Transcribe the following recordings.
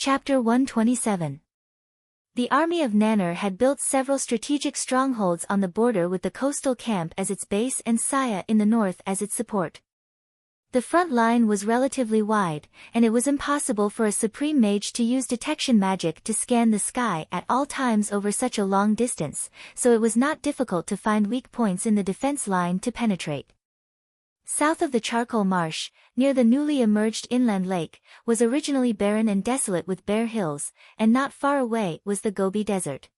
Chapter 127. The army of Nanner had built several strategic strongholds on the border with the coastal camp as its base and Saya in the north as its support. The front line was relatively wide, and it was impossible for a supreme mage to use detection magic to scan the sky at all times over such a long distance, so it was not difficult to find weak points in the defense line to penetrate. South of the charcoal marsh, near the newly emerged inland lake, was originally barren and desolate with bare hills, and not far away was the Gobi Desert.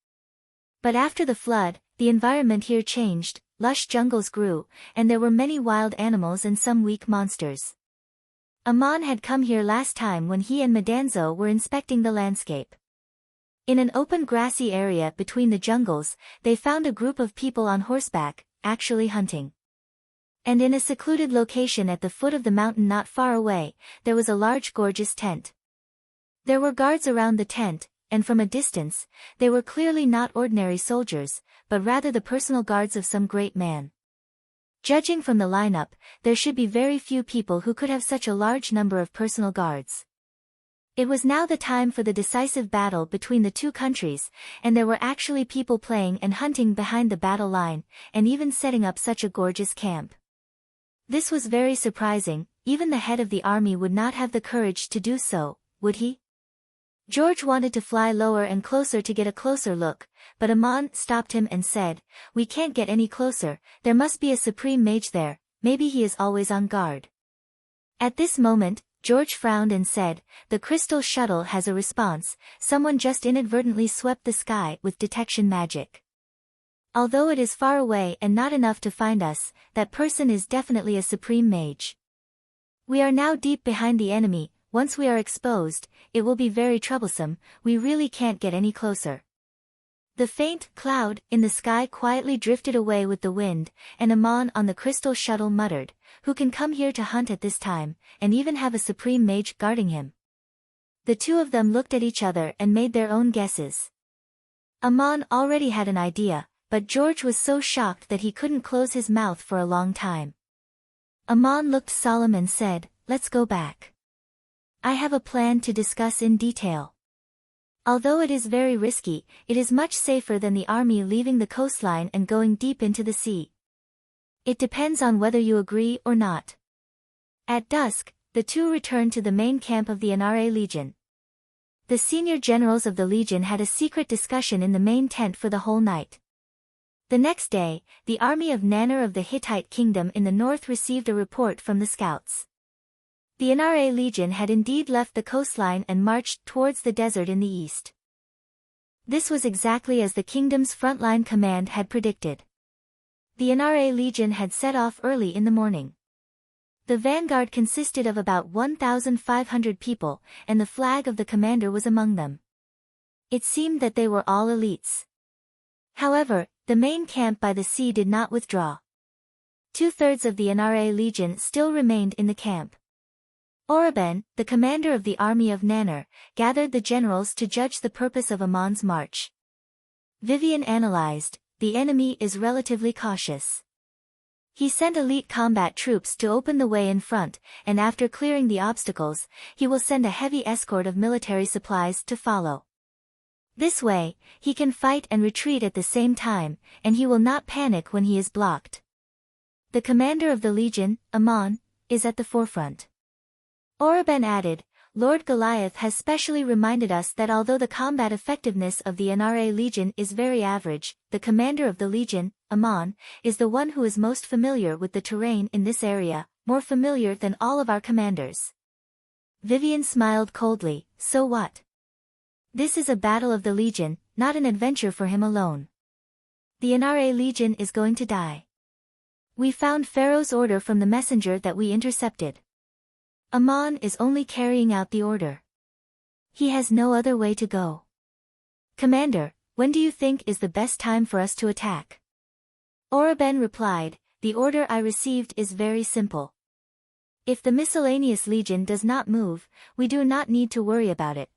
But after the flood, the environment here changed, lush jungles grew, and there were many wild animals and some weak monsters. Amon had come here last time when he and Madanzo were inspecting the landscape. In an open grassy area between the jungles, they found a group of people on horseback, actually hunting. And in a secluded location at the foot of the mountain not far away, there was a large gorgeous tent. There were guards around the tent, and from a distance, they were clearly not ordinary soldiers, but rather the personal guards of some great man. Judging from the lineup, there should be very few people who could have such a large number of personal guards. It was now the time for the decisive battle between the two countries, and there were actually people playing and hunting behind the battle line, and even setting up such a gorgeous camp. This was very surprising. Even the head of the army would not have the courage to do so, would he? George wanted to fly lower and closer to get a closer look, but Amon stopped him and said, "We can't get any closer, there must be a supreme mage there, maybe he is always on guard." At this moment, George frowned and said, "The crystal shuttle has a response, someone just inadvertently swept the sky with detection magic. Although it is far away and not enough to find us, that person is definitely a supreme mage. We are now deep behind the enemy, once we are exposed, it will be very troublesome, we really can't get any closer." The faint cloud in the sky quietly drifted away with the wind, and Amon on the crystal shuttle muttered, "Who can come here to hunt at this time, and even have a supreme mage guarding him?" The two of them looked at each other and made their own guesses. Amon already had an idea, but George was so shocked that he couldn't close his mouth for a long time. Amon looked solemn and said, "Let's go back. I have a plan to discuss in detail. Although it is very risky, it is much safer than the army leaving the coastline and going deep into the sea. It depends on whether you agree or not." At dusk, the two returned to the main camp of the NRA Legion. The senior generals of the Legion had a secret discussion in the main tent for the whole night. The next day, the army of Nanner of the Hittite kingdom in the north received a report from the scouts. The NRA Legion had indeed left the coastline and marched towards the desert in the east. This was exactly as the kingdom's frontline command had predicted. The NRA Legion had set off early in the morning. The vanguard consisted of about 1,500 people, and the flag of the commander was among them. It seemed that they were all elites. However, the main camp by the sea did not withdraw. 2/3 of the NRA Legion still remained in the camp. Oraben, the commander of the army of Nanner, gathered the generals to judge the purpose of Amon's march. Vivian analyzed, the enemy is relatively cautious. He sent elite combat troops to open the way in front, and after clearing the obstacles, he will send a heavy escort of military supplies to follow. This way, he can fight and retreat at the same time, and he will not panic when he is blocked. The commander of the Legion, Amon, is at the forefront. Oraben added, "Lord Goliath has specially reminded us that although the combat effectiveness of the NRA Legion is very average, the commander of the Legion, Amon, is the one who is most familiar with the terrain in this area, more familiar than all of our commanders." Vivian smiled coldly, "So what? This is a battle of the Legion, not an adventure for him alone. The NRA Legion is going to die. We found Pharaoh's order from the messenger that we intercepted. Amon is only carrying out the order. He has no other way to go. Commander, when do you think is the best time for us to attack?" Oraben replied, "The order I received is very simple. If the miscellaneous legion does not move, we do not need to worry about it.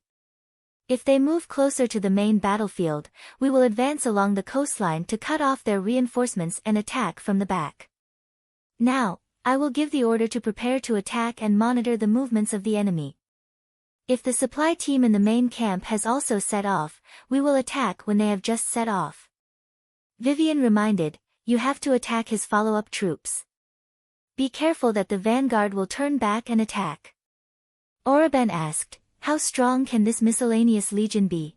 If they move closer to the main battlefield, we will advance along the coastline to cut off their reinforcements and attack from the back. Now, I will give the order to prepare to attack and monitor the movements of the enemy. If the supply team in the main camp has also set off, we will attack when they have just set off. Vivian reminded, you have to attack his follow-up troops. Be careful that the vanguard will turn back and attack. Oreben asked, how strong can this miscellaneous legion be?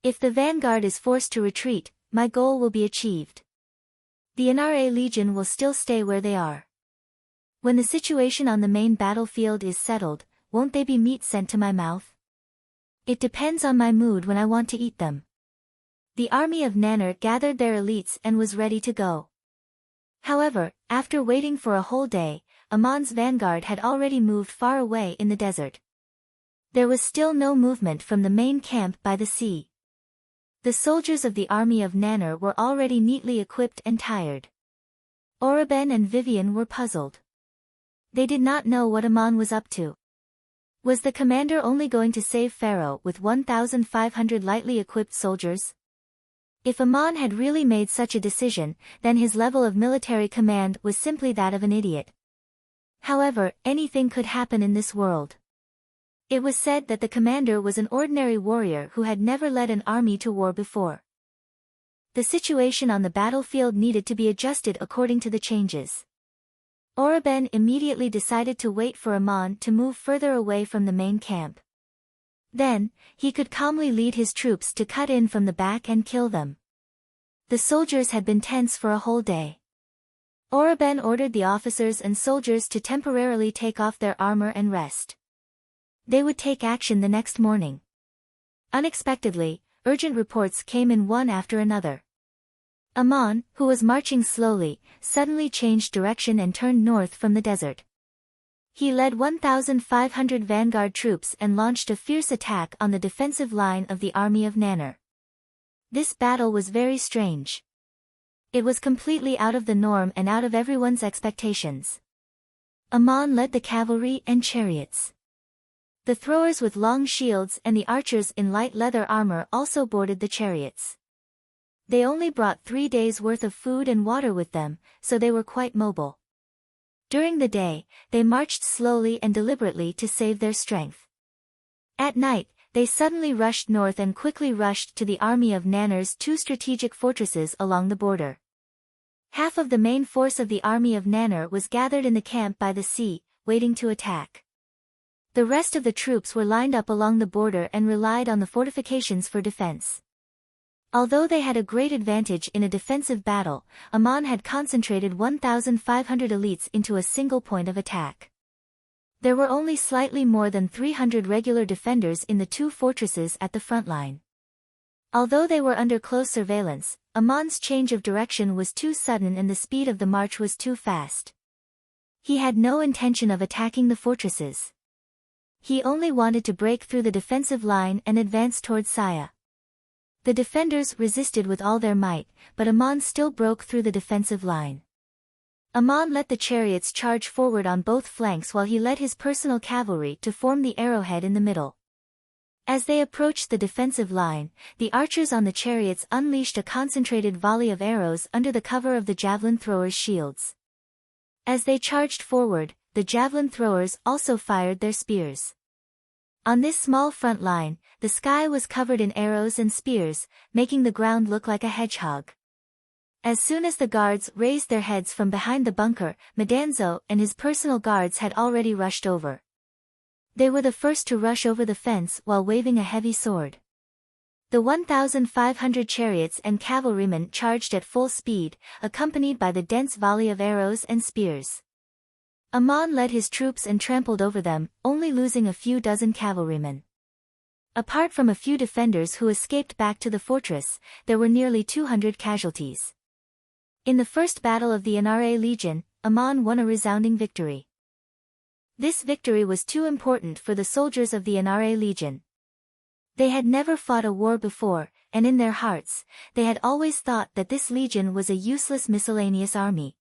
If the vanguard is forced to retreat, my goal will be achieved. The NRA legion will still stay where they are. When the situation on the main battlefield is settled, won't they be meat sent to my mouth? It depends on my mood when I want to eat them. The army of Nanner gathered their elites and was ready to go. However, after waiting for a whole day, Amon's vanguard had already moved far away in the desert. There was still no movement from the main camp by the sea. The soldiers of the army of Nanner were already neatly equipped and tired. Oreben and Vivian were puzzled. They did not know what Amon was up to. Was the commander only going to save Pharaoh with 1,500 lightly equipped soldiers? If Amon had really made such a decision, then his level of military command was simply that of an idiot. However, anything could happen in this world. It was said that the commander was an ordinary warrior who had never led an army to war before. The situation on the battlefield needed to be adjusted according to the changes. Oreben immediately decided to wait for Amon to move further away from the main camp. Then, he could calmly lead his troops to cut in from the back and kill them. The soldiers had been tense for a whole day. Oreben ordered the officers and soldiers to temporarily take off their armor and rest. They would take action the next morning. Unexpectedly, urgent reports came in one after another. Amon, who was marching slowly, suddenly changed direction and turned north from the desert. He led 1,500 vanguard troops and launched a fierce attack on the defensive line of the army of Nanner. This battle was very strange. It was completely out of the norm and out of everyone's expectations. Amon led the cavalry and chariots. The throwers with long shields and the archers in light leather armor also boarded the chariots. They only brought 3 days' worth of food and water with them, so they were quite mobile. During the day, they marched slowly and deliberately to save their strength. At night, they suddenly rushed north and quickly rushed to the army of Nanner's 2 strategic fortresses along the border. Half of the main force of the army of Nanner was gathered in the camp by the sea, waiting to attack. The rest of the troops were lined up along the border and relied on the fortifications for defense. Although they had a great advantage in a defensive battle, Amon had concentrated 1,500 elites into a single point of attack. There were only slightly more than 300 regular defenders in the 2 fortresses at the front line. Although they were under close surveillance, Amon's change of direction was too sudden and the speed of the march was too fast. He had no intention of attacking the fortresses. He only wanted to break through the defensive line and advance toward Saya. The defenders resisted with all their might, but Amon still broke through the defensive line. Amon let the chariots charge forward on both flanks while he led his personal cavalry to form the arrowhead in the middle. As they approached the defensive line, the archers on the chariots unleashed a concentrated volley of arrows under the cover of the javelin throwers' shields. As they charged forward, the javelin throwers also fired their spears. On this small front line, the sky was covered in arrows and spears, making the ground look like a hedgehog. As soon as the guards raised their heads from behind the bunker, Madanzo and his personal guards had already rushed over. They were the first to rush over the fence while waving a heavy sword. The 1,500 chariots and cavalrymen charged at full speed, accompanied by the dense volley of arrows and spears. Amon led his troops and trampled over them, only losing a few dozen cavalrymen. Apart from a few defenders who escaped back to the fortress, there were nearly 200 casualties. In the first battle of the NRA Legion, Amon won a resounding victory. This victory was too important for the soldiers of the NRA Legion. They had never fought a war before, and in their hearts, they had always thought that this legion was a useless miscellaneous army.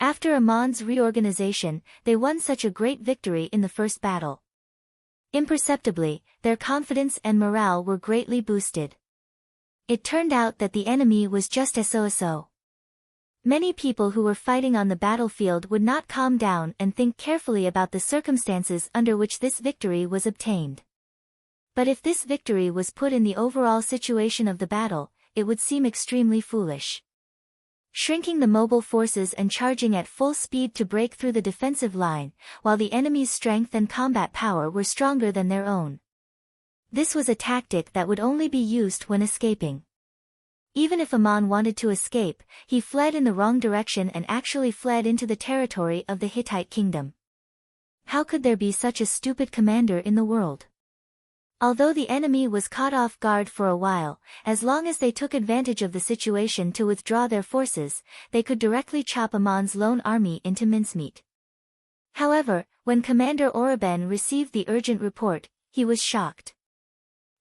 After Amon's reorganization, they won such a great victory in the first battle. Imperceptibly, their confidence and morale were greatly boosted. It turned out that the enemy was just so. Many people who were fighting on the battlefield would not calm down and think carefully about the circumstances under which this victory was obtained. But if this victory was put in the overall situation of the battle, it would seem extremely foolish. Shrinking the mobile forces and charging at full speed to break through the defensive line, while the enemy's strength and combat power were stronger than their own. This was a tactic that would only be used when escaping. Even if Ammon wanted to escape, he fled in the wrong direction and actually fled into the territory of the Hittite kingdom. How could there be such a stupid commander in the world? Although the enemy was caught off guard for a while, as long as they took advantage of the situation to withdraw their forces, they could directly chop Ammon's lone army into mincemeat. However, when Commander Oreben received the urgent report, he was shocked.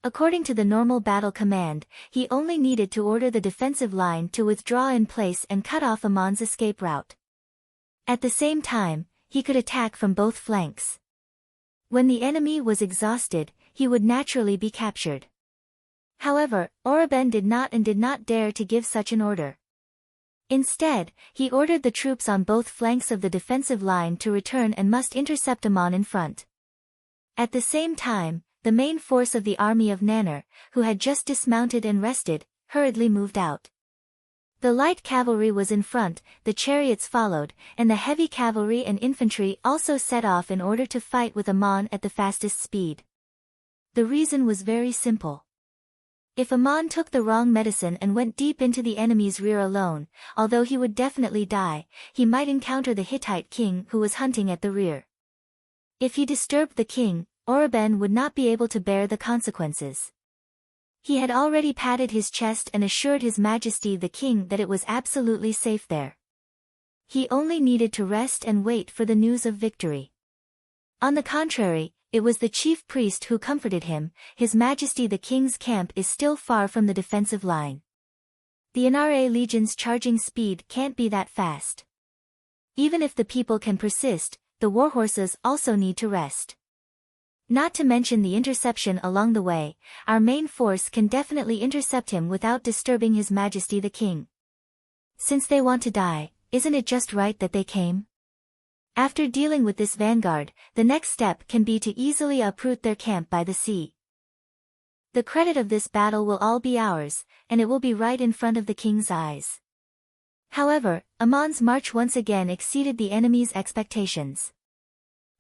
According to the normal battle command, he only needed to order the defensive line to withdraw in place and cut off Ammon's escape route. At the same time, he could attack from both flanks. When the enemy was exhausted, he would naturally be captured. However, Oreben did not dare to give such an order. Instead, he ordered the troops on both flanks of the defensive line to return and must intercept Ammon in front. At the same time, the main force of the army of Nanner, who had just dismounted and rested, hurriedly moved out. The light cavalry was in front, the chariots followed, and the heavy cavalry and infantry also set off in order to fight with Ammon at the fastest speed. The reason was very simple. If Ammon took the wrong medicine and went deep into the enemy's rear alone, although he would definitely die, he might encounter the Hittite king who was hunting at the rear. If he disturbed the king, Oreben would not be able to bear the consequences. He had already patted his chest and assured His Majesty the king that it was absolutely safe there. He only needed to rest and wait for the news of victory. On the contrary, it was the chief priest who comforted him. His Majesty the king's camp is still far from the defensive line. The NRA legion's charging speed can't be that fast. Even if the people can persist, the warhorses also need to rest. Not to mention the interception along the way, our main force can definitely intercept him without disturbing His Majesty the king. Since they want to die, isn't it just right that they came? After dealing with this vanguard, the next step can be to easily uproot their camp by the sea. The credit of this battle will all be ours, and it will be right in front of the king's eyes. However, Ammon's march once again exceeded the enemy's expectations.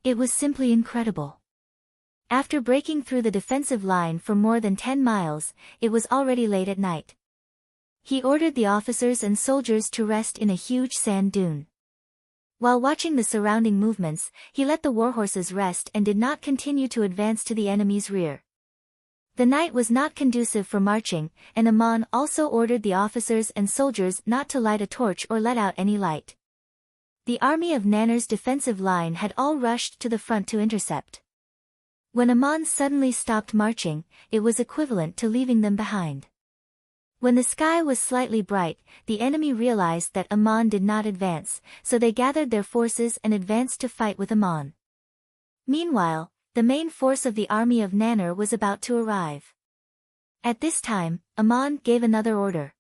It was simply incredible. After breaking through the defensive line for more than 10 miles, it was already late at night. He ordered the officers and soldiers to rest in a huge sand dune. While watching the surrounding movements, he let the warhorses rest and did not continue to advance to the enemy's rear. The night was not conducive for marching, and Ammon also ordered the officers and soldiers not to light a torch or let out any light. The army of Nanner's defensive line had all rushed to the front to intercept. When Ammon suddenly stopped marching, it was equivalent to leaving them behind. When the sky was slightly bright, the enemy realized that Ammon did not advance, so they gathered their forces and advanced to fight with Ammon. Meanwhile, the main force of the army of Nanner was about to arrive. At this time, Ammon gave another order.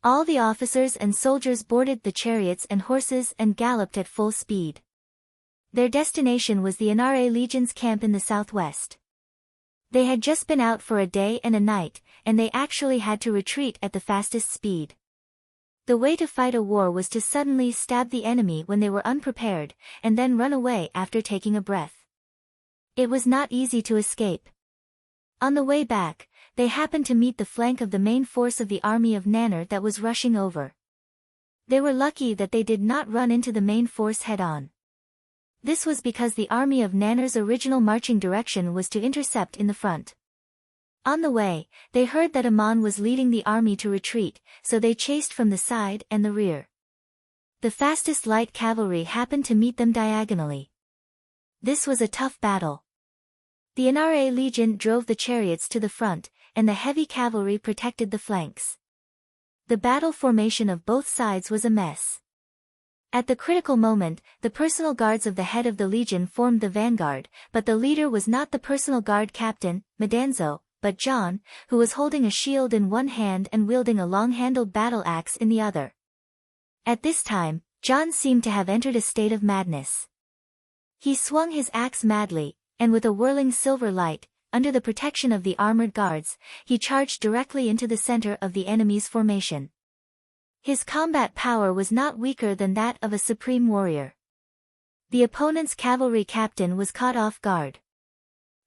All the officers and soldiers boarded the chariots and horses and galloped at full speed. Their destination was the NRA Legion's camp in the southwest. They had just been out for a day and a night, and they actually had to retreat at the fastest speed. The way to fight a war was to suddenly stab the enemy when they were unprepared, and then run away after taking a breath. It was not easy to escape. On the way back, they happened to meet the flank of the main force of the army of Nanner that was rushing over. They were lucky that they did not run into the main force head-on. This was because the army of Nanner's original marching direction was to intercept in the front. On the way, they heard that Ammon was leading the army to retreat, so they chased from the side and the rear. The fastest light cavalry happened to meet them diagonally. This was a tough battle. The NRA Legion drove the chariots to the front, and the heavy cavalry protected the flanks. The battle formation of both sides was a mess. At the critical moment, the personal guards of the head of the legion formed the vanguard, but the leader was not the personal guard captain, Madanzo, but John, who was holding a shield in one hand and wielding a long-handled battle axe in the other. At this time, John seemed to have entered a state of madness. He swung his axe madly, and with a whirling silver light, under the protection of the armored guards, he charged directly into the center of the enemy's formation. His combat power was not weaker than that of a supreme warrior. The opponent's cavalry captain was caught off guard.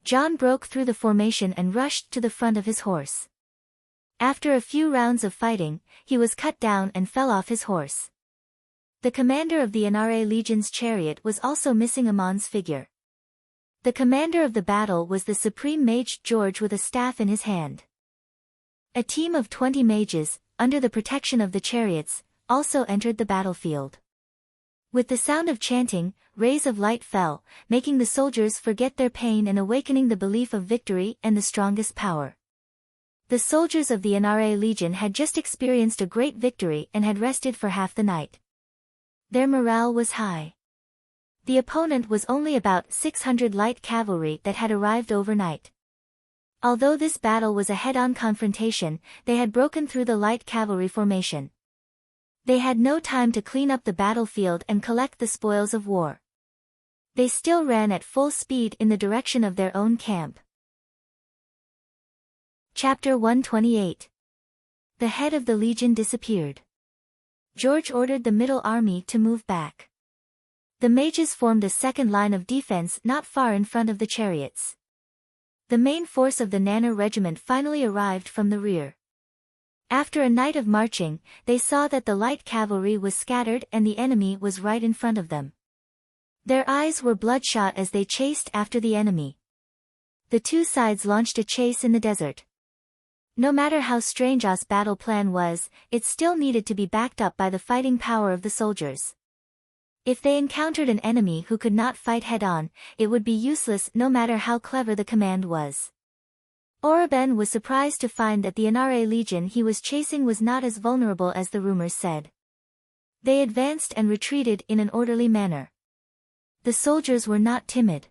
John broke through the formation and rushed to the front of his horse. After a few rounds of fighting, he was cut down and fell off his horse. The commander of the Inare Legion's chariot was also missing Amon's figure. The commander of the battle was the supreme mage George with a staff in his hand. A team of 20 mages, under the protection of the chariots, also entered the battlefield. With the sound of chanting, rays of light fell, making the soldiers forget their pain and awakening the belief of victory and the strongest power. The soldiers of the Inare Legion had just experienced a great victory and had rested for half the night. Their morale was high. The opponent was only about 600 light cavalry that had arrived overnight. Although this battle was a head-on confrontation, they had broken through the light cavalry formation. They had no time to clean up the battlefield and collect the spoils of war. They still ran at full speed in the direction of their own camp. Chapter 128. The head of the legion disappeared. George ordered the middle army to move back. The mages formed a second line of defense not far in front of the chariots. The main force of the Nanner regiment finally arrived from the rear. After a night of marching, they saw that the light cavalry was scattered and the enemy was right in front of them. Their eyes were bloodshot as they chased after the enemy. The two sides launched a chase in the desert. No matter how strange Os' battle plan was, it still needed to be backed up by the fighting power of the soldiers. If they encountered an enemy who could not fight head-on, it would be useless no matter how clever the command was. Oroben was surprised to find that the Inare Legion he was chasing was not as vulnerable as the rumors said. They advanced and retreated in an orderly manner. The soldiers were not timid.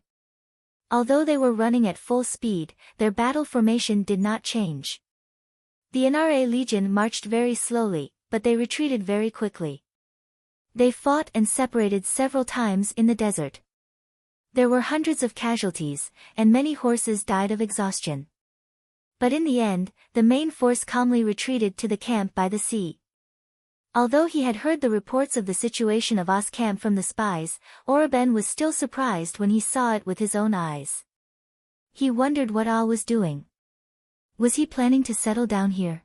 Although they were running at full speed, their battle formation did not change. The Inare Legion marched very slowly, but they retreated very quickly. They fought and separated several times in the desert. There were hundreds of casualties, and many horses died of exhaustion. But in the end, the main force calmly retreated to the camp by the sea. Although he had heard the reports of the situation of Os' camp from the spies, Oroben was still surprised when he saw it with his own eyes. He wondered what Os was doing. Was he planning to settle down here?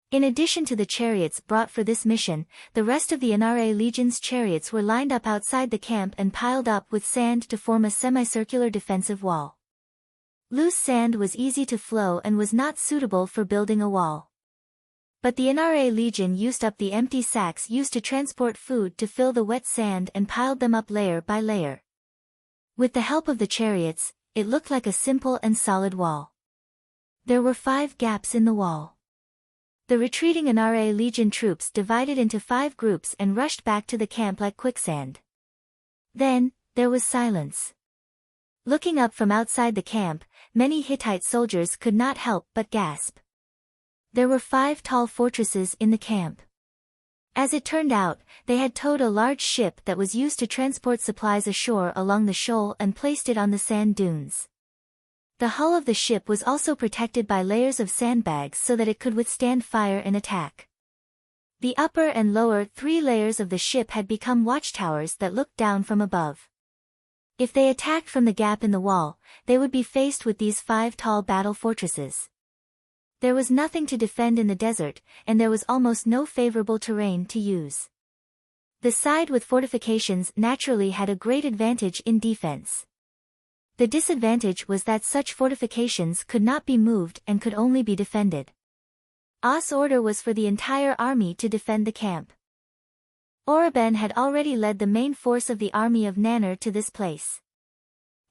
In addition to the chariots brought for this mission, the rest of the Inare Legion's chariots were lined up outside the camp and piled up with sand to form a semicircular defensive wall. Loose sand was easy to flow and was not suitable for building a wall. But the Inare Legion used up the empty sacks used to transport food to fill the wet sand and piled them up layer by layer. With the help of the chariots, it looked like a simple and solid wall. There were 5 gaps in the wall. The retreating Inare Legion troops divided into 5 groups and rushed back to the camp like quicksand. Then, there was silence. Looking up from outside the camp, many Hittite soldiers could not help but gasp. There were 5 tall fortresses in the camp. As it turned out, they had towed a large ship that was used to transport supplies ashore along the shoal and placed it on the sand dunes. The hull of the ship was also protected by layers of sandbags so that it could withstand fire and attack. The upper and lower 3 layers of the ship had become watchtowers that looked down from above. If they attacked from the gap in the wall, they would be faced with these 5 tall battle fortresses. There was nothing to defend in the desert, and there was almost no favorable terrain to use. The side with fortifications naturally had a great advantage in defense. The disadvantage was that such fortifications could not be moved and could only be defended. Os' order was for the entire army to defend the camp. Oroben had already led the main force of the army of Nanner to this place.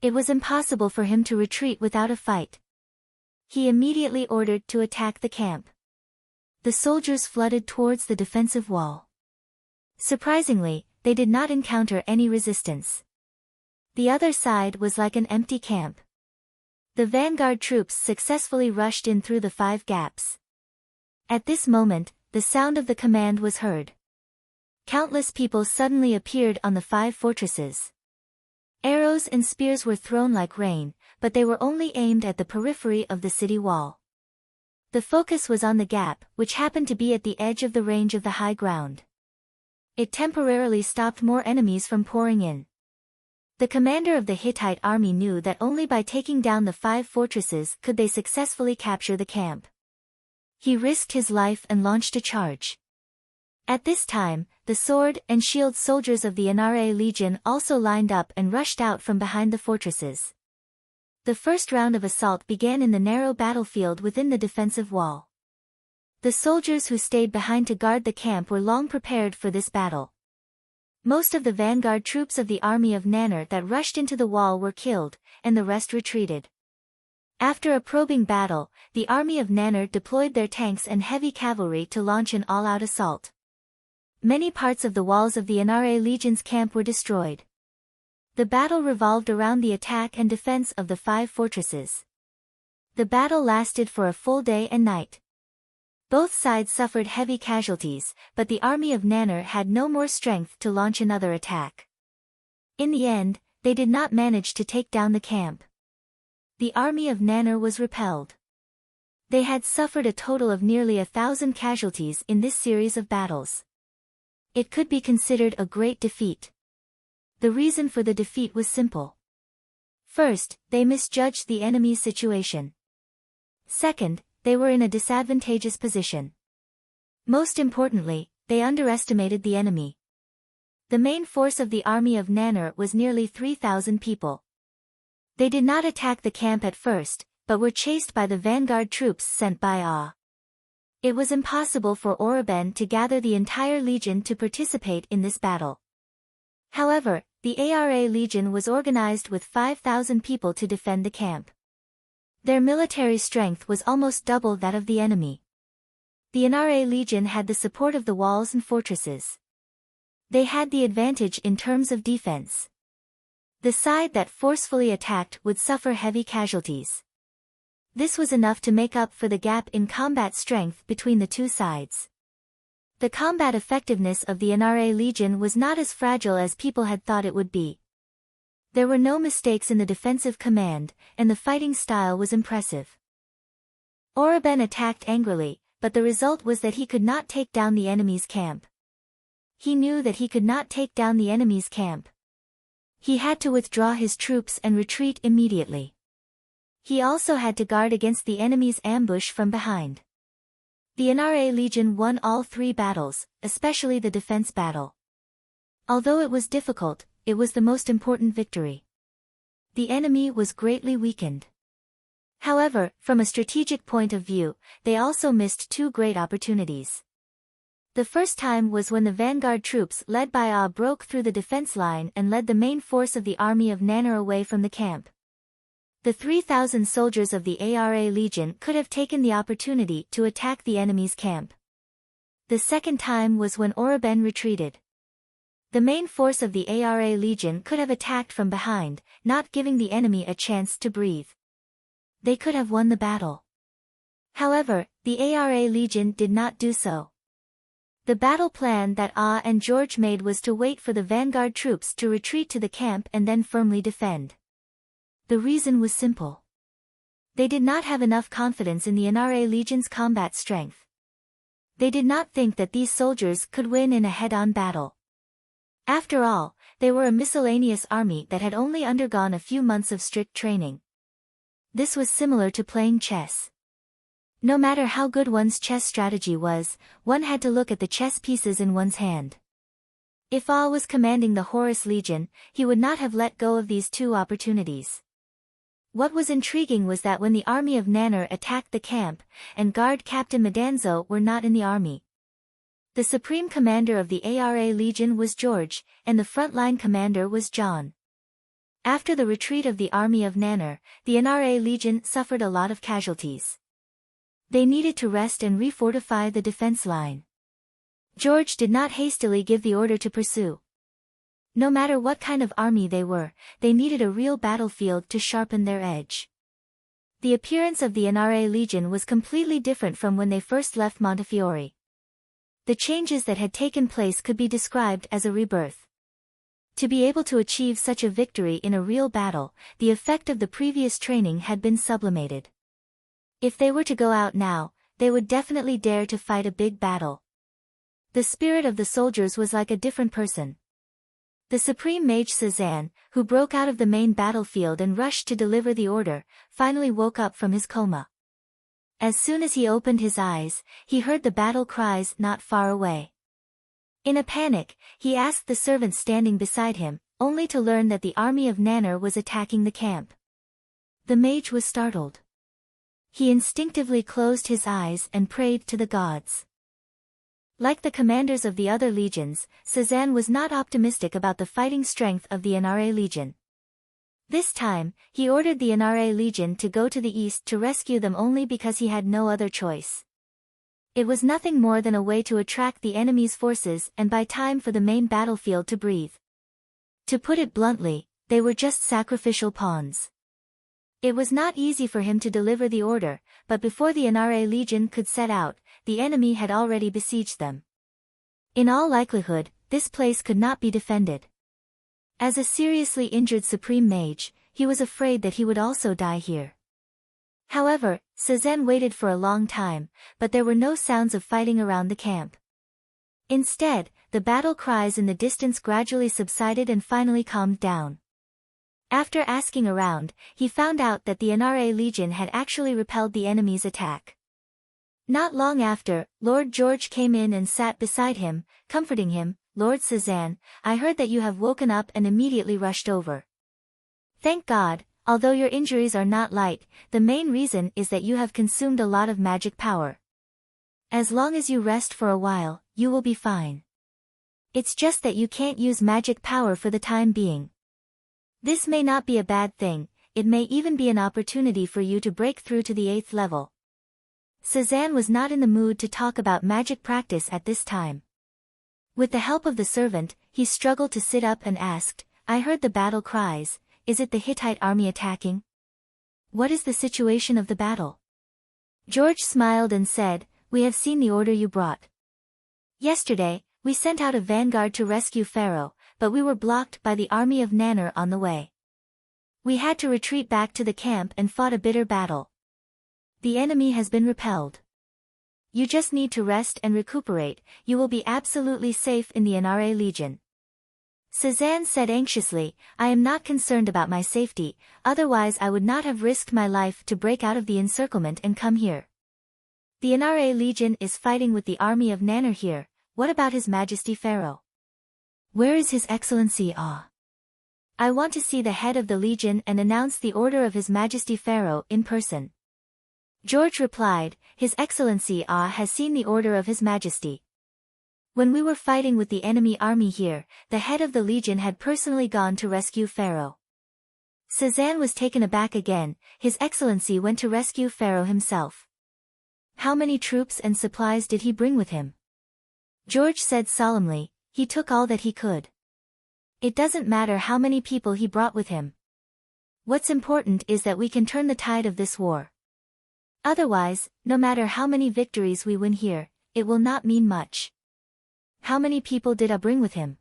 It was impossible for him to retreat without a fight. He immediately ordered to attack the camp. The soldiers flooded towards the defensive wall. Surprisingly, they did not encounter any resistance. The other side was like an empty camp. The vanguard troops successfully rushed in through the 5 gaps. At this moment, the sound of the command was heard. Countless people suddenly appeared on the 5 fortresses. Arrows and spears were thrown like rain, but they were only aimed at the periphery of the city wall. The focus was on the gap, which happened to be at the edge of the range of the high ground. It temporarily stopped more enemies from pouring in. The commander of the Hittite army knew that only by taking down the 5 fortresses could they successfully capture the camp. He risked his life and launched a charge. At this time, the sword and shield soldiers of the Inare Legion also lined up and rushed out from behind the fortresses. The first round of assault began in the narrow battlefield within the defensive wall. The soldiers who stayed behind to guard the camp were long prepared for this battle. Most of the vanguard troops of the army of Nanner that rushed into the wall were killed, and the rest retreated. After a probing battle, the army of Nanner deployed their tanks and heavy cavalry to launch an all-out assault. Many parts of the walls of the Inare Legion's camp were destroyed. The battle revolved around the attack and defense of the 5 fortresses. The battle lasted for a full day and night. Both sides suffered heavy casualties, but the army of Nanner had no more strength to launch another attack. In the end, they did not manage to take down the camp. The army of Nanner was repelled. They had suffered a total of nearly 1,000 casualties in this series of battles. It could be considered a great defeat. The reason for the defeat was simple. First, they misjudged the enemy's situation. Second, they were in a disadvantageous position. Most importantly, they underestimated the enemy. The main force of the army of Nanner was nearly 3,000 people. They did not attack the camp at first, but were chased by the vanguard troops sent by Ah. It was impossible for Oroben to gather the entire legion to participate in this battle. However, the Ara Legion was organized with 5,000 people to defend the camp. Their military strength was almost double that of the enemy. The Inare Legion had the support of the walls and fortresses. They had the advantage in terms of defense. The side that forcefully attacked would suffer heavy casualties. This was enough to make up for the gap in combat strength between the two sides. The combat effectiveness of the Inare Legion was not as fragile as people had thought it would be. There were no mistakes in the defensive command, and the fighting style was impressive. Oroben attacked angrily, but the result was that he could not take down the enemy's camp. He knew that he could not take down the enemy's camp. He had to withdraw his troops and retreat immediately. He also had to guard against the enemy's ambush from behind. The Inare Legion won all 3 battles, especially the defense battle. Although it was difficult, it was the most important victory. The enemy was greatly weakened. However, from a strategic point of view, they also missed 2 great opportunities. The first time was when the vanguard troops led by Ah broke through the defense line and led the main force of the army of Nanner away from the camp. The 3,000 soldiers of the Ara Legion could have taken the opportunity to attack the enemy's camp. The second time was when Oroben retreated. The main force of the Ara Legion could have attacked from behind, not giving the enemy a chance to breathe. They could have won the battle. However, the Ara Legion did not do so. The battle plan that Ah and George made was to wait for the vanguard troops to retreat to the camp and then firmly defend. The reason was simple. They did not have enough confidence in the Inare Legion's combat strength. They did not think that these soldiers could win in a head-on battle. After all, they were a miscellaneous army that had only undergone a few months of strict training. This was similar to playing chess. No matter how good one's chess strategy was, one had to look at the chess pieces in one's hand. If Ah was commanding the Horus Legion, he would not have let go of these 2 opportunities. What was intriguing was that when the army of Nanner attacked the camp, and guard Captain Madanzo were not in the army. The supreme commander of the Ara Legion was George, and the frontline commander was John. After the retreat of the army of Nanner, the Inare Legion suffered a lot of casualties. They needed to rest and refortify the defense line. George did not hastily give the order to pursue. No matter what kind of army they were, they needed a real battlefield to sharpen their edge. The appearance of the Inare Legion was completely different from when they first left Montefiore. The changes that had taken place could be described as a rebirth. To be able to achieve such a victory in a real battle, the effect of the previous training had been sublimated. If they were to go out now, they would definitely dare to fight a big battle. The spirit of the soldiers was like a different person. The supreme mage Cezanne, who broke out of the main battlefield and rushed to deliver the order, finally woke up from his coma. As soon as he opened his eyes, he heard the battle cries not far away. In a panic, he asked the servant standing beside him, only to learn that the army of Nanner was attacking the camp. The mage was startled. He instinctively closed his eyes and prayed to the gods. Like the commanders of the other legions, Cezanne was not optimistic about the fighting strength of the Anare Legion. This time, he ordered the Anare Legion to go to the east to rescue them only because he had no other choice. It was nothing more than a way to attract the enemy's forces and buy time for the main battlefield to breathe. To put it bluntly, they were just sacrificial pawns. It was not easy for him to deliver the order, but before the Anare Legion could set out, the enemy had already besieged them. In all likelihood, this place could not be defended. As a seriously injured supreme mage, he was afraid that he would also die here. However, Cezanne waited for a long time, but there were no sounds of fighting around the camp. Instead, the battle cries in the distance gradually subsided and finally calmed down. After asking around, he found out that the Anare Legion had actually repelled the enemy's attack. Not long after, Lord George came in and sat beside him, comforting him. "Lord Cezanne, I heard that you have woken up and immediately rushed over. Thank God, although your injuries are not light, the main reason is that you have consumed a lot of magic power. As long as you rest for a while, you will be fine. It's just that you can't use magic power for the time being. This may not be a bad thing, it may even be an opportunity for you to break through to the 8th level." Cezanne was not in the mood to talk about magic practice at this time. With the help of the servant, he struggled to sit up and asked, "I heard the battle cries, is it the Hittite army attacking? What is the situation of the battle?" George smiled and said, "We have seen the order you brought. Yesterday, we sent out a vanguard to rescue Pharaoh, but we were blocked by the army of Nanner on the way. We had to retreat back to the camp and fought a bitter battle. The enemy has been repelled. You just need to rest and recuperate, you will be absolutely safe in the Anare Legion." Cezanne said anxiously, "I am not concerned about my safety, otherwise I would not have risked my life to break out of the encirclement and come here. The Anare Legion is fighting with the army of Nanner here, what about His Majesty Pharaoh? Where is His Excellency Ah? I want to see the head of the Legion and announce the order of His Majesty Pharaoh in person." George replied, "His Excellency Ah has seen the order of His Majesty. When we were fighting with the enemy army here, the head of the Legion had personally gone to rescue Pharaoh." Cezanne was taken aback again, His Excellency went to rescue Pharaoh himself. How many troops and supplies did he bring with him? George said solemnly, "He took all that he could. It doesn't matter how many people he brought with him. What's important is that we can turn the tide of this war. Otherwise, no matter how many victories we win here, it will not mean much." How many people did Ah bring with him?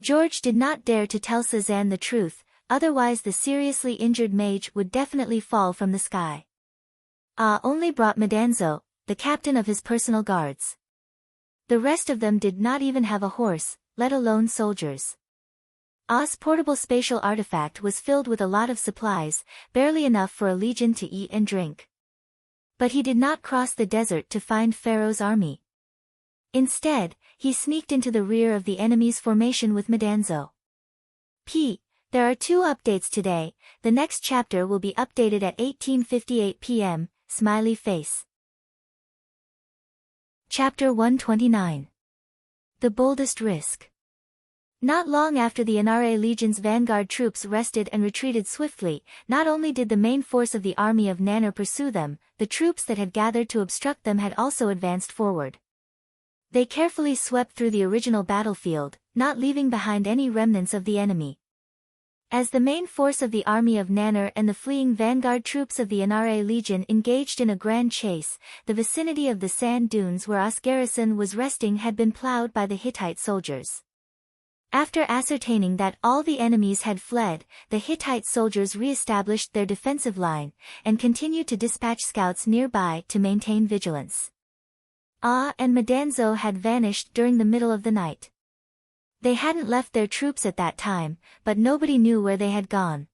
George did not dare to tell Cezanne the truth, otherwise the seriously injured mage would definitely fall from the sky. Ah only brought Madanzo, the captain of his personal guards. The rest of them did not even have a horse, let alone soldiers. Ah's portable spatial artifact was filled with a lot of supplies, barely enough for a legion to eat and drink. But he did not cross the desert to find Pharaoh's army. Instead, he sneaked into the rear of the enemy's formation with Madanzo. There are 2 updates today, the next chapter will be updated at 18:58 p.m., smiley face. Chapter 129. The Boldest Risk. Not long after the Anare Legion's vanguard troops rested and retreated swiftly, not only did the main force of the army of Nanner pursue them, the troops that had gathered to obstruct them had also advanced forward. They carefully swept through the original battlefield, not leaving behind any remnants of the enemy. As the main force of the army of Nannar and the fleeing vanguard troops of the Anare Legion engaged in a grand chase, the vicinity of the sand dunes where As garrison was resting had been plowed by the Hittite soldiers. After ascertaining that all the enemies had fled, the Hittite soldiers re-established their defensive line, and continued to dispatch scouts nearby to maintain vigilance. And Madanzo had vanished during the middle of the night. They hadn't left their troops at that time, but nobody knew where they had gone.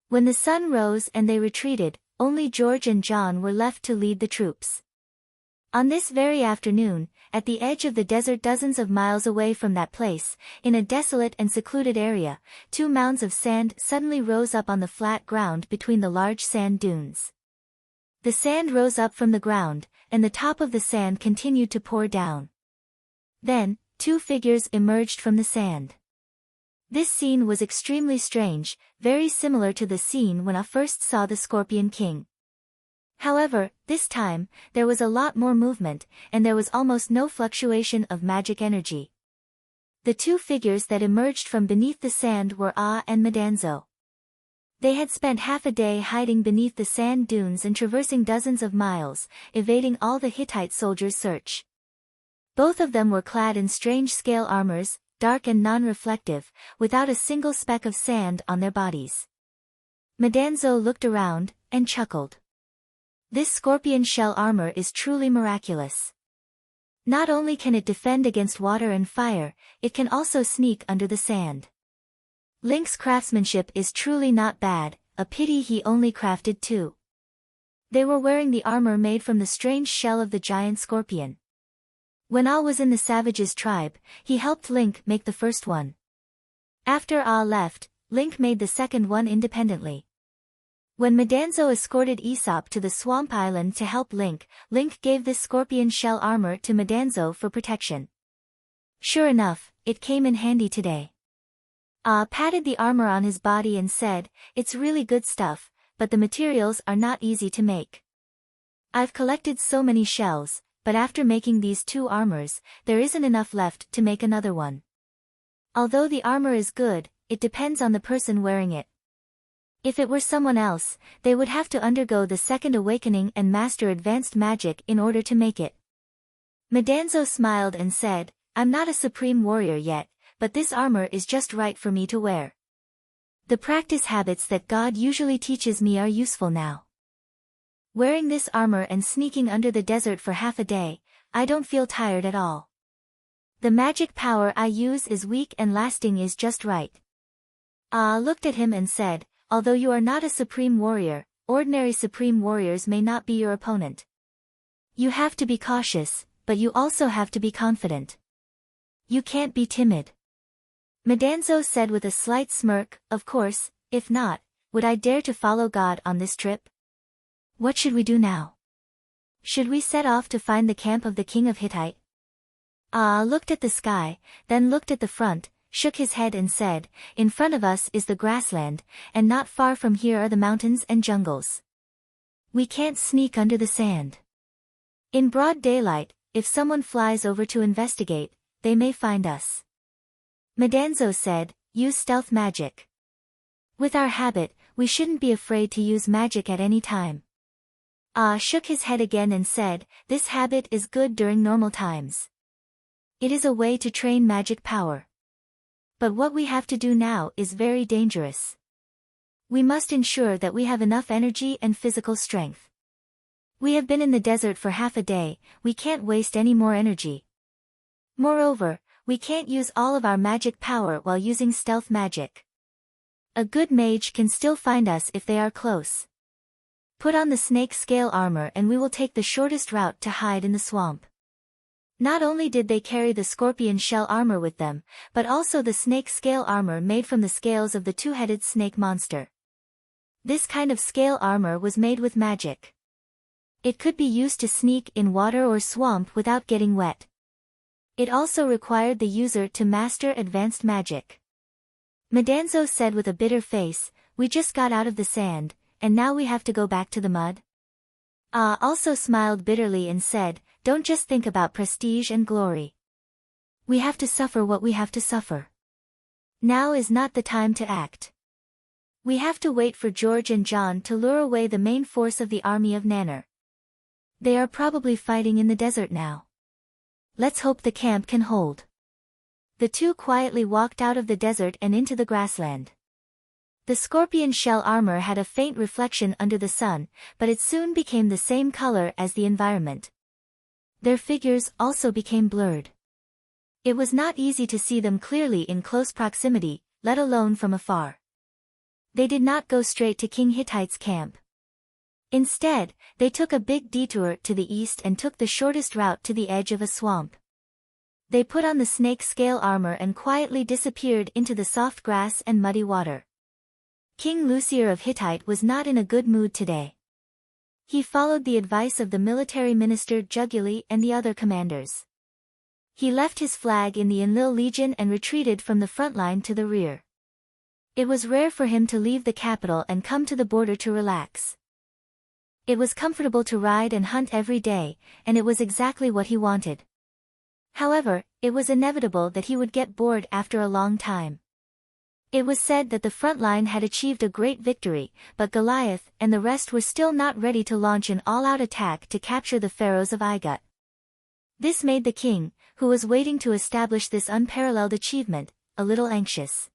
When the sun rose and they retreated, only George and John were left to lead the troops. On this very afternoon, at the edge of the desert dozens of miles away from that place, in a desolate and secluded area, 2 mounds of sand suddenly rose up on the flat ground between the large sand dunes. The sand rose up from the ground, and the top of the sand continued to pour down. Then, 2 figures emerged from the sand. This scene was extremely strange, very similar to the scene when I first saw the Scorpion King. However, this time, there was a lot more movement, and there was almost no fluctuation of magic energy. The 2 figures that emerged from beneath the sand were and Madanzo. They had spent half a day hiding beneath the sand dunes and traversing dozens of miles, evading all the Hittite soldiers' search. Both of them were clad in strange scale armors, dark and non-reflective, without a single speck of sand on their bodies. Madanzo looked around, and chuckled. This scorpion shell armor is truly miraculous. Not only can it defend against water and fire, it can also sneak under the sand. Link's craftsmanship is truly not bad, a pity he only crafted 2. They were wearing the armor made from the strange shell of the giant scorpion. When was in the savages' tribe, he helped Link make the first one. After left, Link made the second one independently. When Madanzo escorted Aesop to the swamp island to help Link, Link gave this scorpion shell armor to Madanzo for protection. Sure enough, it came in handy today. Patted the armor on his body and said, "It's really good stuff, but the materials are not easy to make. I've collected so many shells, but after making these 2 armors, there isn't enough left to make another one. Although the armor is good, it depends on the person wearing it. If it were someone else, they would have to undergo the second awakening and master advanced magic in order to make it." Madanzo smiled and said, "I'm not a supreme warrior yet, but this armor is just right for me to wear. The practice habits that God usually teaches me are useful now. Wearing this armor and sneaking under the desert for half a day, I don't feel tired at all. The magic power I use is weak and lasting is just right." Looked at him and said, "Although you are not a supreme warrior, ordinary supreme warriors may not be your opponent. You have to be cautious, but you also have to be confident. You can't be timid." Madanzo said with a slight smirk, "Of course, if not, would I dare to follow God on this trip? What should we do now? Should we set off to find the camp of the king of Hittite?" Looked at the sky, then looked at the front, shook his head and said, "In front of us is the grassland, and not far from here are the mountains and jungles. We can't sneak under the sand. In broad daylight, if someone flies over to investigate, they may find us." Madanzo said, "Use stealth magic. With our habit, we shouldn't be afraid to use magic at any time." Shook his head again and said, "This habit is good during normal times. It is a way to train magic power. But what we have to do now is very dangerous. We must ensure that we have enough energy and physical strength. We have been in the desert for half a day, we can't waste any more energy. Moreover, we can't use all of our magic power while using stealth magic. A good mage can still find us if they are close. Put on the snake scale armor and we will take the shortest route to hide in the swamp." Not only did they carry the scorpion shell armor with them, but also the snake scale armor made from the scales of the 2-headed snake monster. This kind of scale armor was made with magic. It could be used to sneak in water or swamp without getting wet. It also required the user to master advanced magic. Madanzo said with a bitter face, "We just got out of the sand, and now we have to go back to the mud?" Also smiled bitterly and said, "Don't just think about prestige and glory. We have to suffer what we have to suffer. Now is not the time to act. We have to wait for George and John to lure away the main force of the army of Nanner. They are probably fighting in the desert now. Let's hope the camp can hold." The two quietly walked out of the desert and into the grassland. The scorpion shell armor had a faint reflection under the sun, but it soon became the same color as the environment. Their figures also became blurred. It was not easy to see them clearly in close proximity, let alone from afar. They did not go straight to King Hittite's camp. Instead, they took a big detour to the east and took the shortest route to the edge of a swamp. They put on the snake scale armor and quietly disappeared into the soft grass and muddy water. King Lucier of Hittite was not in a good mood today. He followed the advice of the military minister Juguli and the other commanders. He left his flag in the Enlil Legion and retreated from the front line to the rear. It was rare for him to leave the capital and come to the border to relax. It was comfortable to ride and hunt every day, and it was exactly what he wanted. However, it was inevitable that he would get bored after a long time. It was said that the front line had achieved a great victory, but Goliath and the rest were still not ready to launch an all-out attack to capture the pharaohs of Igut. This made the king, who was waiting to establish this unparalleled achievement, a little anxious.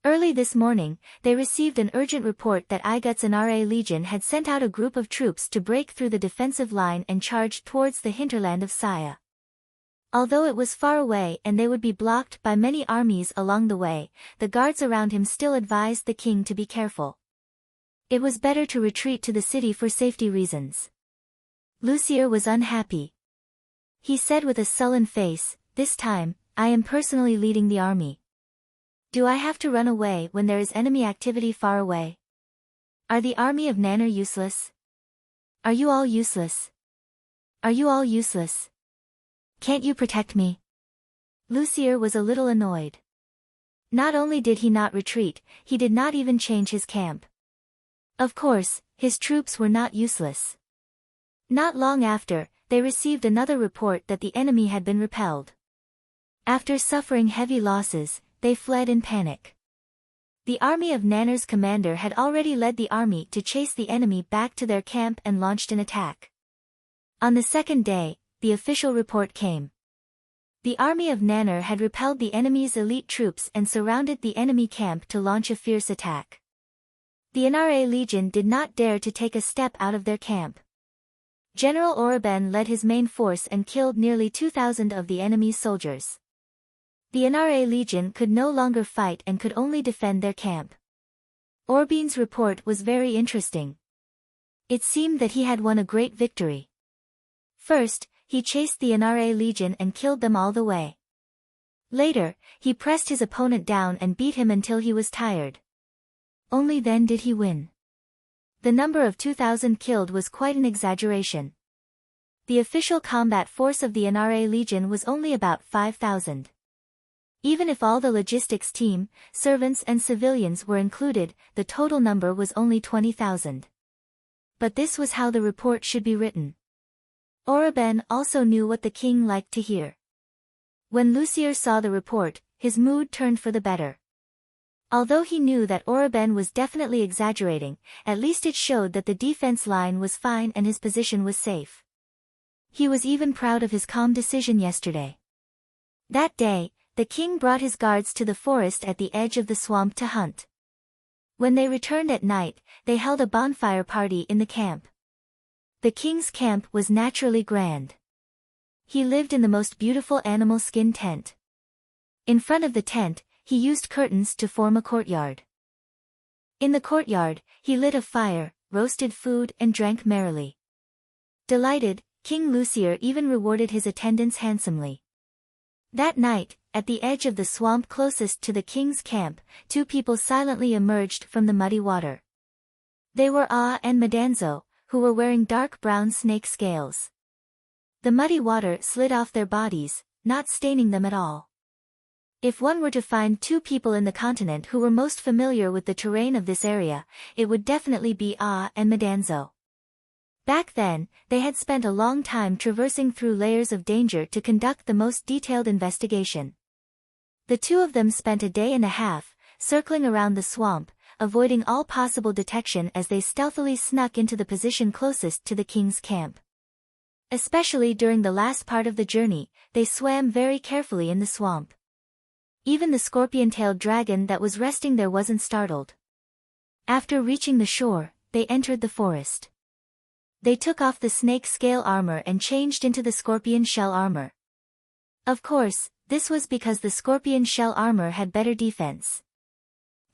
Early this morning, they received an urgent report that Igut's Nra Legion had sent out a group of troops to break through the defensive line and charge towards the hinterland of Saya. Although it was far away and they would be blocked by many armies along the way, the guards around him still advised the king to be careful. It was better to retreat to the city for safety reasons. Lucier was unhappy. He said with a sullen face, "This time, I am personally leading the army. Do I have to run away when there is enemy activity far away? Are the army of Nanner useless? Are you all useless? Are you all useless? Can't you protect me?" Lucier was a little annoyed. Not only did he not retreat, he did not even change his camp. Of course, his troops were not useless. Not long after, they received another report that the enemy had been repelled. After suffering heavy losses, they fled in panic. The army of Nanner's commander had already led the army to chase the enemy back to their camp and launched an attack. On the second day, the official report came. The army of Nanner had repelled the enemy's elite troops and surrounded the enemy camp to launch a fierce attack. The Nra Legion did not dare to take a step out of their camp. General Oraben led his main force and killed nearly 2,000 of the enemy's soldiers. The Nra Legion could no longer fight and could only defend their camp. Orben's report was very interesting. It seemed that he had won a great victory. First, he chased the Nra Legion and killed them all the way. Later, he pressed his opponent down and beat him until he was tired. Only then did he win. The number of 2,000 killed was quite an exaggeration. The official combat force of the Nra Legion was only about 5,000. Even if all the logistics team, servants and civilians were included, the total number was only 20,000. But this was how the report should be written. Oraben also knew what the king liked to hear. When Lucier saw the report, his mood turned for the better. Although he knew that Oraben was definitely exaggerating, at least it showed that the defense line was fine and his position was safe. He was even proud of his calm decision yesterday. That day, the king brought his guards to the forest at the edge of the swamp to hunt. When they returned at night, they held a bonfire party in the camp. The king's camp was naturally grand. He lived in the most beautiful animal skin tent. In front of the tent, he used curtains to form a courtyard. In the courtyard, he lit a fire, roasted food and drank merrily. Delighted, King Lucier even rewarded his attendants handsomely. That night, at the edge of the swamp closest to the king's camp, two people silently emerged from the muddy water. They were Ah and Madanzo, who were wearing dark brown snake scales. The muddy water slid off their bodies, not staining them at all. If one were to find two people in the continent who were most familiar with the terrain of this area, it would definitely be Ah and Madanzo. Back then, they had spent a long time traversing through layers of danger to conduct the most detailed investigation. The two of them spent a day and a half, circling around the swamp, avoiding all possible detection as they stealthily snuck into the position closest to the king's camp. Especially during the last part of the journey, they swam very carefully in the swamp. Even the scorpion-tailed dragon that was resting there wasn't startled. After reaching the shore, they entered the forest. They took off the snake scale armor and changed into the scorpion shell armor. Of course, this was because the scorpion shell armor had better defense.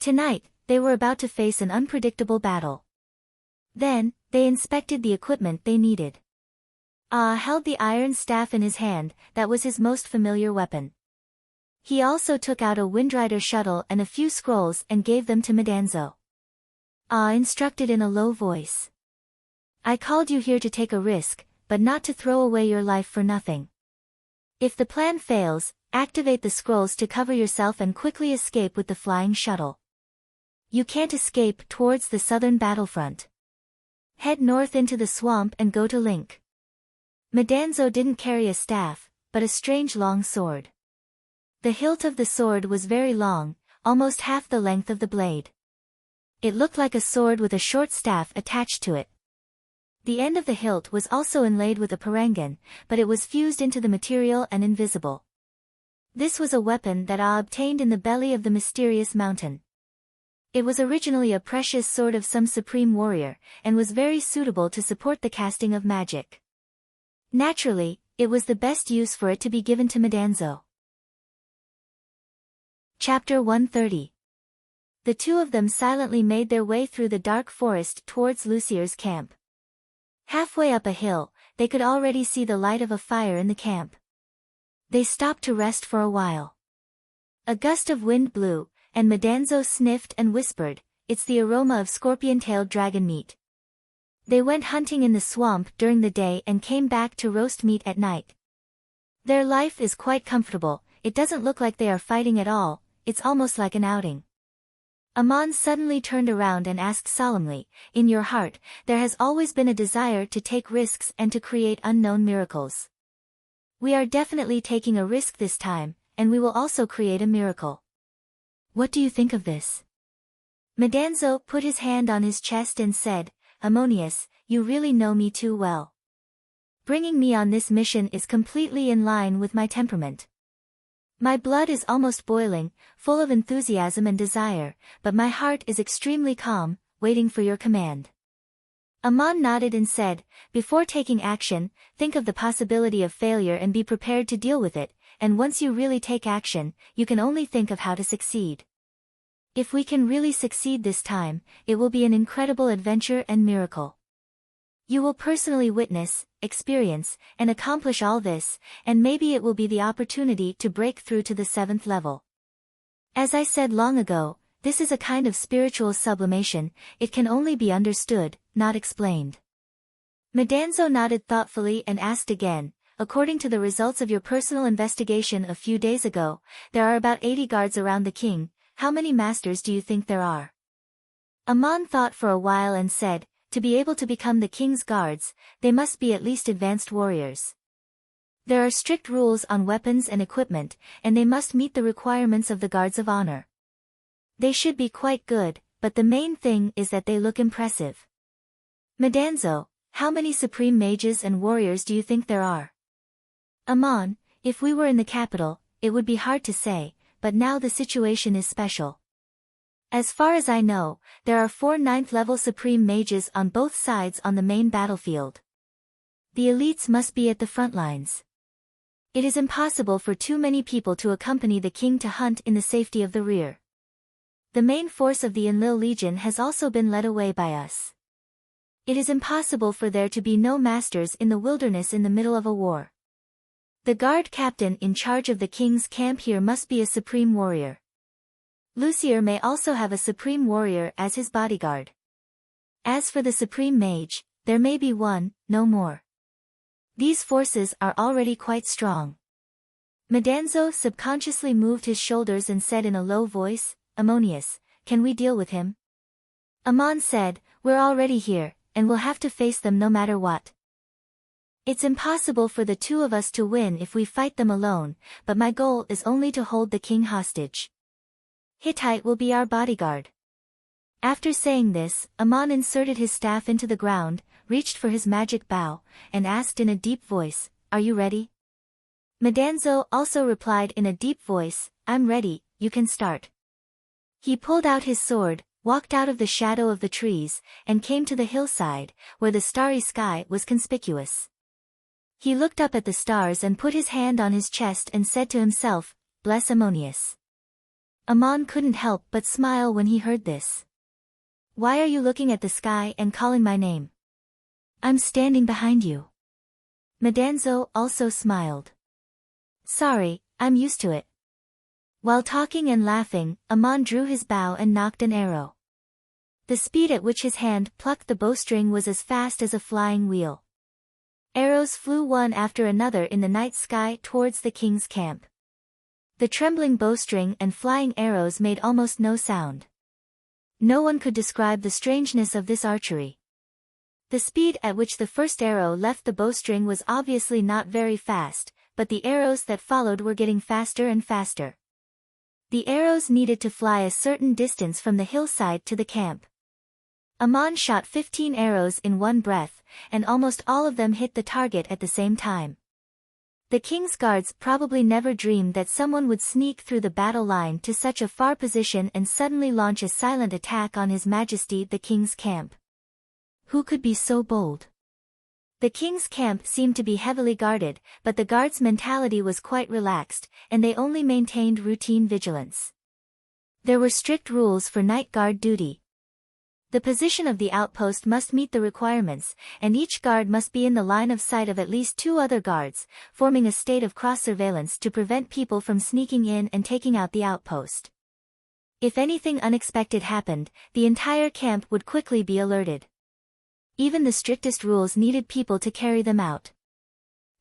Tonight, they were about to face an unpredictable battle. Then, they inspected the equipment they needed. Held the iron staff in his hand, that was his most familiar weapon. He also took out a Windrider shuttle and a few scrolls and gave them to Medanzo. Instructed in a low voice. I called you here to take a risk, but not to throw away your life for nothing. If the plan fails, activate the scrolls to cover yourself and quickly escape with the flying shuttle. You can't escape towards the southern battlefront. Head north into the swamp and go to Link. Medanzo didn't carry a staff, but a strange long sword. The hilt of the sword was very long, almost half the length of the blade. It looked like a sword with a short staff attached to it. The end of the hilt was also inlaid with a parangan, but it was fused into the material and invisible. This was a weapon that obtained in the belly of the mysterious mountain. It was originally a precious sword of some supreme warrior, and was very suitable to support the casting of magic. Naturally, it was the best use for it to be given to Medanzo. Chapter 130. The two of them silently made their way through the dark forest towards Lucier's camp. Halfway up a hill, they could already see the light of a fire in the camp. They stopped to rest for a while. A gust of wind blew, and Medanzo sniffed and whispered, "It's the aroma of scorpion-tailed dragon meat." They went hunting in the swamp during the day and came back to roast meat at night. Their life is quite comfortable, it doesn't look like they are fighting at all, it's almost like an outing. Amon suddenly turned around and asked solemnly, "In your heart, there has always been a desire to take risks and to create unknown miracles. We are definitely taking a risk this time, and we will also create a miracle. What do you think of this?" Medanzo put his hand on his chest and said, "Ammonius, you really know me too well. Bringing me on this mission is completely in line with my temperament. My blood is almost boiling, full of enthusiasm and desire, but my heart is extremely calm, waiting for your command." Amon nodded and said, "Before taking action, think of the possibility of failure and be prepared to deal with it, and once you really take action, you can only think of how to succeed. If we can really succeed this time, it will be an incredible adventure and miracle. You will personally witness, experience, and accomplish all this, and maybe it will be the opportunity to break through to the 7th level. As I said long ago, this is a kind of spiritual sublimation, it can only be understood, not explained." Medanzo nodded thoughtfully and asked again, "According to the results of your personal investigation a few days ago, there are about 80 guards around the king. How many masters do you think there are?" Amon thought for a while and said, "To be able to become the king's guards, they must be at least advanced warriors. There are strict rules on weapons and equipment, and they must meet the requirements of the guards of honor. They should be quite good, but the main thing is that they look impressive." Medanzo, how many supreme mages and warriors do you think there are? Amon, if we were in the capital, it would be hard to say, but now the situation is special. As far as I know, there are 4 9th-level supreme mages on both sides on the main battlefield. The elites must be at the front lines. It is impossible for too many people to accompany the king to hunt in the safety of the rear. The main force of the Enlil Legion has also been led away by us. It is impossible for there to be no masters in the wilderness in the middle of a war. The guard captain in charge of the king's camp here must be a supreme warrior. Lucier may also have a supreme warrior as his bodyguard. As for the supreme mage, there may be one, no more. These forces are already quite strong." Medanzo subconsciously moved his shoulders and said in a low voice, "Ammonius, can we deal with him?" Amon said, "We're already here, and we'll have to face them no matter what. It's impossible for the two of us to win if we fight them alone, but my goal is only to hold the king hostage. Hittite will be our bodyguard. After saying this, Amon inserted his staff into the ground, reached for his magic bow, and asked in a deep voice, "Are you ready?" Madanzo also replied in a deep voice, "I'm ready, you can start." He pulled out his sword, walked out of the shadow of the trees, and came to the hillside, where the starry sky was conspicuous. He looked up at the stars and put his hand on his chest and said to himself, "Bless Ammonius." Ammon couldn't help but smile when he heard this. "Why are you looking at the sky and calling my name?" "I'm standing behind you." Madanzo also smiled. "Sorry, I'm used to it." While talking and laughing, Ammon drew his bow and nocked an arrow. The speed at which his hand plucked the bowstring was as fast as a flying wheel. Arrows flew one after another in the night sky towards the king's camp. The trembling bowstring and flying arrows made almost no sound. No one could describe the strangeness of this archery. The speed at which the first arrow left the bowstring was obviously not very fast, but the arrows that followed were getting faster and faster. The arrows needed to fly a certain distance from the hillside to the camp. Ammon shot 15 arrows in one breath, and almost all of them hit the target at the same time. The king's guards probably never dreamed that someone would sneak through the battle line to such a far position and suddenly launch a silent attack on His Majesty the king's camp. Who could be so bold? The king's camp seemed to be heavily guarded, but the guards' mentality was quite relaxed, and they only maintained routine vigilance. There were strict rules for night guard duty. The position of the outpost must meet the requirements, and each guard must be in the line of sight of at least 2 other guards, forming a state of cross-surveillance to prevent people from sneaking in and taking out the outpost. If anything unexpected happened, the entire camp would quickly be alerted. Even the strictest rules needed people to carry them out.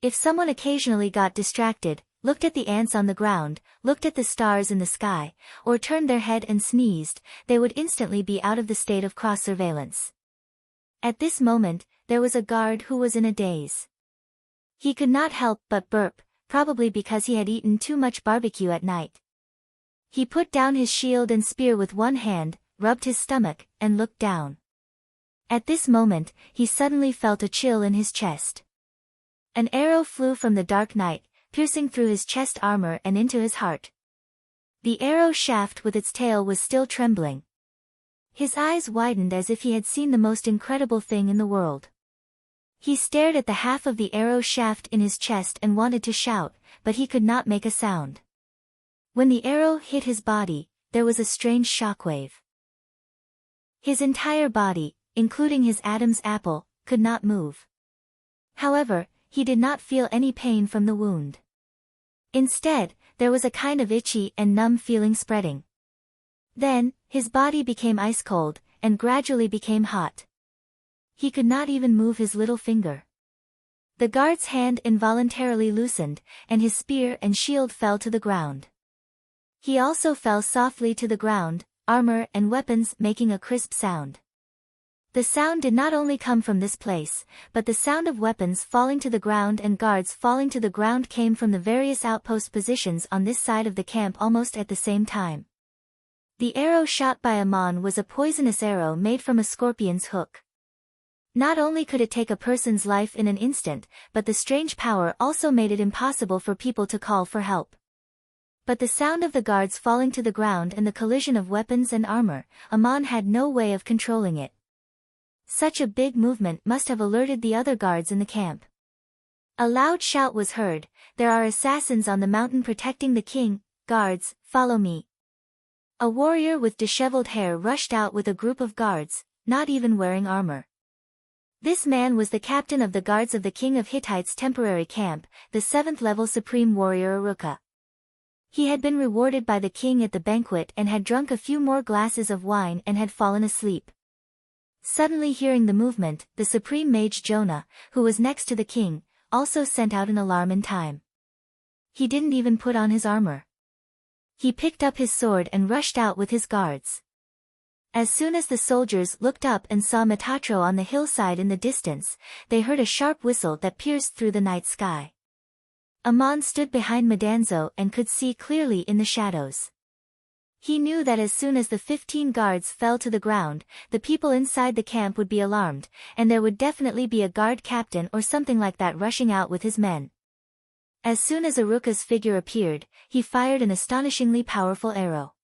If someone occasionally got distracted, looked at the ants on the ground, looked at the stars in the sky, or turned their head and sneezed, they would instantly be out of the state of cross-surveillance. At this moment, there was a guard who was in a daze. He could not help but burp, probably because he had eaten too much barbecue at night. He put down his shield and spear with one hand, rubbed his stomach, and looked down. At this moment, he suddenly felt a chill in his chest. An arrow flew from the dark night, piercing through his chest armor and into his heart. The arrow shaft with its tail was still trembling. His eyes widened as if he had seen the most incredible thing in the world. He stared at the half of the arrow shaft in his chest and wanted to shout, but he could not make a sound. When the arrow hit his body, there was a strange shockwave. His entire body, including his Adam's apple, could not move. However, he did not feel any pain from the wound. Instead, there was a kind of itchy and numb feeling spreading. Then, his body became ice cold, and gradually became hot. He could not even move his little finger. The guard's hand involuntarily loosened, and his spear and shield fell to the ground. He also fell softly to the ground, armor and weapons making a crisp sound. The sound did not only come from this place, but the sound of weapons falling to the ground and guards falling to the ground came from the various outpost positions on this side of the camp almost at the same time. The arrow shot by Ammon was a poisonous arrow made from a scorpion's hook. Not only could it take a person's life in an instant, but the strange power also made it impossible for people to call for help. But the sound of the guards falling to the ground and the collision of weapons and armor, Ammon had no way of controlling it. Such a big movement must have alerted the other guards in the camp. A loud shout was heard, "There are assassins on the mountain protecting the king, guards, follow me." A warrior with disheveled hair rushed out with a group of guards, not even wearing armor. This man was the captain of the guards of the king of Hittites' temporary camp, the 7th-level supreme warrior Aruka. He had been rewarded by the king at the banquet and had drunk a few more glasses of wine and had fallen asleep. Suddenly hearing the movement, the supreme mage Jonah, who was next to the king, also sent out an alarm in time. He didn't even put on his armor. He picked up his sword and rushed out with his guards. As soon as the soldiers looked up and saw Metatro on the hillside in the distance, they heard a sharp whistle that pierced through the night sky. Ammon stood behind Madanzo and could see clearly in the shadows. He knew that as soon as the 15 guards fell to the ground, the people inside the camp would be alarmed, and there would definitely be a guard captain or something like that rushing out with his men. As soon as Aruka's figure appeared, he fired an astonishingly powerful arrow.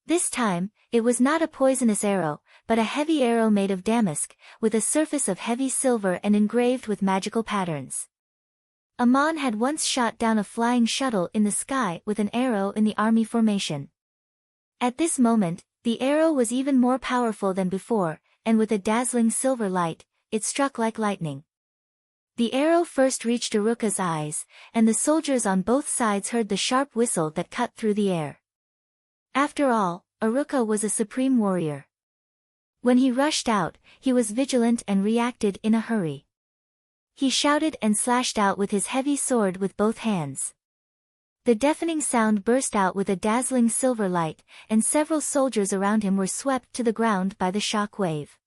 This time, it was not a poisonous arrow, but a heavy arrow made of damask, with a surface of heavy silver and engraved with magical patterns. Amon had once shot down a flying shuttle in the sky with an arrow in the army formation. At this moment, the arrow was even more powerful than before, and with a dazzling silver light, it struck like lightning. The arrow first reached Aruka's eyes, and the soldiers on both sides heard the sharp whistle that cut through the air. After all, Aruka was a supreme warrior. When he rushed out, he was vigilant and reacted in a hurry. He shouted and slashed out with his heavy sword with both hands. The deafening sound burst out with a dazzling silver light, and several soldiers around him were swept to the ground by the shock wave.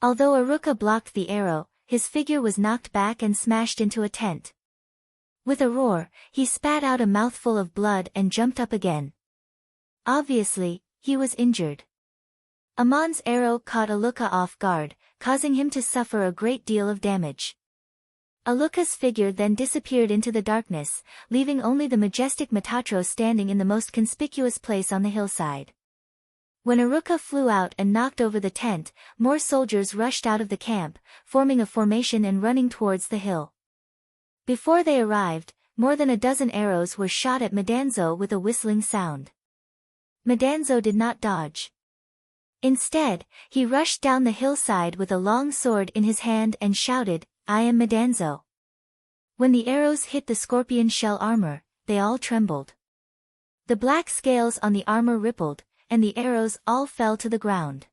Although Aruka blocked the arrow, his figure was knocked back and smashed into a tent. With a roar, he spat out a mouthful of blood and jumped up again. Obviously, he was injured. Amon's arrow caught Aruka off guard, causing him to suffer a great deal of damage. Aruka's figure then disappeared into the darkness, leaving only the majestic Metatron standing in the most conspicuous place on the hillside. When Aruka flew out and knocked over the tent, more soldiers rushed out of the camp, forming a formation and running towards the hill. Before they arrived, more than a dozen arrows were shot at Madanzo with a whistling sound. Madanzo did not dodge. Instead, he rushed down the hillside with a long sword in his hand and shouted, "I am Madanzo." When the arrows hit the scorpion shell armor, they all trembled. The black scales on the armor rippled, and the arrows all fell to the ground.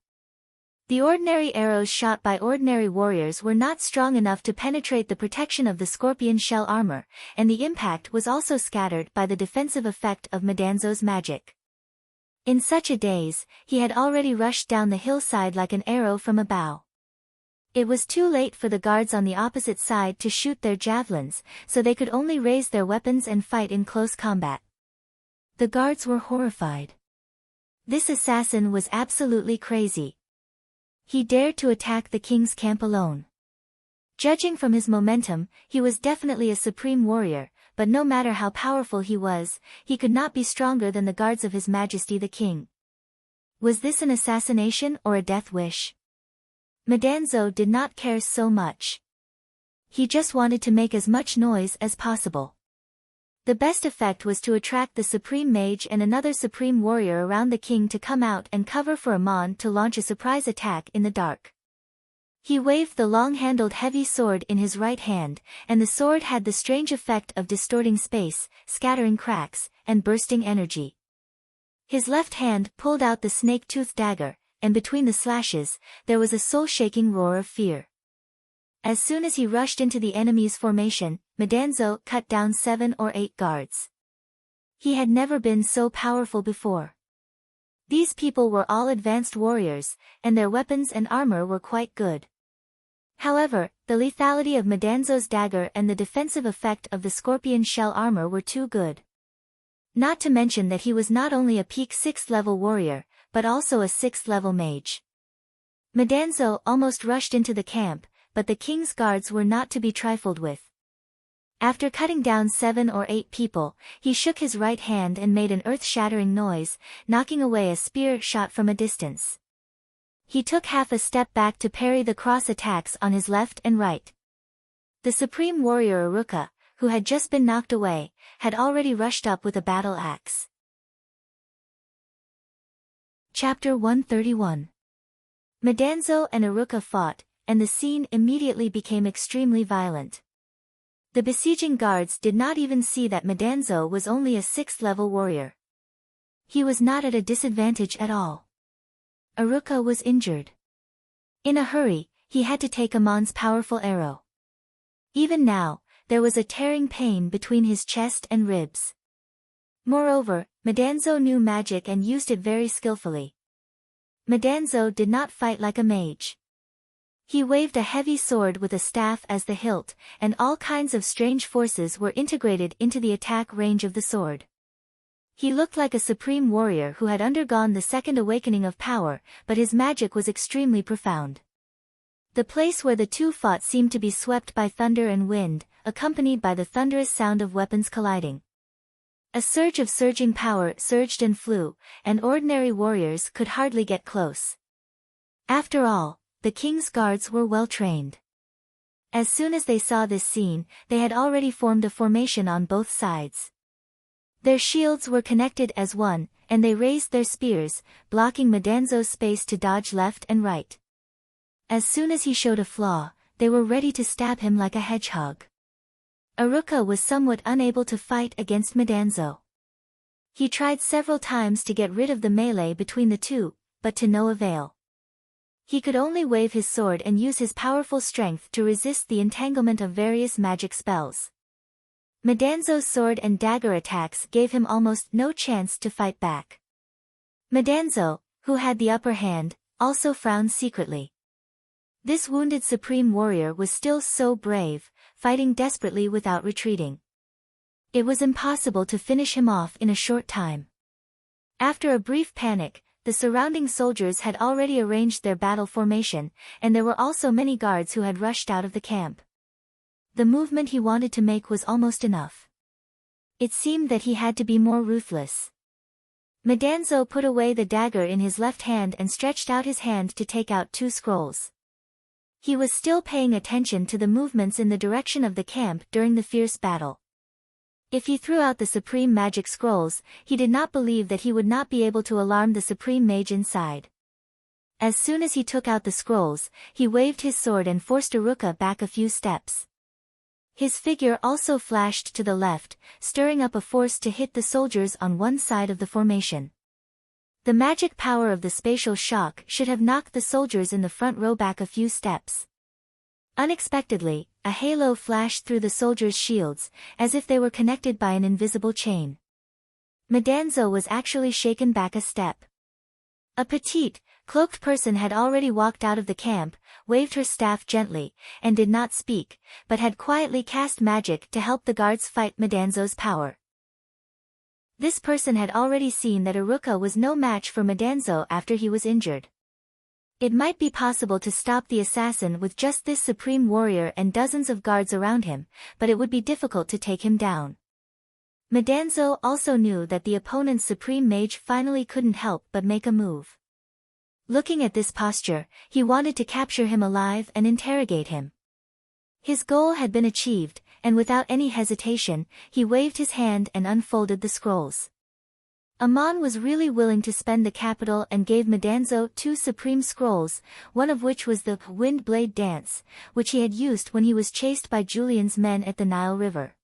The ordinary arrows shot by ordinary warriors were not strong enough to penetrate the protection of the scorpion shell armor, and the impact was also scattered by the defensive effect of Madanzo's magic. In such a daze, he had already rushed down the hillside like an arrow from a bow. It was too late for the guards on the opposite side to shoot their javelins, so they could only raise their weapons and fight in close combat. The guards were horrified. This assassin was absolutely crazy. He dared to attack the king's camp alone. Judging from his momentum, he was definitely a supreme warrior, but no matter how powerful he was, he could not be stronger than the guards of His Majesty the King. Was this an assassination or a death wish? Madanzo did not care so much. He just wanted to make as much noise as possible. The best effect was to attract the Supreme Mage and another Supreme Warrior around the king to come out and cover for Amon to launch a surprise attack in the dark. He waved the long-handled heavy sword in his right hand, and the sword had the strange effect of distorting space, scattering cracks, and bursting energy. His left hand pulled out the snake-toothed dagger, and between the slashes, there was a soul-shaking roar of fear. As soon as he rushed into the enemy's formation, Madanzo cut down 7 or 8 guards. He had never been so powerful before. These people were all advanced warriors, and their weapons and armor were quite good. However, the lethality of Madanzo's dagger and the defensive effect of the scorpion shell armor were too good. Not to mention that he was not only a peak 6th level warrior, but also a 6th level mage. Madanzo almost rushed into the camp, but the king's guards were not to be trifled with. After cutting down 7 or 8 people, he shook his right hand and made an earth-shattering noise, knocking away a spear shot from a distance. He took half a step back to parry the cross attacks on his left and right. The supreme warrior Aruka, who had just been knocked away, had already rushed up with a battle axe. Chapter 131. Madanzo and Aruka fought, and the scene immediately became extremely violent. The besieging guards did not even see that Madanzo was only a 6th level warrior. He was not at a disadvantage at all. Aruka was injured. In a hurry, he had to take Amon's powerful arrow. Even now, there was a tearing pain between his chest and ribs. Moreover, Madanzo knew magic and used it very skillfully. Madanzo did not fight like a mage. He waved a heavy sword with a staff as the hilt, and all kinds of strange forces were integrated into the attack range of the sword. He looked like a supreme warrior who had undergone the second awakening of power, but his magic was extremely profound. The place where the two fought seemed to be swept by thunder and wind, accompanied by the thunderous sound of weapons colliding. A surge of surging power surged and flew, and ordinary warriors could hardly get close. After all, the king's guards were well trained. As soon as they saw this scene, they had already formed a formation on both sides. Their shields were connected as one, and they raised their spears, blocking Madanzo's space to dodge left and right. As soon as he showed a flaw, they were ready to stab him like a hedgehog. Aruka was somewhat unable to fight against Madanzo. He tried several times to get rid of the melee between the two, but to no avail. He could only wave his sword and use his powerful strength to resist the entanglement of various magic spells. Madanzo's sword and dagger attacks gave him almost no chance to fight back. Madanzo, who had the upper hand, also frowned secretly. This wounded supreme warrior was still so brave, fighting desperately without retreating. It was impossible to finish him off in a short time. After a brief panic, the surrounding soldiers had already arranged their battle formation, and there were also many guards who had rushed out of the camp. The movement he wanted to make was almost enough. It seemed that he had to be more ruthless. Madanzo put away the dagger in his left hand and stretched out his hand to take out 2 scrolls. He was still paying attention to the movements in the direction of the camp during the fierce battle. If he threw out the supreme magic scrolls, he did not believe that he would not be able to alarm the supreme mage inside. As soon as he took out the scrolls, he waved his sword and forced Aruka back a few steps. His figure also flashed to the left, stirring up a force to hit the soldiers on one side of the formation. The magic power of the spatial shock should have knocked the soldiers in the front row back a few steps. Unexpectedly, a halo flashed through the soldiers' shields, as if they were connected by an invisible chain. Madanzo was actually shaken back a step. A petite, cloaked person had already walked out of the camp, waved her staff gently, and did not speak, but had quietly cast magic to help the guards fight Madanzo's power. This person had already seen that Aruka was no match for Madanzo after he was injured. It might be possible to stop the assassin with just this supreme warrior and dozens of guards around him, but it would be difficult to take him down. Madanzo also knew that the opponent's supreme mage finally couldn't help but make a move. Looking at this posture, he wanted to capture him alive and interrogate him. His goal had been achieved, and without any hesitation, he waved his hand and unfolded the scrolls. Amon was really willing to spend the capital and gave Madanzo 2 supreme scrolls, one of which was the Wind Blade Dance, which he had used when he was chased by Julian's men at the Nile River.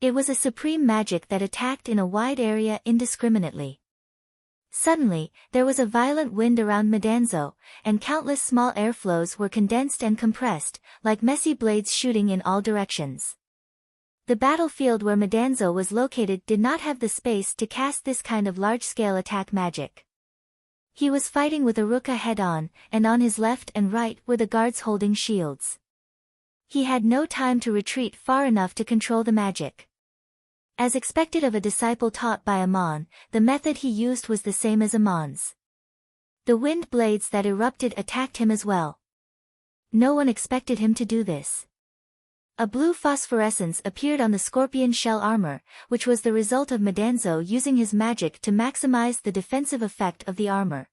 It was a supreme magic that attacked in a wide area indiscriminately. Suddenly, there was a violent wind around Madanzo, and countless small airflows were condensed and compressed, like messy blades shooting in all directions. The battlefield where Madanzo was located did not have the space to cast this kind of large-scale attack magic. He was fighting with Aruka head-on, and on his left and right were the guards holding shields. He had no time to retreat far enough to control the magic. As expected of a disciple taught by Amon, the method he used was the same as Amon's. The wind blades that erupted attacked him as well. No one expected him to do this. A blue phosphorescence appeared on the scorpion shell armor, which was the result of Madanzo using his magic to maximize the defensive effect of the armor.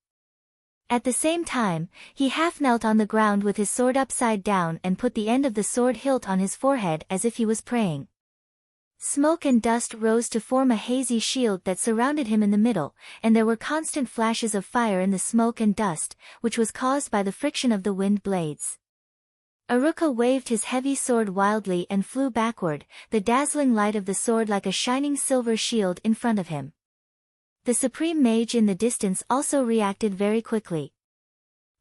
At the same time, he half knelt on the ground with his sword upside down and put the end of the sword hilt on his forehead as if he was praying. Smoke and dust rose to form a hazy shield that surrounded him in the middle, and there were constant flashes of fire in the smoke and dust, which was caused by the friction of the wind blades. Aruka waved his heavy sword wildly and flew backward, the dazzling light of the sword like a shining silver shield in front of him. The supreme mage in the distance also reacted very quickly.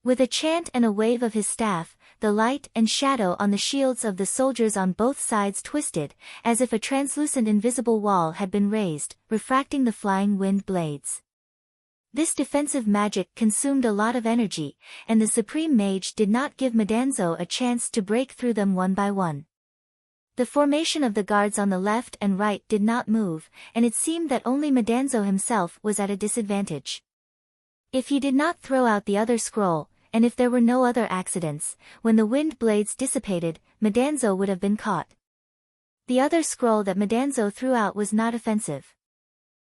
With a chant and a wave of his staff, the light and shadow on the shields of the soldiers on both sides twisted, as if a translucent invisible wall had been raised, refracting the flying wind blades. This defensive magic consumed a lot of energy, and the supreme mage did not give Madanzo a chance to break through them one by one. The formation of the guards on the left and right did not move, and it seemed that only Madanzo himself was at a disadvantage. If he did not throw out the other scroll, and if there were no other accidents, when the wind blades dissipated, Madanzo would have been caught. The other scroll that Madanzo threw out was not offensive.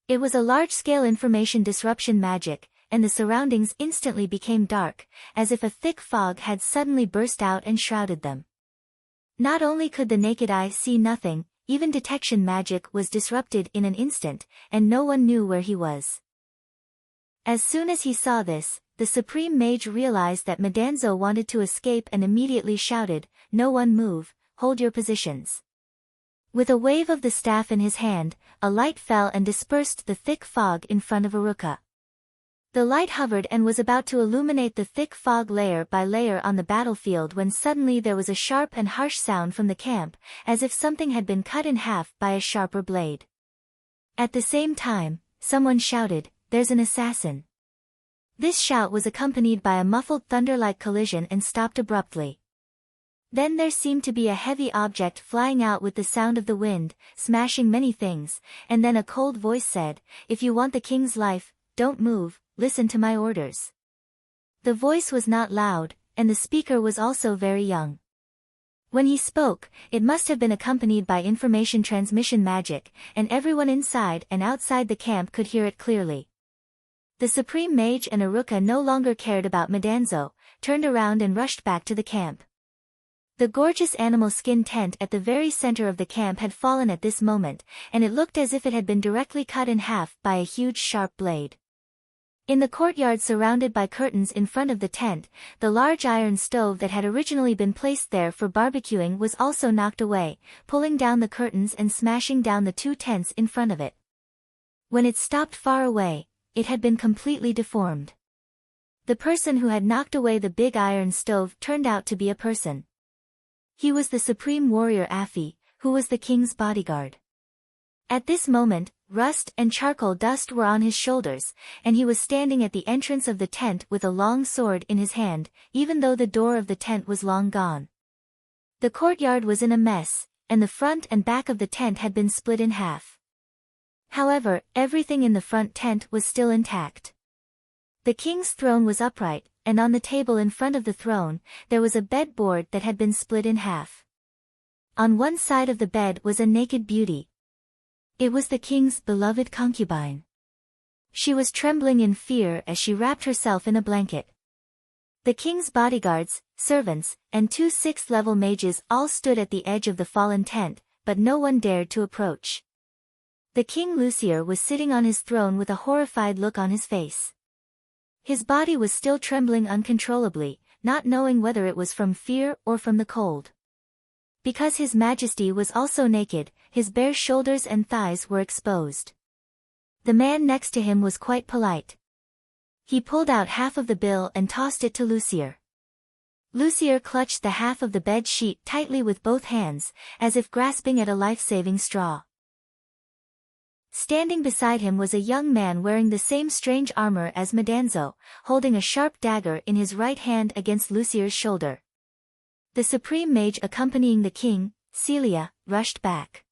It was a large-scale information disruption magic, and the surroundings instantly became dark, as if a thick fog had suddenly burst out and shrouded them. Not only could the naked eye see nothing, even detection magic was disrupted in an instant, and no one knew where he was. As soon as he saw this, the Supreme Mage realized that Madanzo wanted to escape and immediately shouted, "No one move, hold your positions." With a wave of the staff in his hand, a light fell and dispersed the thick fog in front of Aruka. The light hovered and was about to illuminate the thick fog layer by layer on the battlefield when suddenly there was a sharp and harsh sound from the camp, as if something had been cut in half by a sharper blade. At the same time, someone shouted, "There's an assassin." This shout was accompanied by a muffled thunder-like collision and stopped abruptly. Then there seemed to be a heavy object flying out with the sound of the wind, smashing many things, and then a cold voice said, "If you want the king's life, don't move, listen to my orders." The voice was not loud, and the speaker was also very young. When he spoke, it must have been accompanied by information transmission magic, and everyone inside and outside the camp could hear it clearly. The Supreme Mage and Aruka no longer cared about Madanzo, turned around and rushed back to the camp. The gorgeous animal skin tent at the very center of the camp had fallen at this moment, and it looked as if it had been directly cut in half by a huge sharp blade. In the courtyard surrounded by curtains in front of the tent, the large iron stove that had originally been placed there for barbecuing was also knocked away, pulling down the curtains and smashing down the two tents in front of it. When it stopped far away, it had been completely deformed. The person who had knocked away the big iron stove turned out to be a person. He was the supreme warrior Afi, who was the king's bodyguard. At this moment, rust and charcoal dust were on his shoulders, and he was standing at the entrance of the tent with a long sword in his hand, even though the door of the tent was long gone. The courtyard was in a mess, and the front and back of the tent had been split in half. However, everything in the front tent was still intact. The king's throne was upright, and on the table in front of the throne, there was a bed board that had been split in half. On one side of the bed was a naked beauty. It was the king's beloved concubine. She was trembling in fear as she wrapped herself in a blanket. The king's bodyguards, servants, and two sixth-level mages all stood at the edge of the fallen tent, but no one dared to approach. The king Lucier was sitting on his throne with a horrified look on his face. His body was still trembling uncontrollably, not knowing whether it was from fear or from the cold. Because His Majesty was also naked, his bare shoulders and thighs were exposed. The man next to him was quite polite. He pulled out half of the bill and tossed it to Lucier. Lucier clutched the half of the bed sheet tightly with both hands, as if grasping at a life-saving straw. Standing beside him was a young man wearing the same strange armor as Madanzo, holding a sharp dagger in his right hand against Lucier's shoulder. The Supreme Mage accompanying the king, Celia, rushed back.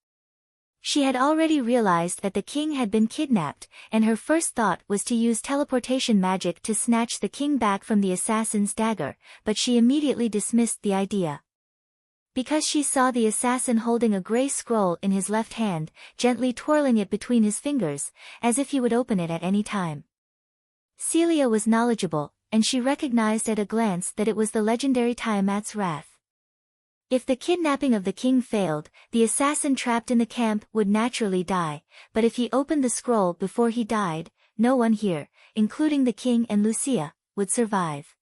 She had already realized that the king had been kidnapped, and her first thought was to use teleportation magic to snatch the king back from the assassin's dagger, but she immediately dismissed the idea. Because she saw the assassin holding a gray scroll in his left hand, gently twirling it between his fingers, as if he would open it at any time. Celia was knowledgeable, and she recognized at a glance that it was the legendary Tiamat's wrath. If the kidnapping of the king failed, the assassin trapped in the camp would naturally die, but if he opened the scroll before he died, no one here, including the king and Lucia, would survive.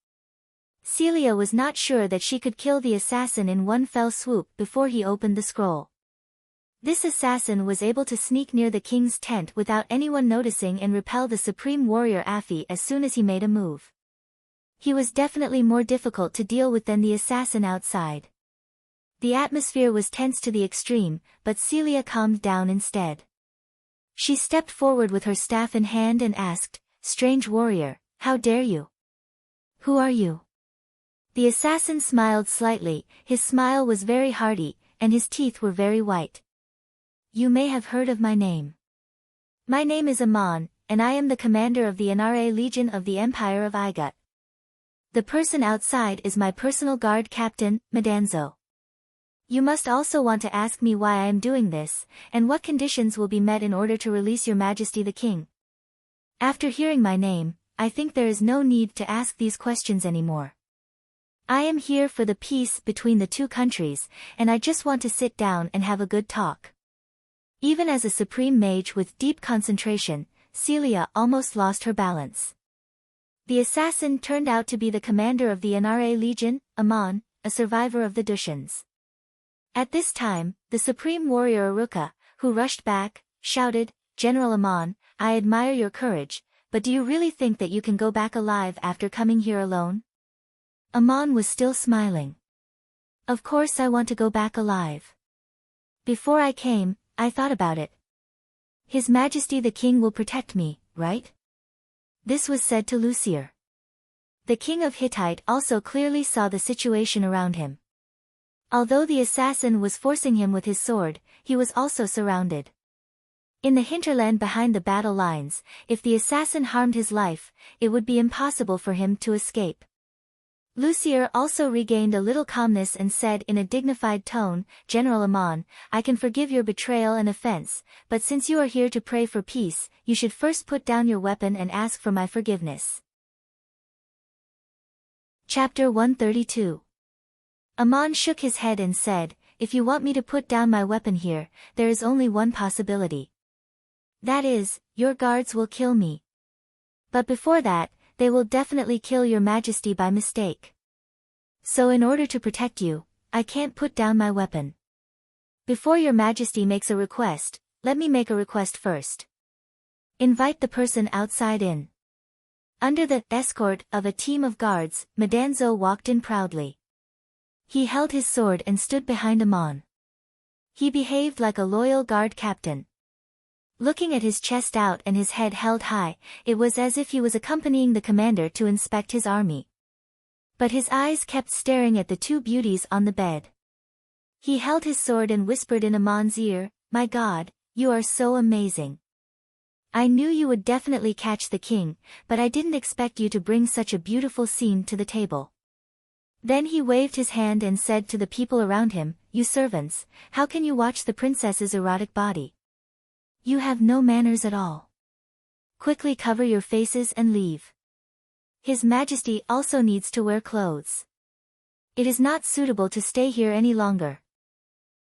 Celia was not sure that she could kill the assassin in one fell swoop before he opened the scroll. This assassin was able to sneak near the king's tent without anyone noticing and repel the supreme warrior Afi as soon as he made a move. He was definitely more difficult to deal with than the assassin outside. The atmosphere was tense to the extreme, but Celia calmed down instead. She stepped forward with her staff in hand and asked, "Strange warrior, how dare you? Who are you?" The assassin smiled slightly, his smile was very hearty, and his teeth were very white. "You may have heard of my name. My name is Amon, and I am the commander of the NRA Legion of the Empire of Igut. The person outside is my personal guard captain, Madanzo. You must also want to ask me why I am doing this, and what conditions will be met in order to release your majesty the king. After hearing my name, I think there is no need to ask these questions anymore. I am here for the peace between the two countries, and I just want to sit down and have a good talk." Even as a supreme mage with deep concentration, Celia almost lost her balance. The assassin turned out to be the commander of the NRA Legion, Amon, a survivor of the Dushans. At this time, the supreme warrior Aruka, who rushed back, shouted, "General Amon, I admire your courage, but do you really think that you can go back alive after coming here alone?" Amon was still smiling. "Of course I want to go back alive. Before I came, I thought about it. His Majesty the King will protect me, right?" This was said to Lucier. The King of Hittite also clearly saw the situation around him. Although the assassin was forcing him with his sword, he was also surrounded. In the hinterland behind the battle lines, if the assassin harmed his life, it would be impossible for him to escape. Lucier also regained a little calmness and said in a dignified tone, "General Amon, I can forgive your betrayal and offense, but since you are here to pray for peace, you should first put down your weapon and ask for my forgiveness." Chapter 132. Amon shook his head and said, "If you want me to put down my weapon here, there is only one possibility. That is, your guards will kill me. But before that, they will definitely kill your majesty by mistake. So in order to protect you, I can't put down my weapon. Before your majesty makes a request, let me make a request first. Invite the person outside in." Under the escort of a team of guards, Madanzo walked in proudly. He held his sword and stood behind Amon. He behaved like a loyal guard captain. Looking at his chest out and his head held high, it was as if he was accompanying the commander to inspect his army. But his eyes kept staring at the two beauties on the bed. He held his sword and whispered in Amon's ear, "My God, you are so amazing. I knew you would definitely catch the king, but I didn't expect you to bring such a beautiful scene to the table." Then he waved his hand and said to the people around him, "You servants, how can you watch the princess's erotic body? You have no manners at all. Quickly cover your faces and leave. His Majesty also needs to wear clothes. It is not suitable to stay here any longer.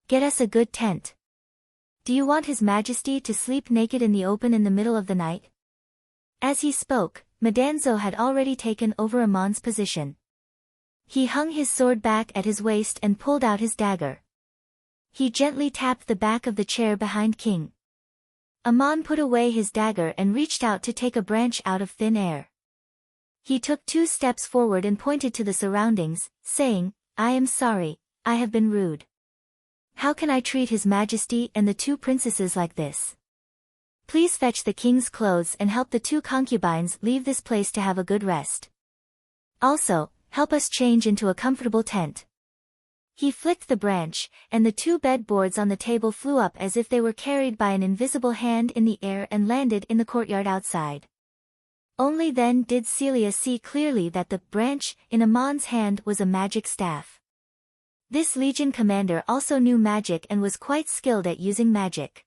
Get us a good tent. Do you want His Majesty to sleep naked in the open in the middle of the night?" As he spoke, Madanzo had already taken over Amon's position. He hung his sword back at his waist and pulled out his dagger. He gently tapped the back of the chair behind King. Amon put away his dagger and reached out to take a branch out of thin air. He took 2 steps forward and pointed to the surroundings, saying, "I am sorry, I have been rude. How can I treat His Majesty and the 2 princesses like this? Please fetch the king's clothes and help the 2 concubines leave this place to have a good rest. Also, help us change into a comfortable tent." He flicked the branch, and the 2 bed boards on the table flew up as if they were carried by an invisible hand in the air and landed in the courtyard outside. Only then did Celia see clearly that the branch in Amon's hand was a magic staff. This legion commander also knew magic and was quite skilled at using magic.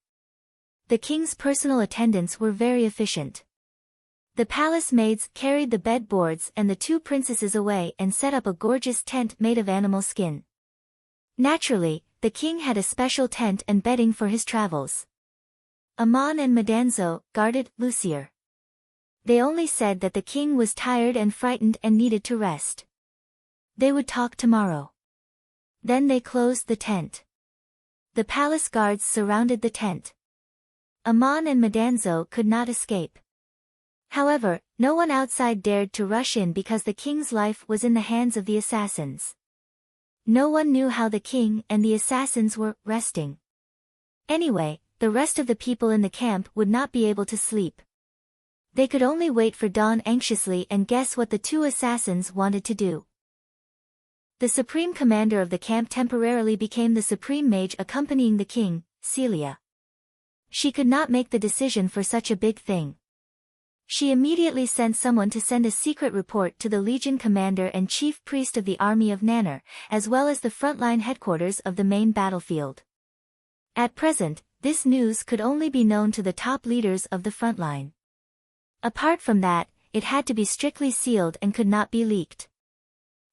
The king's personal attendants were very efficient. The palace maids carried the bed boards and the 2 princesses away and set up a gorgeous tent made of animal skin. Naturally, the king had a special tent and bedding for his travels. Amon and Madanzo guarded Lucier. They only said that the king was tired and frightened and needed to rest. They would talk tomorrow. Then they closed the tent. The palace guards surrounded the tent. Amon and Madanzo could not escape. However, no one outside dared to rush in because the king's life was in the hands of the assassins. No one knew how the king and the assassins were resting. Anyway, the rest of the people in the camp would not be able to sleep. They could only wait for dawn anxiously and guess what the 2 assassins wanted to do. The supreme commander of the camp temporarily became the supreme mage accompanying the king, Celia. She could not make the decision for such a big thing. She immediately sent someone to send a secret report to the legion commander and chief priest of the army of Nanner, as well as the frontline headquarters of the main battlefield. At present, this news could only be known to the top leaders of the frontline. Apart from that, it had to be strictly sealed and could not be leaked.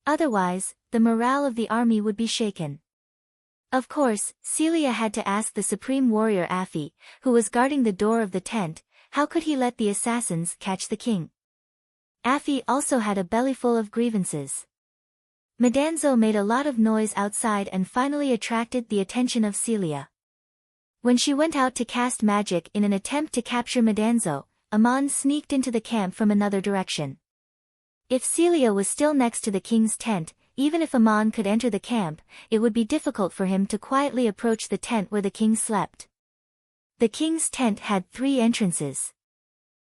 Otherwise, the morale of the army would be shaken. Of course, Celia had to ask the supreme warrior Afi, who was guarding the door of the tent, how could he let the assassins catch the king? Afi also had a bellyful of grievances. Madanzo made a lot of noise outside and finally attracted the attention of Celia. When she went out to cast magic in an attempt to capture Madanzo, Amon sneaked into the camp from another direction. If Celia was still next to the king's tent, even if Amon could enter the camp, it would be difficult for him to quietly approach the tent where the king slept. The king's tent had 3 entrances.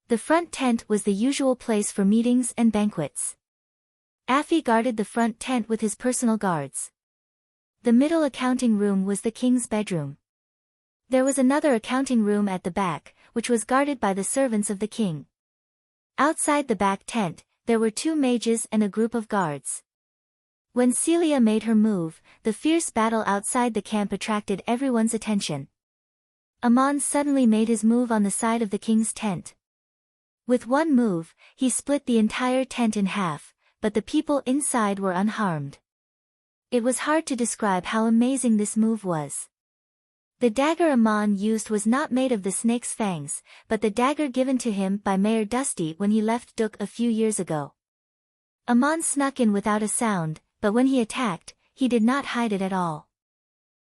The front tent was the usual place for meetings and banquets. Afi guarded the front tent with his personal guards. The middle accounting room was the king's bedroom. There was another accounting room at the back, which was guarded by the servants of the king. Outside the back tent, there were 2 mages and a group of guards. When Celia made her move, the fierce battle outside the camp attracted everyone's attention. Amon suddenly made his move on the side of the king's tent. With one move, he split the entire tent in half, but the people inside were unharmed. It was hard to describe how amazing this move was. The dagger Amon used was not made of the snake's fangs, but the dagger given to him by Mayor Dusty when he left Duk a few years ago. Amon snuck in without a sound, but when he attacked, he did not hide it at all.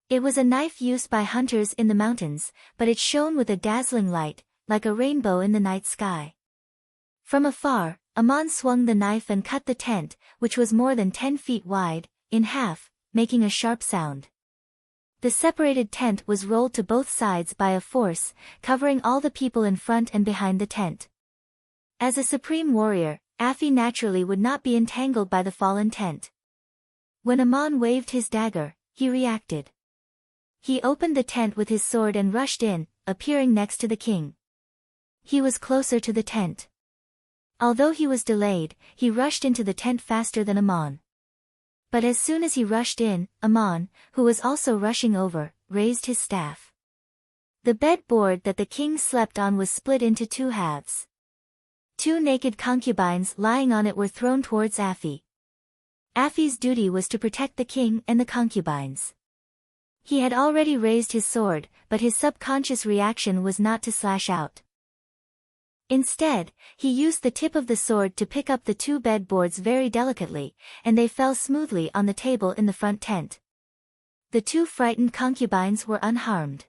It was a knife used by hunters in the mountains, but it shone with a dazzling light, like a rainbow in the night sky. From afar, Amon swung the knife and cut the tent, which was more than 10 feet wide, in half, making a sharp sound. The separated tent was rolled to both sides by a force, covering all the people in front and behind the tent. As a supreme warrior, Afi naturally would not be entangled by the fallen tent. When Amon waved his dagger, he reacted. He opened the tent with his sword and rushed in, appearing next to the king. He was closer to the tent. Although he was delayed, he rushed into the tent faster than Amon. But as soon as he rushed in, Amon, who was also rushing over, raised his staff. The bed board that the king slept on was split into 2 halves. 2 naked concubines lying on it were thrown towards Afi. Afi's duty was to protect the king and the concubines. He had already raised his sword, but his subconscious reaction was not to slash out. Instead, he used the tip of the sword to pick up the 2 bed boards very delicately, and they fell smoothly on the table in the front tent. The 2 frightened concubines were unharmed.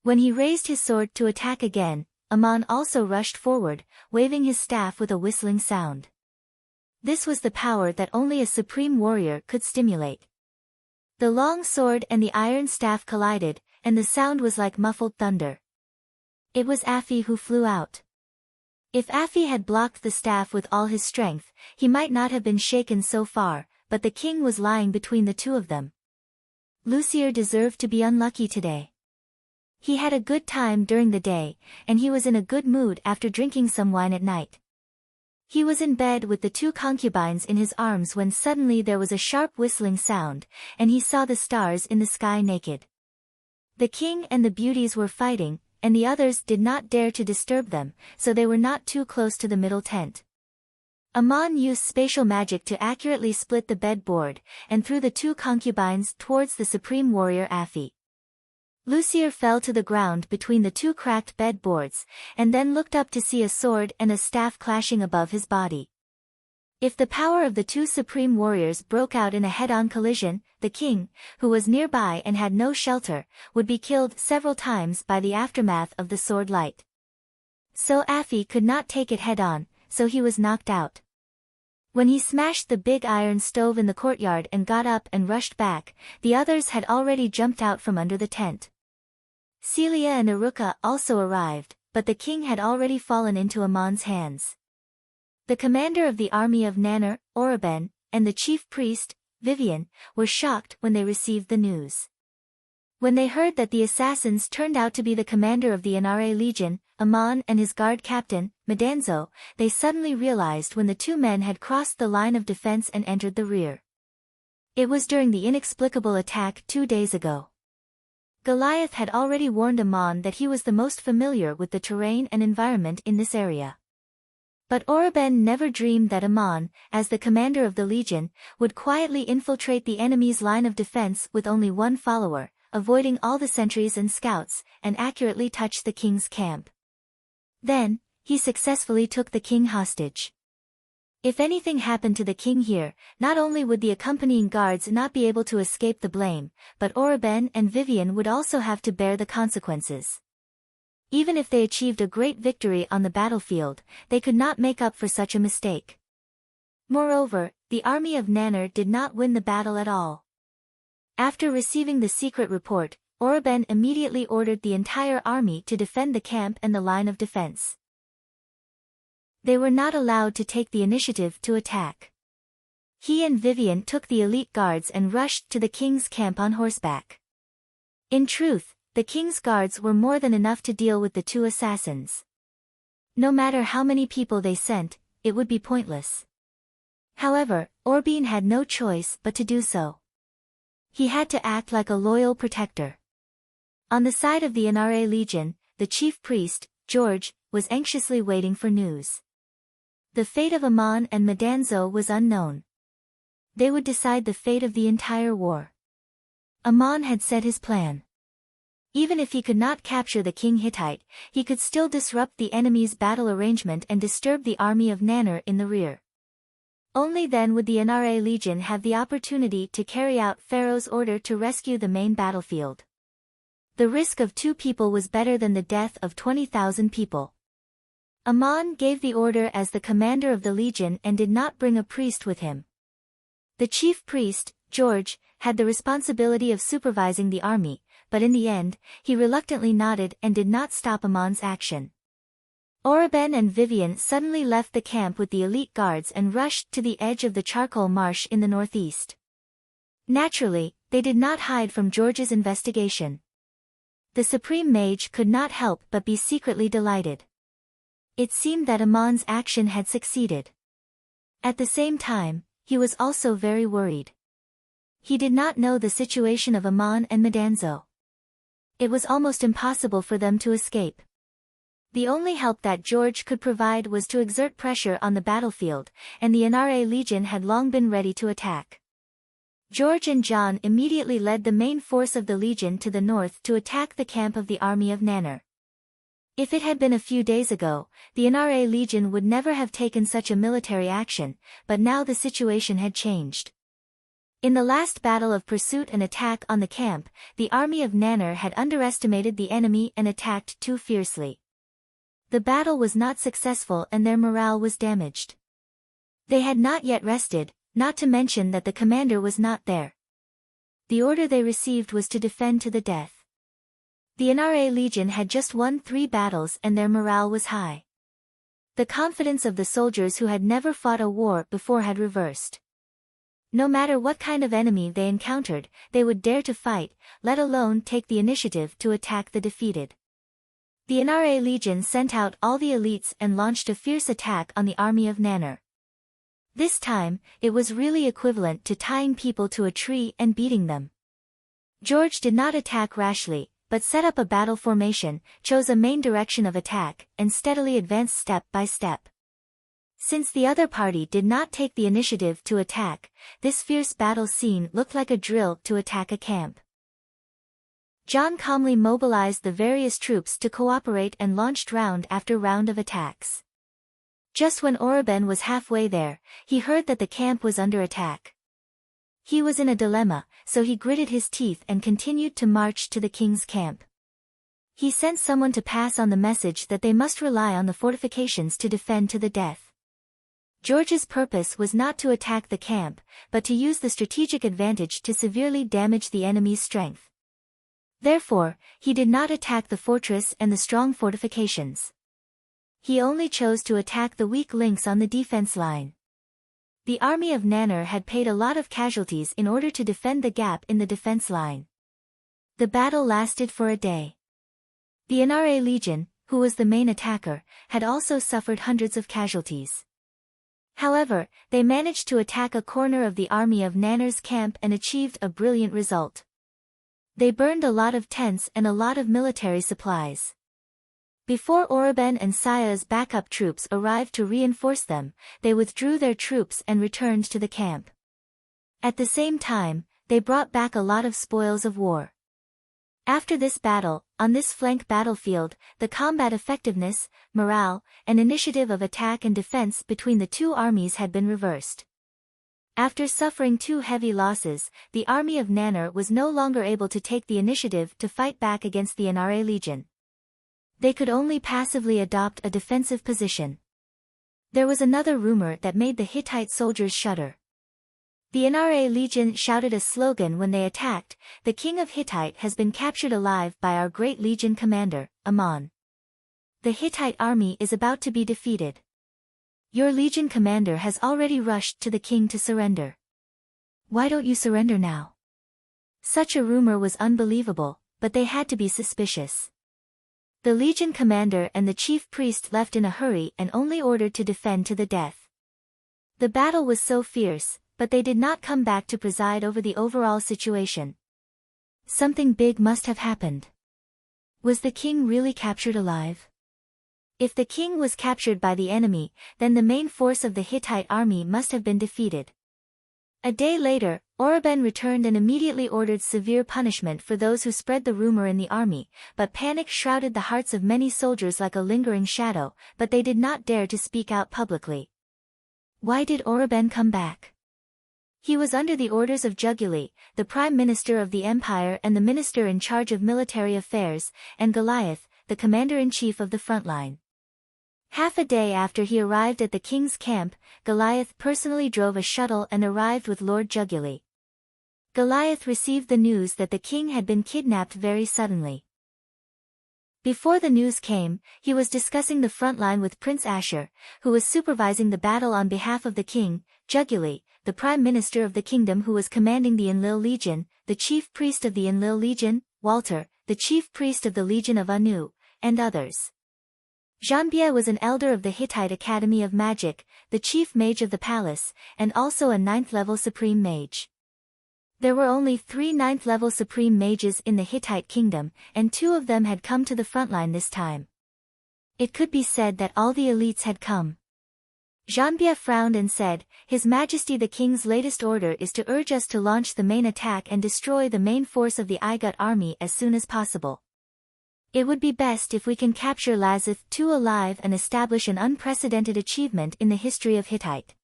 When he raised his sword to attack again, Amon also rushed forward, waving his staff with a whistling sound. This was the power that only a supreme warrior could stimulate. The long sword and the iron staff collided, and the sound was like muffled thunder. It was Afi who flew out. If Afi had blocked the staff with all his strength, he might not have been shaken so far, but the king was lying between the 2 of them. Lucier deserved to be unlucky today. He had a good time during the day, and he was in a good mood after drinking some wine at night. He was in bed with the 2 concubines in his arms when suddenly there was a sharp whistling sound, and he saw the stars in the sky naked. The king and the beauties were fighting, and the others did not dare to disturb them, so they were not too close to the middle tent. Amon used spatial magic to accurately split the bed board, and threw the 2 concubines towards the supreme warrior Afi. Lucier fell to the ground between the 2 cracked bed boards, and then looked up to see a sword and a staff clashing above his body. If the power of the 2 supreme warriors broke out in a head-on collision, the king, who was nearby and had no shelter, would be killed several times by the aftermath of the sword light. So Afi could not take it head-on, so he was knocked out. When he smashed the big iron stove in the courtyard and got up and rushed back, the others had already jumped out from under the tent. Celia and Iruka also arrived, but the king had already fallen into Amon's hands. The commander of the army of Nanner, Oroben, and the chief priest, Vivian, were shocked when they received the news. When they heard that the assassins turned out to be the commander of the NRA Legion, Amon, and his guard captain, Madanzo, they suddenly realized when the two men had crossed the line of defense and entered the rear. It was during the inexplicable attack 2 days ago. Goliath had already warned Amon that he was the most familiar with the terrain and environment in this area. But Oroben never dreamed that Amon, as the commander of the Legion, would quietly infiltrate the enemy's line of defense with only one follower, avoiding all the sentries and scouts, and accurately touch the king's camp. Then, he successfully took the king hostage. If anything happened to the king here, not only would the accompanying guards not be able to escape the blame, but Oroben and Vivian would also have to bear the consequences. Even if they achieved a great victory on the battlefield, they could not make up for such a mistake. Moreover, the army of Nanner did not win the battle at all. After receiving the secret report, Oroben immediately ordered the entire army to defend the camp and the line of defense. They were not allowed to take the initiative to attack. He and Vivian took the elite guards and rushed to the king's camp on horseback. In truth, the king's guards were more than enough to deal with the two assassins. No matter how many people they sent, it would be pointless. However, Orbeen had no choice but to do so. He had to act like a loyal protector. On the side of the NRA Legion, the chief priest, George, was anxiously waiting for news. The fate of Amon and Madanzo was unknown. They would decide the fate of the entire war. Amon had set his plan. Even if he could not capture the king Hittite, he could still disrupt the enemy's battle arrangement and disturb the army of Nanner in the rear. Only then would the NRA Legion have the opportunity to carry out Pharaoh's order to rescue the main battlefield. The risk of 2 people was better than the death of 20,000 people. Amon gave the order as the commander of the Legion and did not bring a priest with him. The chief priest, George, had the responsibility of supervising the army, but in the end, he reluctantly nodded and did not stop Amon's action. Oroben and Vivian suddenly left the camp with the elite guards and rushed to the edge of the charcoal marsh in the northeast. Naturally, they did not hide from George's investigation. The supreme mage could not help but be secretly delighted. It seemed that Amon's action had succeeded. At the same time, he was also very worried. He did not know the situation of Amon and Madanzo. It was almost impossible for them to escape. The only help that George could provide was to exert pressure on the battlefield, and the NRA Legion had long been ready to attack. George and John immediately led the main force of the Legion to the north to attack the camp of the army of Nanner. If it had been a few days ago, the NRA Legion would never have taken such a military action, but now the situation had changed. In the last battle of pursuit and attack on the camp, the army of Nanner had underestimated the enemy and attacked too fiercely. The battle was not successful and their morale was damaged. They had not yet rested, not to mention that the commander was not there. The order they received was to defend to the death. The NRA Legion had just won 3 battles and their morale was high. The confidence of the soldiers who had never fought a war before had reversed. No matter what kind of enemy they encountered, they would dare to fight, let alone take the initiative to attack the defeated. The NRA Legion sent out all the elites and launched a fierce attack on the army of Nanner. This time, it was really equivalent to tying people to a tree and beating them. George did not attack rashly, but set up a battle formation, chose a main direction of attack, and steadily advanced step by step. Since the other party did not take the initiative to attack, this fierce battle scene looked like a drill to attack a camp. John calmly mobilized the various troops to cooperate and launched round after round of attacks. Just when Oroben was halfway there, he heard that the camp was under attack. He was in a dilemma, so he gritted his teeth and continued to march to the king's camp. He sent someone to pass on the message that they must rely on the fortifications to defend to the death. George's purpose was not to attack the camp, but to use the strategic advantage to severely damage the enemy's strength. Therefore, he did not attack the fortress and the strong fortifications. He only chose to attack the weak links on the defense line. The army of Nanner had paid a lot of casualties in order to defend the gap in the defense line. The battle lasted for a day. The Inare Legion, who was the main attacker, had also suffered hundreds of casualties. However, they managed to attack a corner of the army of Nanner's camp and achieved a brilliant result. They burned a lot of tents and a lot of military supplies. Before Oreben and Saya's backup troops arrived to reinforce them, they withdrew their troops and returned to the camp. At the same time, they brought back a lot of spoils of war. After this battle, on this flank battlefield, the combat effectiveness, morale, and initiative of attack and defense between the two armies had been reversed. After suffering 2 heavy losses, the army of Nanner was no longer able to take the initiative to fight back against the Inare Legion. They could only passively adopt a defensive position. There was another rumor that made the Hittite soldiers shudder. The Inare Legion shouted a slogan when they attacked, "The king of Hittite has been captured alive by our great legion commander, Amon. The Hittite army is about to be defeated. Your legion commander has already rushed to the king to surrender. Why don't you surrender now?" Such a rumor was unbelievable, but they had to be suspicious. The legion commander and the chief priest left in a hurry and only ordered to defend to the death. The battle was so fierce, but they did not come back to preside over the overall situation. Something big must have happened. Was the king really captured alive? If the king was captured by the enemy, then the main force of the Hittite army must have been defeated. A day later, Oreben returned and immediately ordered severe punishment for those who spread the rumor in the army, but panic shrouded the hearts of many soldiers like a lingering shadow, but they did not dare to speak out publicly. Why did Oreben come back? He was under the orders of Juguli, the prime minister of the empire and the minister in charge of military affairs, and Goliath, the commander-in-chief of the front line. Half a day after he arrived at the king's camp, Goliath personally drove a shuttle and arrived with Lord Juguli. Goliath received the news that the king had been kidnapped very suddenly. Before the news came, he was discussing the front line with Prince Asher, who was supervising the battle on behalf of the king, Juguli, the prime minister of the kingdom who was commanding the Enlil Legion, the chief priest of the Enlil Legion, Walter, the chief priest of the Legion of Anu, and others. Janbia was an elder of the Hittite Academy of Magic, the chief mage of the palace, and also a 9th-level supreme mage. There were only 3 9th-level supreme mages in the Hittite kingdom, and 2 of them had come to the frontline this time. It could be said that all the elites had come. Janbia frowned and said, "His Majesty the King's latest order is to urge us to launch the main attack and destroy the main force of the Igut army as soon as possible. It would be best if we can capture Lazith II alive and establish an unprecedented achievement in the history of Hittite.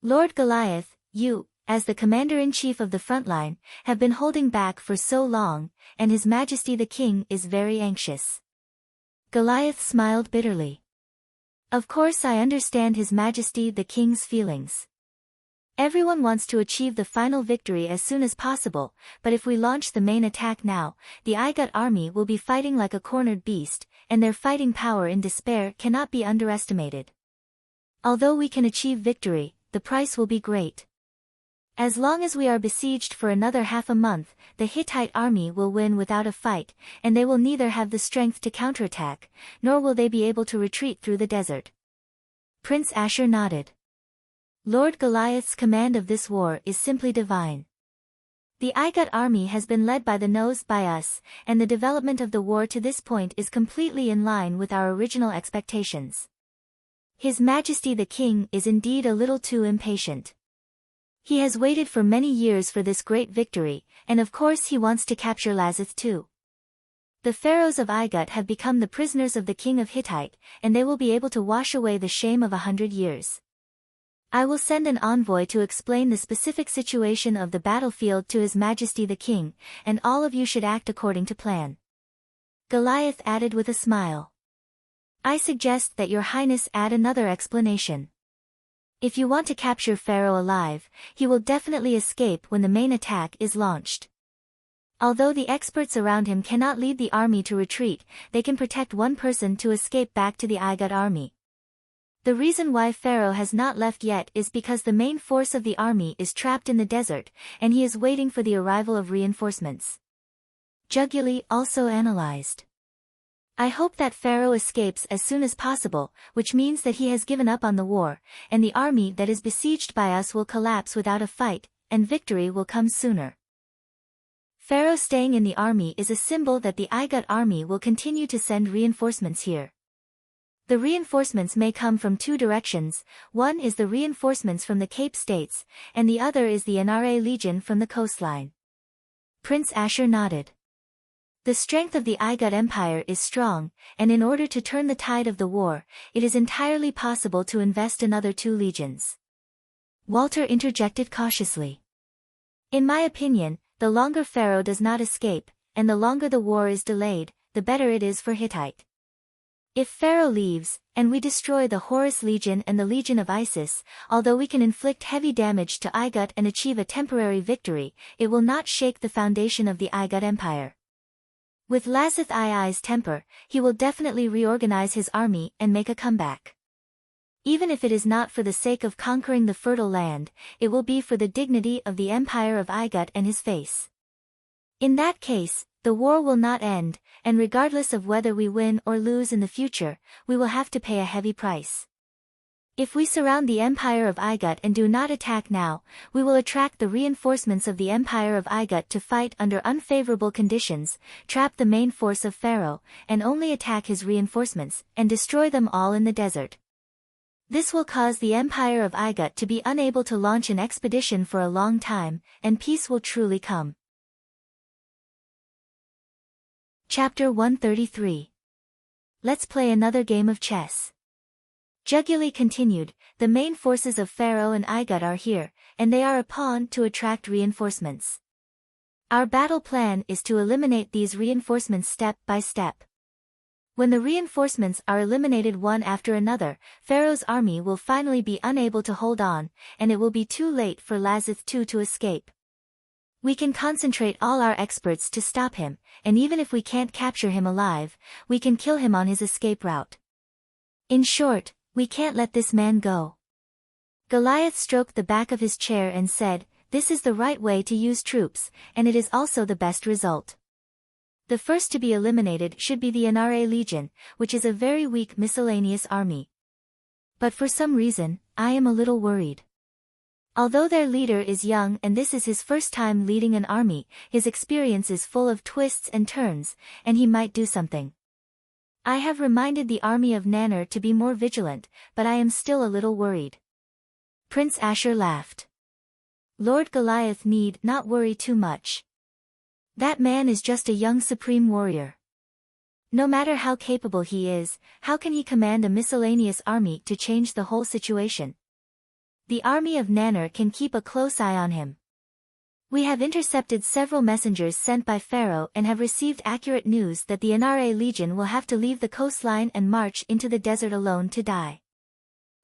Lord Goliath, you, as the commander-in-chief of the frontline, have been holding back for so long, and His Majesty the King is very anxious." Goliath smiled bitterly. "Of course I understand His Majesty the King's feelings. Everyone wants to achieve the final victory as soon as possible, but if we launch the main attack now, the Igut army will be fighting like a cornered beast, and their fighting power in despair cannot be underestimated. Although we can achieve victory, the price will be great. As long as we are besieged for another half a month, the Hittite army will win without a fight, and they will neither have the strength to counterattack, nor will they be able to retreat through the desert." Prince Asher nodded. Lord Goliath's command of this war is simply divine. The Igut army has been led by the nose by us, and the development of the war to this point is completely in line with our original expectations. His Majesty the King is indeed a little too impatient. He has waited for many years for this great victory, and of course he wants to capture Lazith too. The pharaohs of Igut have become the prisoners of the king of Hittite, and they will be able to wash away the shame of 100 years. I will send an envoy to explain the specific situation of the battlefield to His Majesty the King, and all of you should act according to plan." Goliath added with a smile. "I suggest that Your Highness add another explanation. If you want to capture Pharaoh alive, he will definitely escape when the main attack is launched. Although the experts around him cannot lead the army to retreat, they can protect one person to escape back to the Igut army. The reason why Pharaoh has not left yet is because the main force of the army is trapped in the desert, and he is waiting for the arrival of reinforcements. Juguli also analyzed. I hope that Pharaoh escapes as soon as possible, which means that he has given up on the war, and the army that is besieged by us will collapse without a fight, and victory will come sooner. Pharaoh staying in the army is a symbol that the Igut army will continue to send reinforcements here. The reinforcements may come from two directions, one is the reinforcements from the Cape States, and the other is the NRA Legion from the coastline. Prince Ashur nodded. The strength of the Igut Empire is strong, and in order to turn the tide of the war, it is entirely possible to invest another 2 legions. Walter interjected cautiously. In my opinion, the longer Pharaoh does not escape, and the longer the war is delayed, the better it is for Hittite. If Pharaoh leaves, and we destroy the Horus Legion and the Legion of Isis, although we can inflict heavy damage to Igut and achieve a temporary victory, it will not shake the foundation of the Igut Empire. With Lazith II's temper, he will definitely reorganize his army and make a comeback. Even if it is not for the sake of conquering the fertile land, it will be for the dignity of the empire of Igut and his face. In that case, the war will not end, and regardless of whether we win or lose in the future, we will have to pay a heavy price. If we surround the empire of Igut and do not attack now, we will attract the reinforcements of the empire of Igut to fight under unfavorable conditions, trap the main force of Pharaoh, and only attack his reinforcements, and destroy them all in the desert. This will cause the empire of Igut to be unable to launch an expedition for a long time, and peace will truly come. Chapter 133. Let's play another game of chess. Juguli continued, the main forces of Pharaoh and Igut are here, and they are a pawn to attract reinforcements. Our battle plan is to eliminate these reinforcements step by step. When the reinforcements are eliminated one after another, Pharaoh's army will finally be unable to hold on, and it will be too late for Lazith II to escape. We can concentrate all our experts to stop him, and even if we can't capture him alive, we can kill him on his escape route. In short, we can't let this man go. Goliath stroked the back of his chair and said, this is the right way to use troops, and it is also the best result. The first to be eliminated should be the NRA Legion, which is a very weak miscellaneous army. But for some reason, I am a little worried. Although their leader is young and this is his first time leading an army, his experience is full of twists and turns, and he might do something. I have reminded the army of Nanner to be more vigilant, but I am still a little worried. Prince Ashur laughed. Lord Goliath need not worry too much. That man is just a young supreme warrior. No matter how capable he is, how can he command a miscellaneous army to change the whole situation? The army of Nanner can keep a close eye on him. We have intercepted several messengers sent by Pharaoh and have received accurate news that the NRA Legion will have to leave the coastline and march into the desert alone to die.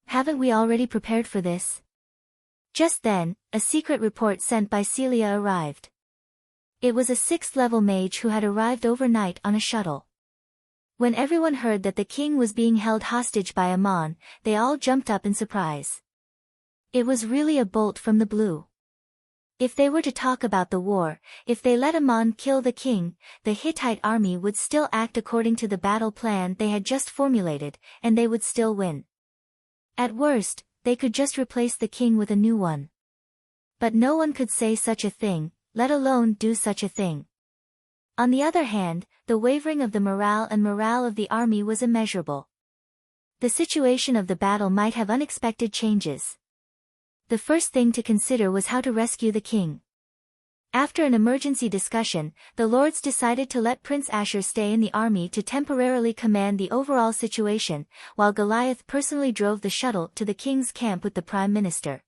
Haven't we already prepared for this? Just then, a secret report sent by Celia arrived. It was a 6th-level mage who had arrived overnight on a shuttle. When everyone heard that the king was being held hostage by Ammon, they all jumped up in surprise. It was really a bolt from the blue. If they were to talk about the war, if they let Ammon kill the king, the Hittite army would still act according to the battle plan they had just formulated, and they would still win. At worst, they could just replace the king with a new one. But no one could say such a thing, let alone do such a thing. On the other hand, the wavering of the morale of the army was immeasurable. The situation of the battle might have unexpected changes. The first thing to consider was how to rescue the king. After an emergency discussion, the lords decided to let Prince Ashur stay in the army to temporarily command the overall situation, while Goliath personally drove the shuttle to the king's camp with the prime minister.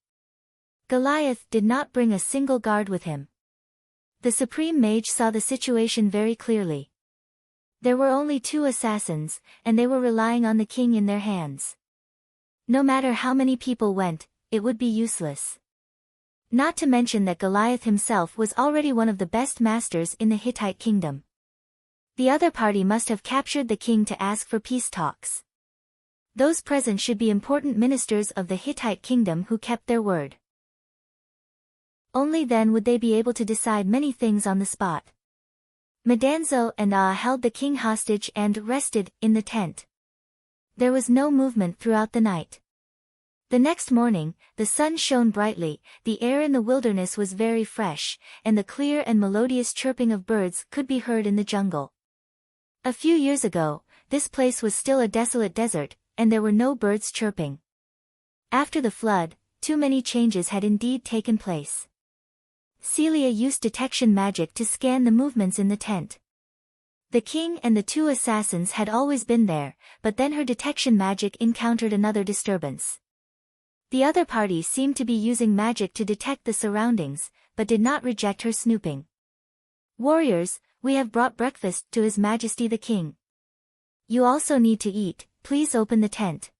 Goliath did not bring a single guard with him. The supreme mage saw the situation very clearly. There were only 2 assassins, and they were relying on the king in their hands. No matter how many people went, it would be useless. Not to mention that Goliath himself was already one of the best masters in the Hittite kingdom. The other party must have captured the king to ask for peace talks. Those present should be important ministers of the Hittite kingdom who kept their word. Only then would they be able to decide many things on the spot. Madanzo and held the king hostage and rested in the tent. There was no movement throughout the night. The next morning, the sun shone brightly, the air in the wilderness was very fresh, and the clear and melodious chirping of birds could be heard in the jungle. A few years ago, this place was still a desolate desert, and there were no birds chirping. After the flood, too many changes had indeed taken place. Celia used detection magic to scan the movements in the tent. The king and the two assassins had always been there, but then her detection magic encountered another disturbance. The other party seemed to be using magic to detect the surroundings, but did not reject her snooping. "Warriors, we have brought breakfast to His Majesty the King. You also need to eat, please open the tent."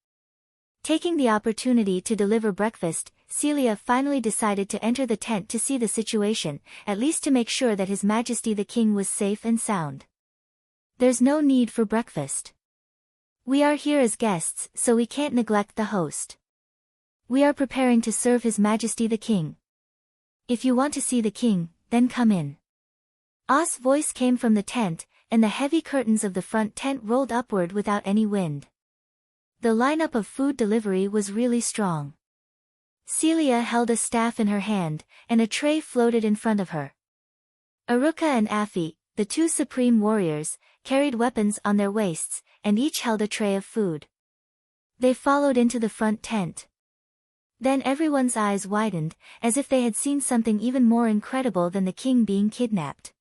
Taking the opportunity to deliver breakfast, Celia finally decided to enter the tent to see the situation, at least to make sure that His Majesty the King was safe and sound. "There's no need for breakfast. We are here as guests, so we can't neglect the host. We are preparing to serve His Majesty the King. If you want to see the king, then come in." Ah's voice came from the tent, and the heavy curtains of the front tent rolled upward without any wind. The lineup of food delivery was really strong. Celia held a staff in her hand, and a tray floated in front of her. Aruka and Afi, the two supreme warriors, carried weapons on their waists, and each held a tray of food. They followed into the front tent. Then everyone's eyes widened, as if they had seen something even more incredible than the king being kidnapped.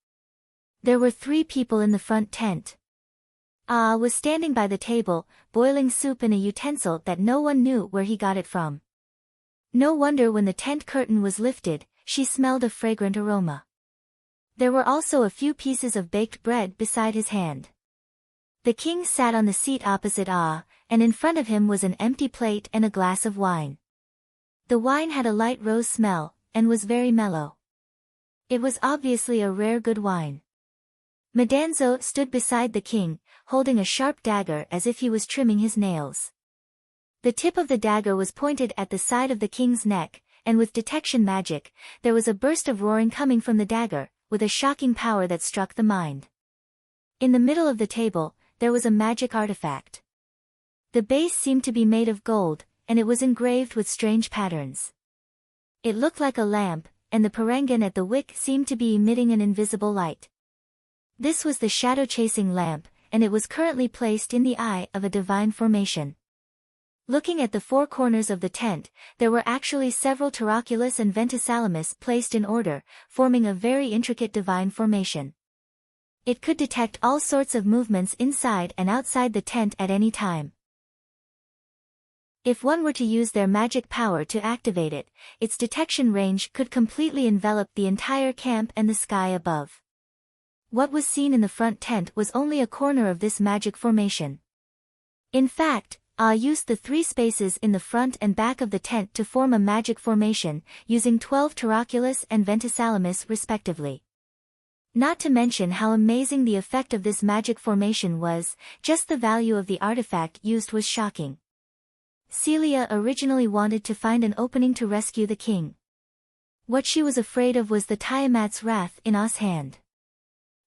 There were 3 people in the front tent. Ah was standing by the table, boiling soup in a utensil that no one knew where he got it from. No wonder when the tent curtain was lifted, she smelled a fragrant aroma. There were also a few pieces of baked bread beside his hand. The king sat on the seat opposite Ah, and in front of him was an empty plate and a glass of wine. The wine had a light rose smell, and was very mellow. It was obviously a rare good wine. Madanzo stood beside the king, holding a sharp dagger as if he was trimming his nails. The tip of the dagger was pointed at the side of the king's neck, and with detection magic, there was a burst of roaring coming from the dagger, with a shocking power that struck the mind. In the middle of the table, there was a magic artifact. The base seemed to be made of gold, and it was engraved with strange patterns. It looked like a lamp, and the parangan at the wick seemed to be emitting an invisible light. This was the shadow-chasing lamp, and it was currently placed in the eye of a divine formation. Looking at the 4 corners of the tent, there were actually several Taraculus and Ventisalamus placed in order, forming a very intricate divine formation. It could detect all sorts of movements inside and outside the tent at any time. If one were to use their magic power to activate it, its detection range could completely envelop the entire camp and the sky above. What was seen in the front tent was only a corner of this magic formation. In fact, Ah used the 3 spaces in the front and back of the tent to form a magic formation, using 12 Taraculus and Ventisalamus respectively. Not to mention how amazing the effect of this magic formation was, just the value of the artifact used was shocking. Celia originally wanted to find an opening to rescue the king. What she was afraid of was the Tiamat's wrath in Ah's hand.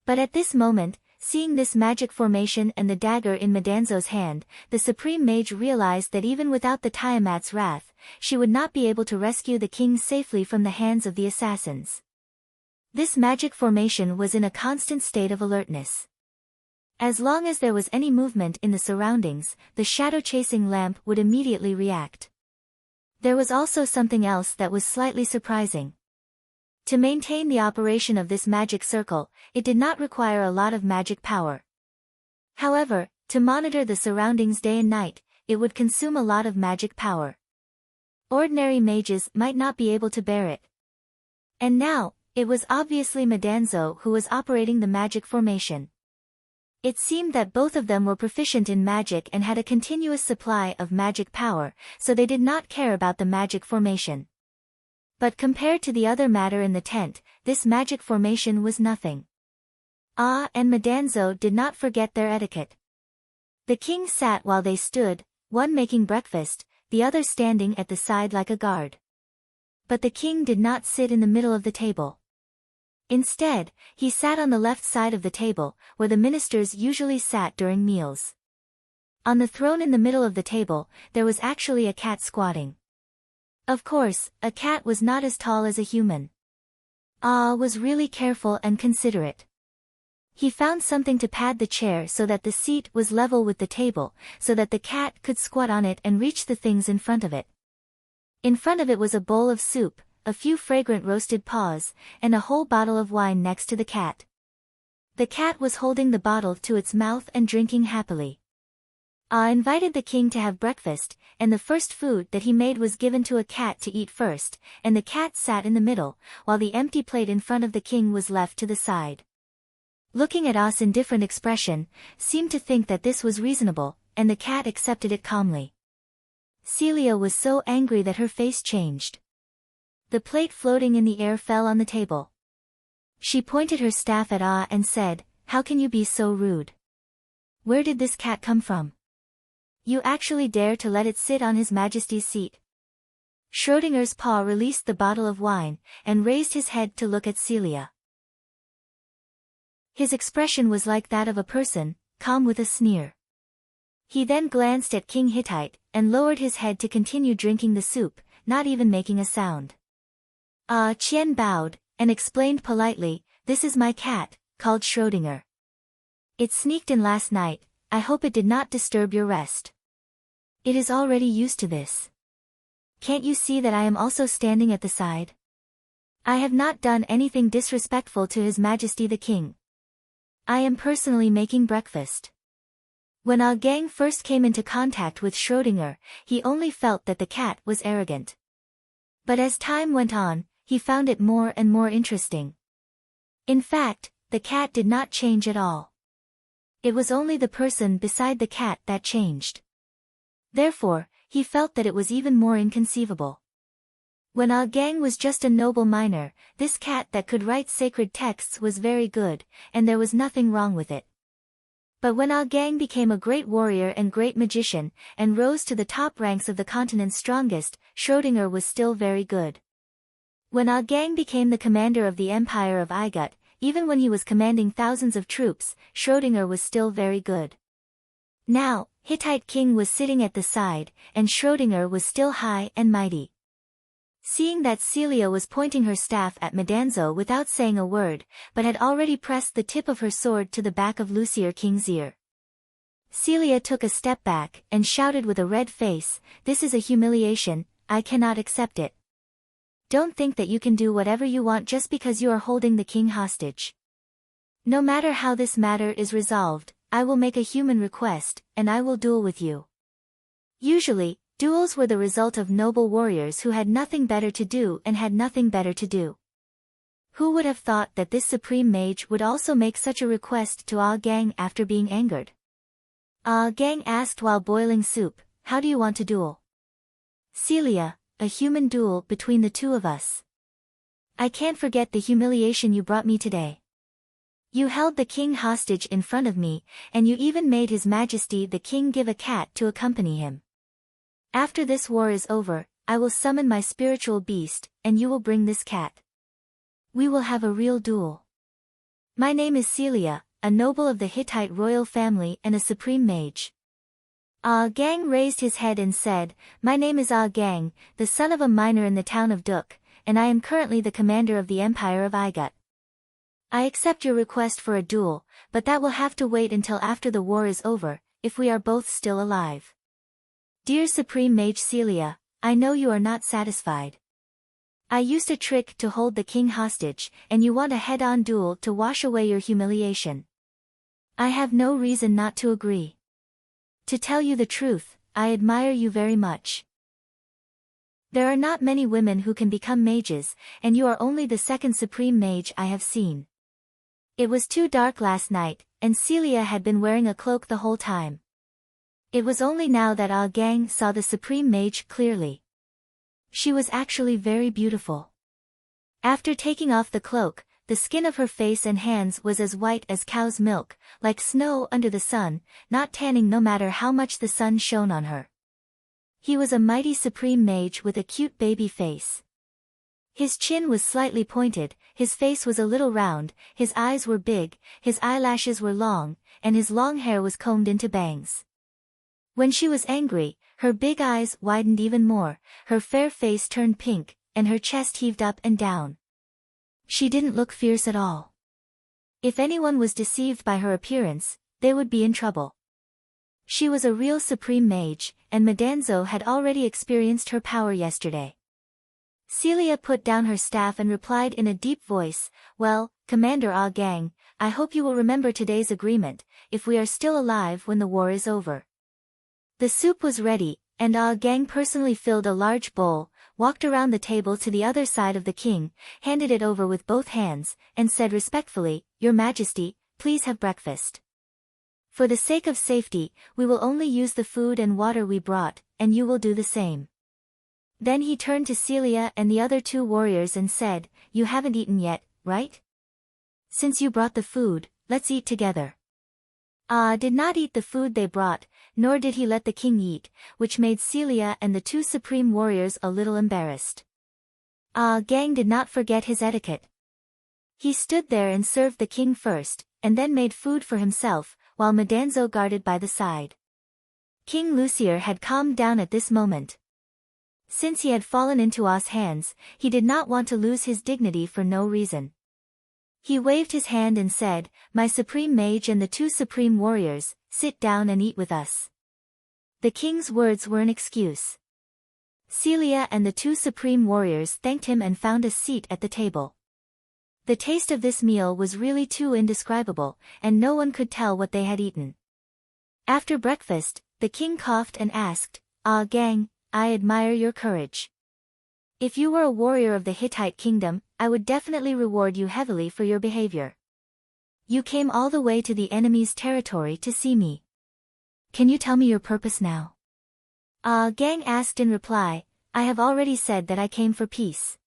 But at this moment, seeing this magic formation and the dagger in Madanzo's hand, the supreme mage realized that even without the Tiamat's wrath, she would not be able to rescue the king safely from the hands of the assassins. This magic formation was in a constant state of alertness. As long as there was any movement in the surroundings, the shadow-chasing lamp would immediately react. There was also something else that was slightly surprising. To maintain the operation of this magic circle, it did not require a lot of magic power. However, to monitor the surroundings day and night, it would consume a lot of magic power. Ordinary mages might not be able to bear it. And now, it was obviously Madanzo who was operating the magic formation. It seemed that both of them were proficient in magic and had a continuous supply of magic power, so they did not care about the magic formation. But compared to the other matter in the tent, this magic formation was nothing. Ah and Madanzo did not forget their etiquette. The king sat while they stood, one making breakfast, the other standing at the side like a guard. But the king did not sit in the middle of the table. Instead, he sat on the left side of the table, where the ministers usually sat during meals. On the throne in the middle of the table, there was actually a cat squatting. Of course, a cat was not as tall as a human. Was really careful and considerate. He found something to pad the chair so that the seat was level with the table, so that the cat could squat on it and reach the things in front of it. In front of it was a bowl of soup, a few fragrant roasted paws, and a whole bottle of wine next to the cat. The cat was holding the bottle to its mouth and drinking happily. Invited the king to have breakfast, and the first food that he made was given to a cat to eat first, and the cat sat in the middle, while the empty plate in front of the king was left to the side. Looking at Os in different expression, seemed to think that this was reasonable, and the cat accepted it calmly. Celia was so angry that her face changed. The plate floating in the air fell on the table. She pointed her staff at and said, "How can you be so rude? Where did this cat come from? You actually dare to let it sit on His Majesty's seat?" Schrodinger's paw released the bottle of wine, and raised his head to look at Celia. His expression was like that of a person, calm with a sneer. He then glanced at King Hittite, and lowered his head to continue drinking the soup, not even making a sound. Chien bowed, and explained politely, "This is my cat, called Schrodinger. It sneaked in last night. I hope it did not disturb your rest. It is already used to this. Can't you see that I am also standing at the side? I have not done anything disrespectful to His Majesty the King. I am personally making breakfast." When Gang first came into contact with Schrodinger, he only felt that the cat was arrogant. But as time went on, he found it more and more interesting. In fact, the cat did not change at all. It was only the person beside the cat that changed. Therefore, he felt that it was even more inconceivable. When Gang was just a noble miner, this cat that could write sacred texts was very good, and there was nothing wrong with it. But when Gang became a great warrior and great magician, and rose to the top ranks of the continent's strongest, Schrodinger was still very good. When Gang became the commander of the Empire of Igut, even when he was commanding thousands of troops, Schrodinger was still very good. Now, Hittite king was sitting at the side, and Schrodinger was still high and mighty. Seeing that Celia was pointing her staff at Madanzo without saying a word, but had already pressed the tip of her sword to the back of Lucier King's ear, Celia took a step back and shouted with a red face, "This is a humiliation, I cannot accept it. Don't think that you can do whatever you want just because you are holding the king hostage. No matter how this matter is resolved, I will make a human request, and I will duel with you." Usually, duels were the result of noble warriors who had nothing better to do and had nothing better to do. Who would have thought that this supreme mage would also make such a request to Gang after being angered? Gang asked while boiling soup, "How do you want to duel?" "Celia, a human duel between the two of us. I can't forget the humiliation you brought me today. You held the king hostage in front of me, and you even made His Majesty the King give a cat to accompany him. After this war is over, I will summon my spiritual beast, and you will bring this cat. We will have a real duel. My name is Celia, a noble of the Hittite royal family and a supreme mage." Gang raised his head and said, "My name is Gang, the son of a miner in the town of Duk, and I am currently the commander of the Empire of Igut. I accept your request for a duel, but that will have to wait until after the war is over, if we are both still alive. Dear Supreme Mage Celia, I know you are not satisfied. I used a trick to hold the king hostage, and you want a head-on duel to wash away your humiliation. I have no reason not to agree. To tell you the truth, I admire you very much. There are not many women who can become mages, and you are only the second supreme mage I have seen." It was too dark last night, and Celia had been wearing a cloak the whole time. It was only now that Gang saw the supreme mage clearly. She was actually very beautiful. After taking off the cloak, the skin of her face and hands was as white as cow's milk, like snow under the sun, not tanning no matter how much the sun shone on her. He was a mighty supreme mage with a cute baby face. His chin was slightly pointed, his face was a little round, his eyes were big, his eyelashes were long, and his long hair was combed into bangs. When she was angry, her big eyes widened even more, her fair face turned pink, and her chest heaved up and down. She didn't look fierce at all. If anyone was deceived by her appearance, they would be in trouble. She was a real supreme mage, and Madanzo had already experienced her power yesterday. Celia put down her staff and replied in a deep voice, "Well, Commander Ah Gang, I hope you will remember today's agreement, if we are still alive when the war is over." The soup was ready, and Ah Gang personally filled a large bowl, walked around the table to the other side of the king, handed it over with both hands, and said respectfully, "Your Majesty, please have breakfast. For the sake of safety, we will only use the food and water we brought, and you will do the same." Then he turned to Celia and the other two warriors and said, "You haven't eaten yet, right? Since you brought the food, let's eat together." Ah did not eat the food they brought, nor did he let the king eat, which made Celia and the two supreme warriors a little embarrassed. Ah Gang did not forget his etiquette. He stood there and served the king first, and then made food for himself, while Madanzo guarded by the side. King Lucier had calmed down at this moment. Since he had fallen into Ah's hands, he did not want to lose his dignity for no reason. He waved his hand and said, "My supreme mage and the two supreme warriors, sit down and eat with us." The king's words were an excuse. Celia and the two supreme warriors thanked him and found a seat at the table. The taste of this meal was really too indescribable, and no one could tell what they had eaten. After breakfast, the king coughed and asked, "Ah Gang, I admire your courage. If you were a warrior of the Hittite kingdom, I would definitely reward you heavily for your behavior. You came all the way to the enemy's territory to see me. Can you tell me your purpose now?" Ah Gang asked in reply, "I have already said that I came for peace.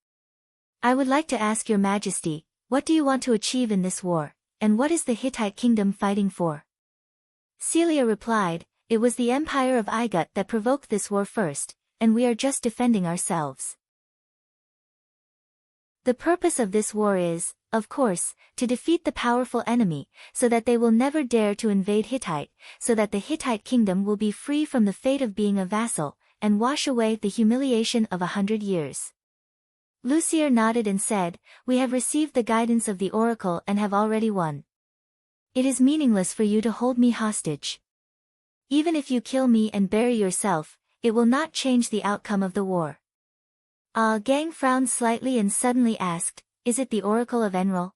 I would like to ask your Majesty, what do you want to achieve in this war, and what is the Hittite kingdom fighting for?" Celia replied, "It was the empire of Igut that provoked this war first, and we are just defending ourselves. The purpose of this war is, of course, to defeat the powerful enemy, so that they will never dare to invade Hittite, so that the Hittite kingdom will be free from the fate of being a vassal, and wash away the humiliation of 100 years. Lucier nodded and said, "We have received the guidance of the oracle and have already won. It is meaningless for you to hold me hostage. Even if you kill me and bury yourself, it will not change the outcome of the war." Ah Gang frowned slightly and suddenly asked, "Is it the oracle of Enlil?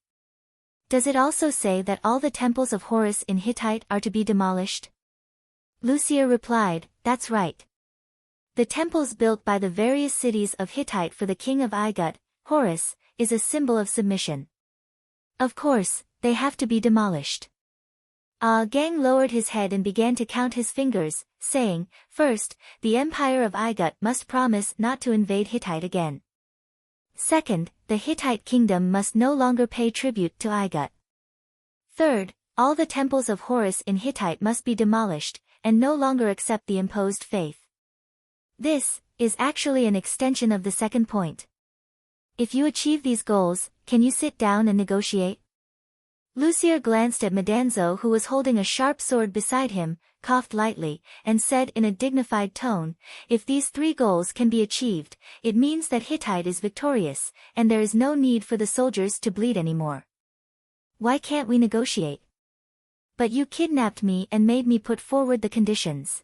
Does it also say that all the temples of Horus in Hittite are to be demolished?" Lucier replied, "That's right. The temples built by the various cities of Hittite for the king of Igut, Horus, is a symbol of submission. Of course, they have to be demolished." Ah Gang lowered his head and began to count his fingers, saying, "First, the empire of Igut must promise not to invade Hittite again. Second, the Hittite kingdom must no longer pay tribute to Igut. Third, all the temples of Horus in Hittite must be demolished, and no longer accept the imposed faith." This is actually an extension of the second point. If you achieve these goals, can you sit down and negotiate? Lucier glanced at Madanzo, who was holding a sharp sword beside him, coughed lightly, and said in a dignified tone, "If these 3 goals can be achieved, it means that Hittite is victorious, and there is no need for the soldiers to bleed anymore. Why can't we negotiate? But you kidnapped me and made me put forward the conditions.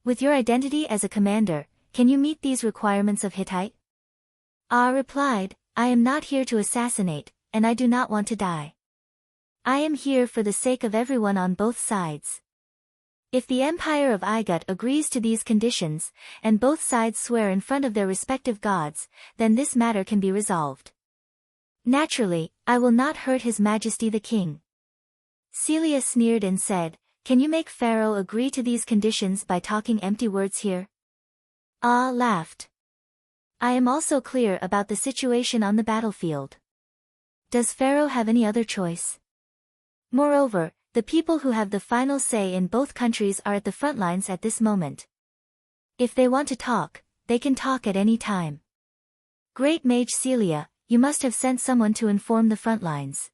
With your identity as a commander, can you meet these requirements of Hittite?" Ah replied, "I am not here to assassinate, and I do not want to die. I am here for the sake of everyone on both sides. If the empire of Igut agrees to these conditions, and both sides swear in front of their respective gods, then this matter can be resolved. Naturally, I will not hurt His Majesty the King." Celia sneered and said, "Can you make Pharaoh agree to these conditions by talking empty words here?" Ah laughed. "I am also clear about the situation on the battlefield. Does Pharaoh have any other choice? Moreover, the people who have the final say in both countries are at the front lines at this moment. If they want to talk, they can talk at any time. Great Mage Celia, you must have sent someone to inform the front lines.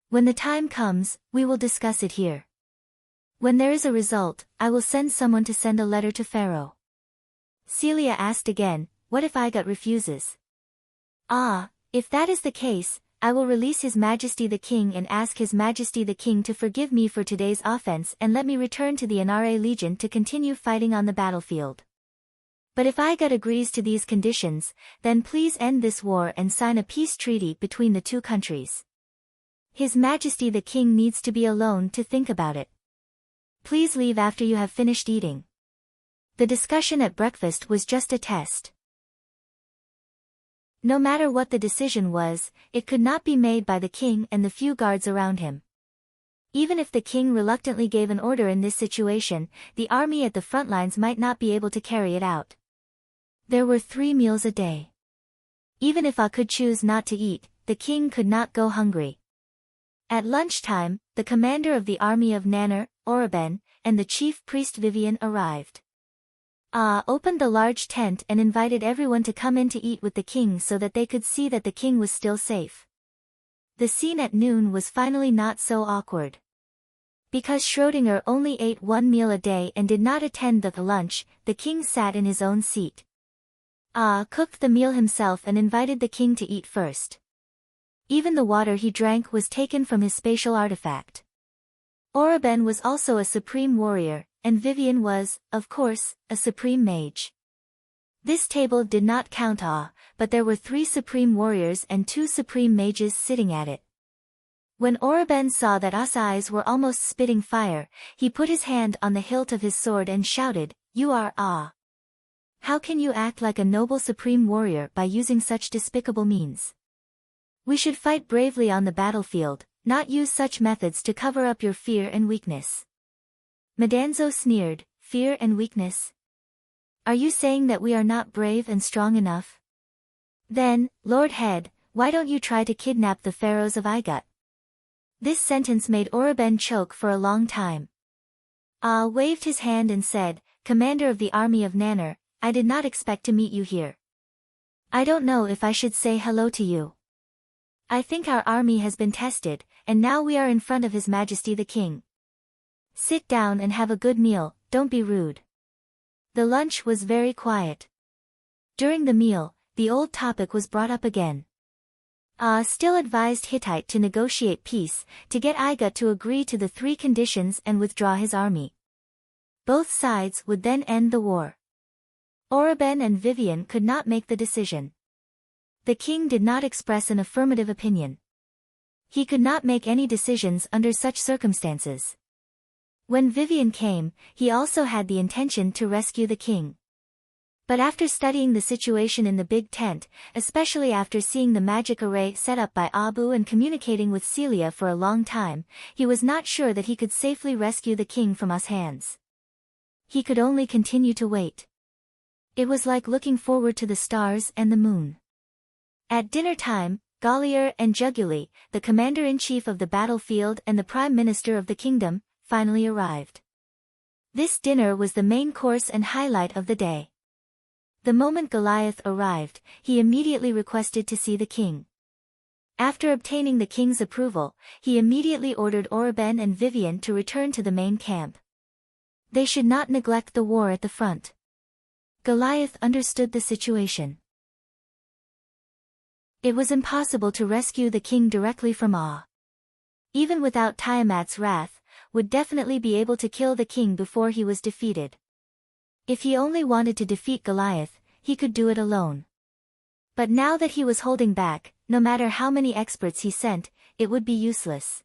When the time comes, we will discuss it here. When there is a result, I will send someone to send a letter to Pharaoh. Celia asked again, what if Igot refuses? Ah, if that is the case, I will release His Majesty the King and ask His Majesty the King to forgive me for today's offense and let me return to the Inare Legion to continue fighting on the battlefield. But if Igot agrees to these conditions, then please end this war and sign a peace treaty between the two countries. His Majesty the King needs to be alone to think about it. Please leave after you have finished eating. The discussion at breakfast was just a test. No matter what the decision was, it could not be made by the king and the few guards around him. Even if the king reluctantly gave an order in this situation, the army at the front lines might not be able to carry it out. There were 3 meals a day. Even if I could choose not to eat, the king could not go hungry. At lunchtime, the commander of the army of Nanner, Oroben, and the chief priest Vivian arrived. Opened the large tent and invited everyone to come in to eat with the king so that they could see that the king was still safe. The scene at noon was finally not so awkward. Because Schrödinger only ate 1 meal a day and did not attend the lunch, the king sat in his own seat. Cooked the meal himself and invited the king to eat first. Even the water he drank was taken from his spatial artifact. Oroben was also a supreme warrior, and Vivian was, of course, a supreme mage. This table did not count but there were 3 supreme warriors and 2 supreme mages sitting at it. When Oroben saw that A's eyes were almost spitting fire, he put his hand on the hilt of his sword and shouted, "You are How can you act like a noble supreme warrior by using such despicable means? We should fight bravely on the battlefield, not use such methods to cover up your fear and weakness." Madanzo sneered, "Fear and weakness? Are you saying that we are not brave and strong enough? Then, Lord Head, why don't you try to kidnap the pharaohs of Igot?" This sentence made Oroben choke for a long time. Waved his hand and said, "Commander of the army of Nanner, I did not expect to meet you here. I don't know if I should say hello to you. I think our army has been tested, and now we are in front of His Majesty the King. Sit down and have a good meal, don't be rude." The lunch was very quiet. During the meal, the old topic was brought up again. Still advised Hittite to negotiate peace, to get Igot to agree to the 3 conditions and withdraw his army. Both sides would then end the war. Oroben and Vivian could not make the decision. The king did not express an affirmative opinion. He could not make any decisions under such circumstances. When Vivian came, he also had the intention to rescue the king. But after studying the situation in the big tent, especially after seeing the magic array set up by Abu and communicating with Celia for a long time, he was not sure that he could safely rescue the king from A's hands. He could only continue to wait. It was like looking forward to the stars and the moon. At dinner time, Gallier and Juguli, the commander-in-chief of the battlefield and the prime minister of the kingdom, finally arrived. This dinner was the main course and highlight of the day. The moment Goliath arrived, he immediately requested to see the king. After obtaining the king's approval, he immediately ordered Oroben and Vivian to return to the main camp. They should not neglect the war at the front. Goliath understood the situation. It was impossible to rescue the king directly from A. Even without Tiamat's wrath, would definitely be able to kill the king before he was defeated. If he only wanted to defeat Goliath, he could do it alone. But now that he was holding back, no matter how many experts he sent, it would be useless.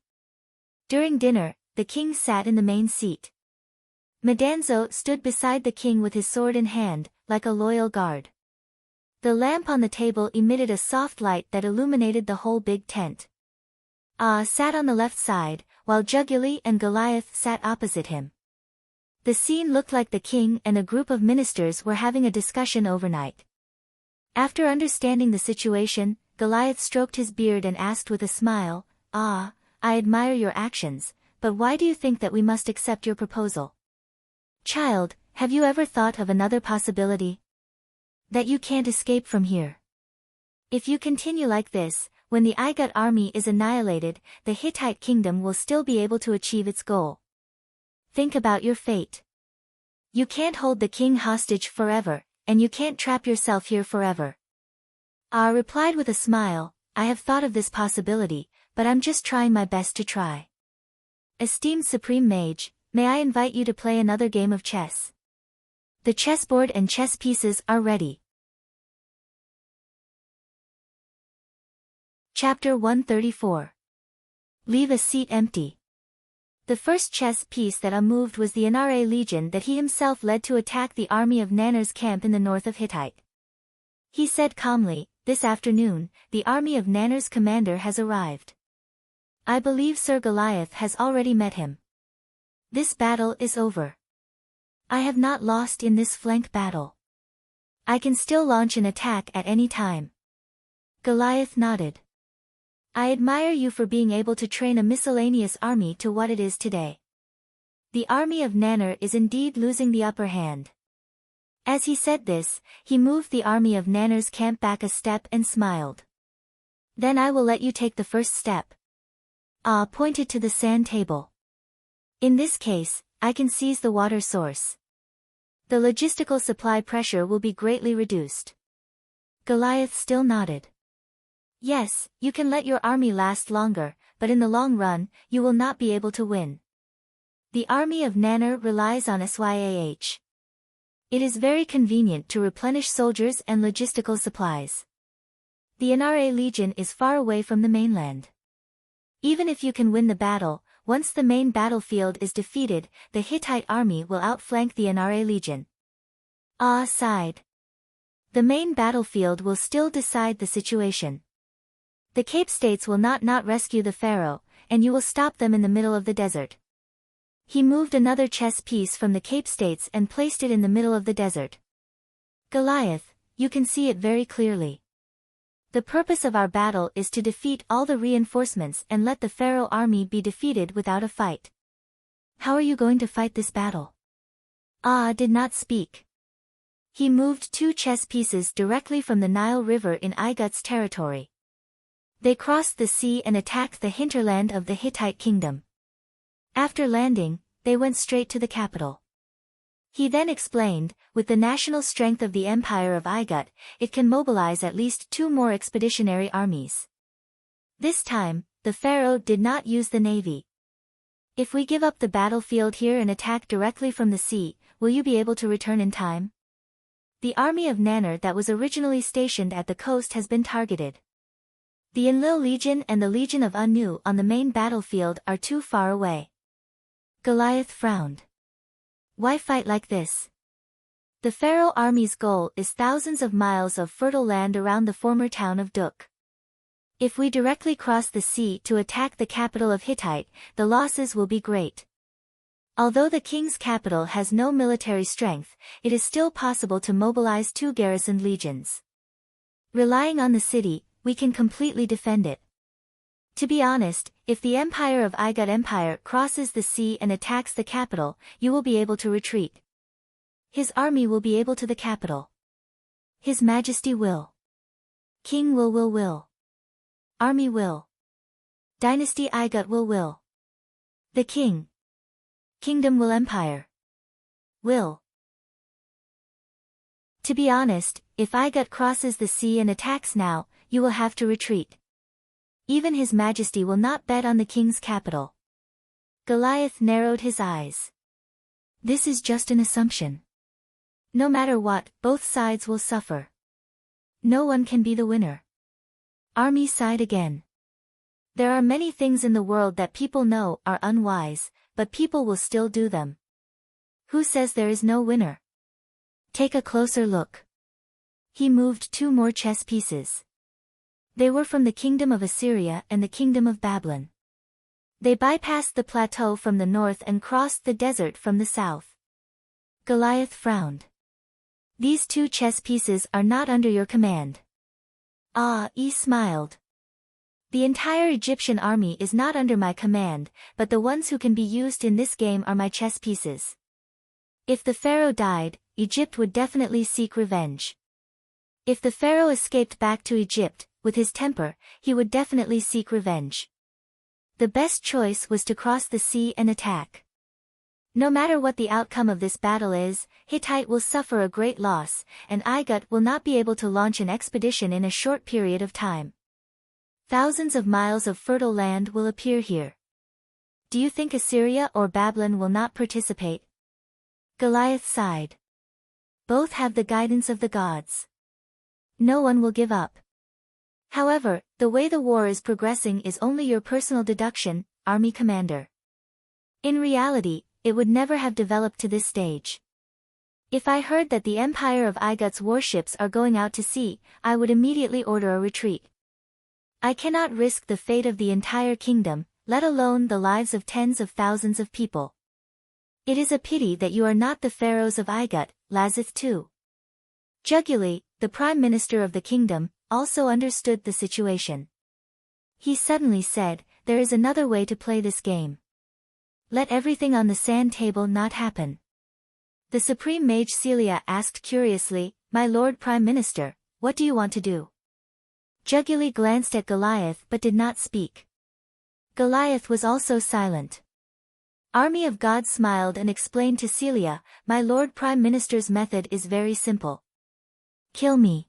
During dinner, the king sat in the main seat. Madanzo stood beside the king with his sword in hand, like a loyal guard. The lamp on the table emitted a soft light that illuminated the whole big tent. Sat on the left side, while Juguli and Goliath sat opposite him. The scene looked like the king and a group of ministers were having a discussion overnight. After understanding the situation, Goliath stroked his beard and asked with a smile, "I admire your actions, but why do you think that we must accept your proposal? Child, Have you ever thought of another possibility? That you can't escape from here. If you continue like this, when the Igut army is annihilated, the Hittite kingdom will still be able to achieve its goal. Think about your fate. You can't hold the king hostage forever, and you can't trap yourself here forever. Ah replied with a smile, I have thought of this possibility, but I'm just trying my best to try. Esteemed Supreme Mage, may I invite you to play another game of chess? The chessboard and chess pieces are ready. Chapter 134. Leave a seat empty. The first chess piece that moved was the Inare Legion that he himself led to attack the army of Nanar's camp in the north of Hittite. He said calmly, this afternoon, the army of Nanar's commander has arrived. I believe Sir Goliath has already met him. This battle is over. I have not lost in this flank battle. I can still launch an attack at any time. Goliath nodded. I admire you for being able to train a miscellaneous army to what it is today. The army of Nanar is indeed losing the upper hand. As he said this, he moved the army of Nanar's camp back a step and smiled. Then I will let you take the first step. Ah pointed to the sand table. In this case, I can seize the water source. The logistical supply pressure will be greatly reduced. Goliath still nodded. Yes, you can let your army last longer, but in the long run, you will not be able to win. The army of Nanar relies on SYAH. It is very convenient to replenish soldiers and logistical supplies. The Inare Legion is far away from the mainland. Even if you can win the battle, once the main battlefield is defeated, the Hittite army will outflank the Inare Legion. Ah sighed. The main battlefield will still decide the situation. The Cape States will not rescue the pharaoh, and you will stop them in the middle of the desert. He moved another chess piece from the Cape States and placed it in the middle of the desert. Goliath, you can see it very clearly. The purpose of our battle is to defeat all the reinforcements and let the pharaoh army be defeated without a fight. How are you going to fight this battle? Ah did not speak. He moved two chess pieces directly from the Nile River in Igut's territory. They crossed the sea and attacked the hinterland of the Hittite kingdom. After landing, they went straight to the capital. He then explained, with the national strength of the Empire of Igut, it can mobilize at least 2 more expeditionary armies. This time, the pharaoh did not use the navy. If we give up the battlefield here and attack directly from the sea, will you be able to return in time? The army of Nanar that was originally stationed at the coast has been targeted. The Enlil Legion and the Legion of Anu on the main battlefield are too far away. Goliath frowned. Why fight like this? The pharaoh army's goal is thousands of miles of fertile land around the former town of Duk. If we directly cross the sea to attack the capital of Hittite, the losses will be great. Although the king's capital has no military strength, it is still possible to mobilize 2 garrisoned legions. Relying on the city, we can completely defend it. To be honest, if the Empire of Igut Empire crosses the sea and attacks the capital, you will be able to retreat. His army will be able to the capital. His Majesty will. King will. Army will. Dynasty Igut will. The king. Kingdom will empire. Will. To be honest, if Igut crosses the sea and attacks now, you will have to retreat. Even His Majesty will not bet on the king's capital. Goliath narrowed his eyes. This is just an assumption. No matter what, both sides will suffer. No one can be the winner. Army sighed again. There are many things in the world that people know are unwise, but people will still do them. Who says there is no winner? Take a closer look. He moved 2 more chess pieces. They were from the kingdom of Assyria and the kingdom of Babylon. They bypassed the plateau from the north and crossed the desert from the south. Goliath frowned. These 2 chess pieces are not under your command. Ah, he smiled. The entire Egyptian army is not under my command, but the ones who can be used in this game are my chess pieces. If the pharaoh died, Egypt would definitely seek revenge. If the pharaoh escaped back to Egypt, with his temper, he would definitely seek revenge. The best choice was to cross the sea and attack. No matter what the outcome of this battle is, Hittite will suffer a great loss, and Igut will not be able to launch an expedition in a short period of time. Thousands of miles of fertile land will appear here. Do you think Assyria or Babylon will not participate? Goliath sighed. Both have the guidance of the gods. No one will give up. However, the way the war is progressing is only your personal deduction, army commander. In reality, it would never have developed to this stage. If I heard that the empire of Igut's warships are going out to sea, I would immediately order a retreat. I cannot risk the fate of the entire kingdom, let alone the lives of tens of thousands of people. It is a pity that you are not the pharaohs of Igut, Lazith too. Juguli, the prime minister of the kingdom, also understood the situation. He suddenly said, there is another way to play this game. Let everything on the sand table not happen. The supreme mage Celia asked curiously, My Lord Prime Minister, what do you want to do? Juguli glanced at Goliath but did not speak. Goliath was also silent. Army of God smiled and explained to Celia, My Lord Prime Minister's method is very simple. Kill me.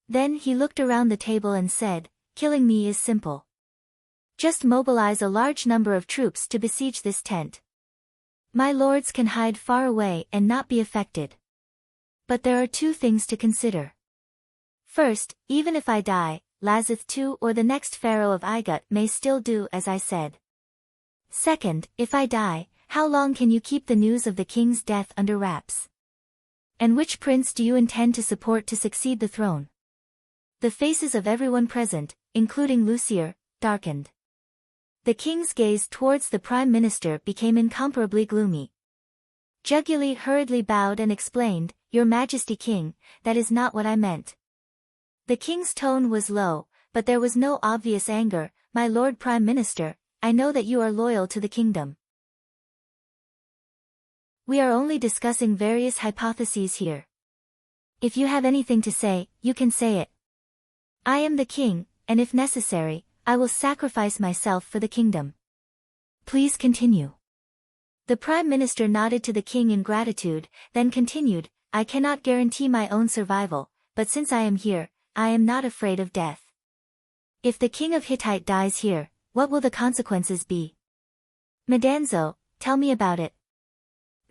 Then he looked around the table and said, Killing me is simple. Just mobilize a large number of troops to besiege this tent. My lords can hide far away and not be affected. But there are two things to consider. First, even if I die, Lazith II or the next pharaoh of Igut may still do as I said. Second, if I die, how long can you keep the news of the king's death under wraps? And which prince do you intend to support to succeed the throne? The faces of everyone present, including Lucier, darkened. The king's gaze towards the prime minister became incomparably gloomy. Juguli hurriedly bowed and explained, Your Majesty King, that is not what I meant. The king's tone was low, but there was no obvious anger, My Lord Prime Minister, I know that you are loyal to the kingdom. We are only discussing various hypotheses here. If you have anything to say, you can say it. I am the king, and if necessary, I will sacrifice myself for the kingdom. Please continue. The prime minister nodded to the king in gratitude, then continued, I cannot guarantee my own survival, but since I am here, I am not afraid of death. If the king of Hittite dies here, what will the consequences be? Madanzo, tell me about it.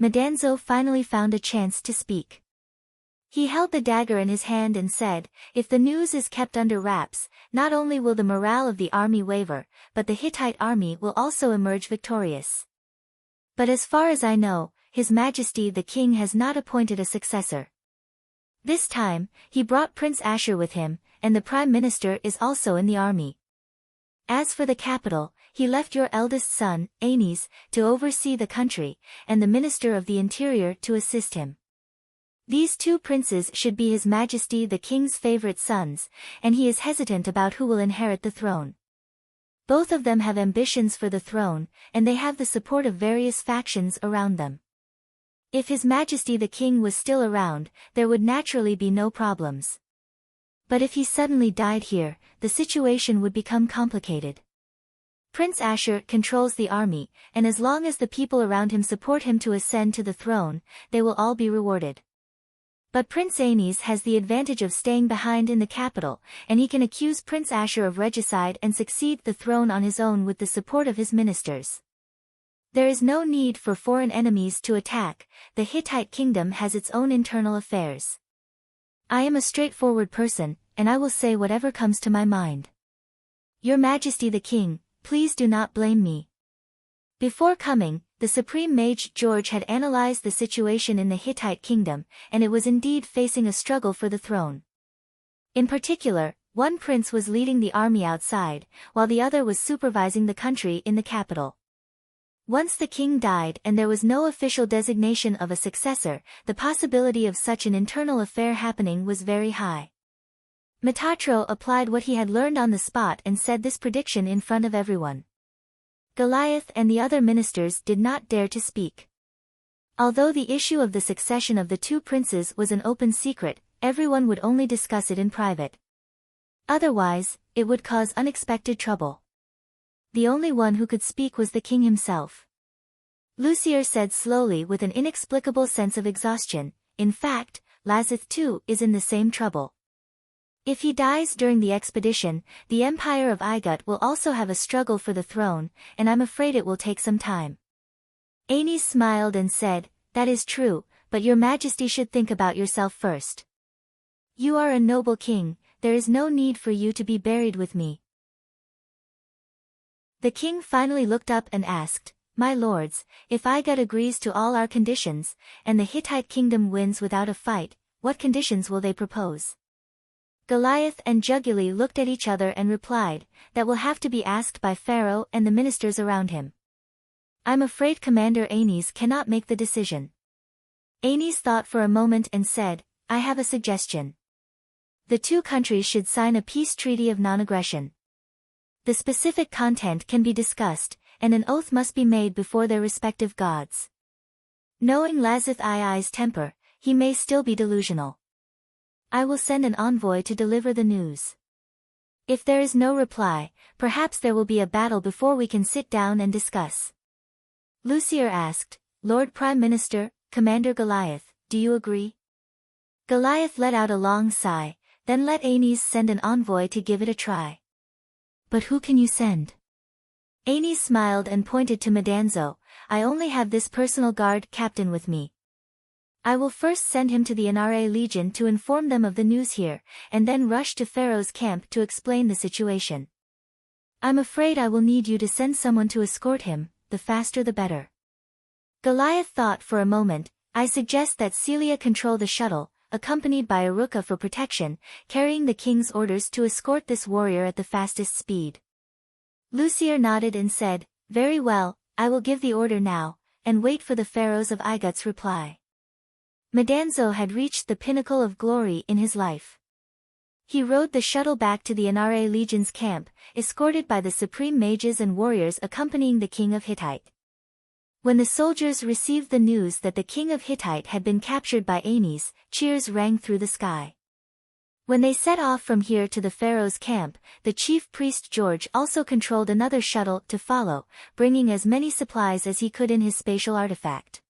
Madanzo finally found a chance to speak. He held the dagger in his hand and said, If the news is kept under wraps, not only will the morale of the army waver, but the Hittite army will also emerge victorious. But as far as I know, His Majesty the King has not appointed a successor. This time, he brought Prince Ashur with him, and the Prime Minister is also in the army. As for the capital, he left your eldest son, Anes, to oversee the country, and the Minister of the Interior to assist him. These two princes should be His Majesty the King's favorite sons, and he is hesitant about who will inherit the throne. Both of them have ambitions for the throne, and they have the support of various factions around them. If His Majesty the King was still around, there would naturally be no problems. But if he suddenly died here, the situation would become complicated. Prince Ashur controls the army, and as long as the people around him support him to ascend to the throne, they will all be rewarded. But Prince Anes has the advantage of staying behind in the capital, and he can accuse Prince Ashur of regicide and succeed the throne on his own with the support of his ministers. There is no need for foreign enemies to attack, the Hittite kingdom has its own internal affairs. I am a straightforward person, and I will say whatever comes to my mind. Your Majesty the King, please do not blame me. Before coming, the Supreme Mage George had analyzed the situation in the Hittite kingdom, and it was indeed facing a struggle for the throne. In particular, one prince was leading the army outside, while the other was supervising the country in the capital. Once the king died and there was no official designation of a successor, the possibility of such an internal affair happening was very high. Metatro applied what he had learned on the spot and said this prediction in front of everyone. Goliath and the other ministers did not dare to speak. Although the issue of the succession of the two princes was an open secret, everyone would only discuss it in private. Otherwise, it would cause unexpected trouble. The only one who could speak was the king himself. Lucier said slowly with an inexplicable sense of exhaustion, "In fact, Lazith too is in the same trouble. If he dies during the expedition, the Empire of Igut will also have a struggle for the throne, and I'm afraid it will take some time." Aenys smiled and said, "That is true, but your majesty should think about yourself first. You are a noble king, there is no need for you to be buried with me." The king finally looked up and asked, "My lords, if Igut agrees to all our conditions, and the Hittite kingdom wins without a fight, what conditions will they propose?" Goliath and Juguli looked at each other and replied, "That will have to be asked by Pharaoh and the ministers around him. I'm afraid Commander Aenys cannot make the decision." Aenys thought for a moment and said, "I have a suggestion. The two countries should sign a peace treaty of non-aggression. The specific content can be discussed, and an oath must be made before their respective gods. Knowing Lazith II's temper, he may still be delusional. I will send an envoy to deliver the news. If there is no reply, perhaps there will be a battle before we can sit down and discuss." Lucier asked, "Lord Prime Minister, Commander Goliath, do you agree?" Goliath let out a long sigh, then let Aenys send an envoy to give it a try. "But who can you send?" Aenys smiled and pointed to Madanzo, "I only have this personal guard captain with me. I will first send him to the Inare Legion to inform them of the news here, and then rush to Pharaoh's camp to explain the situation. I'm afraid I will need you to send someone to escort him, the faster the better." Goliath thought for a moment. "I suggest that Celia control the shuttle, accompanied by Aruka for protection, carrying the king's orders to escort this warrior at the fastest speed." Lucier nodded and said, "Very well, I will give the order now, and wait for the pharaohs of Igut's reply." Madanzo had reached the pinnacle of glory in his life. He rode the shuttle back to the Inare Legion's camp, escorted by the supreme mages and warriors accompanying the king of Hittite. When the soldiers received the news that the king of Hittite had been captured by Aenys, cheers rang through the sky. When they set off from here to the pharaoh's camp, the chief priest George also controlled another shuttle to follow, bringing as many supplies as he could in his spatial artifact.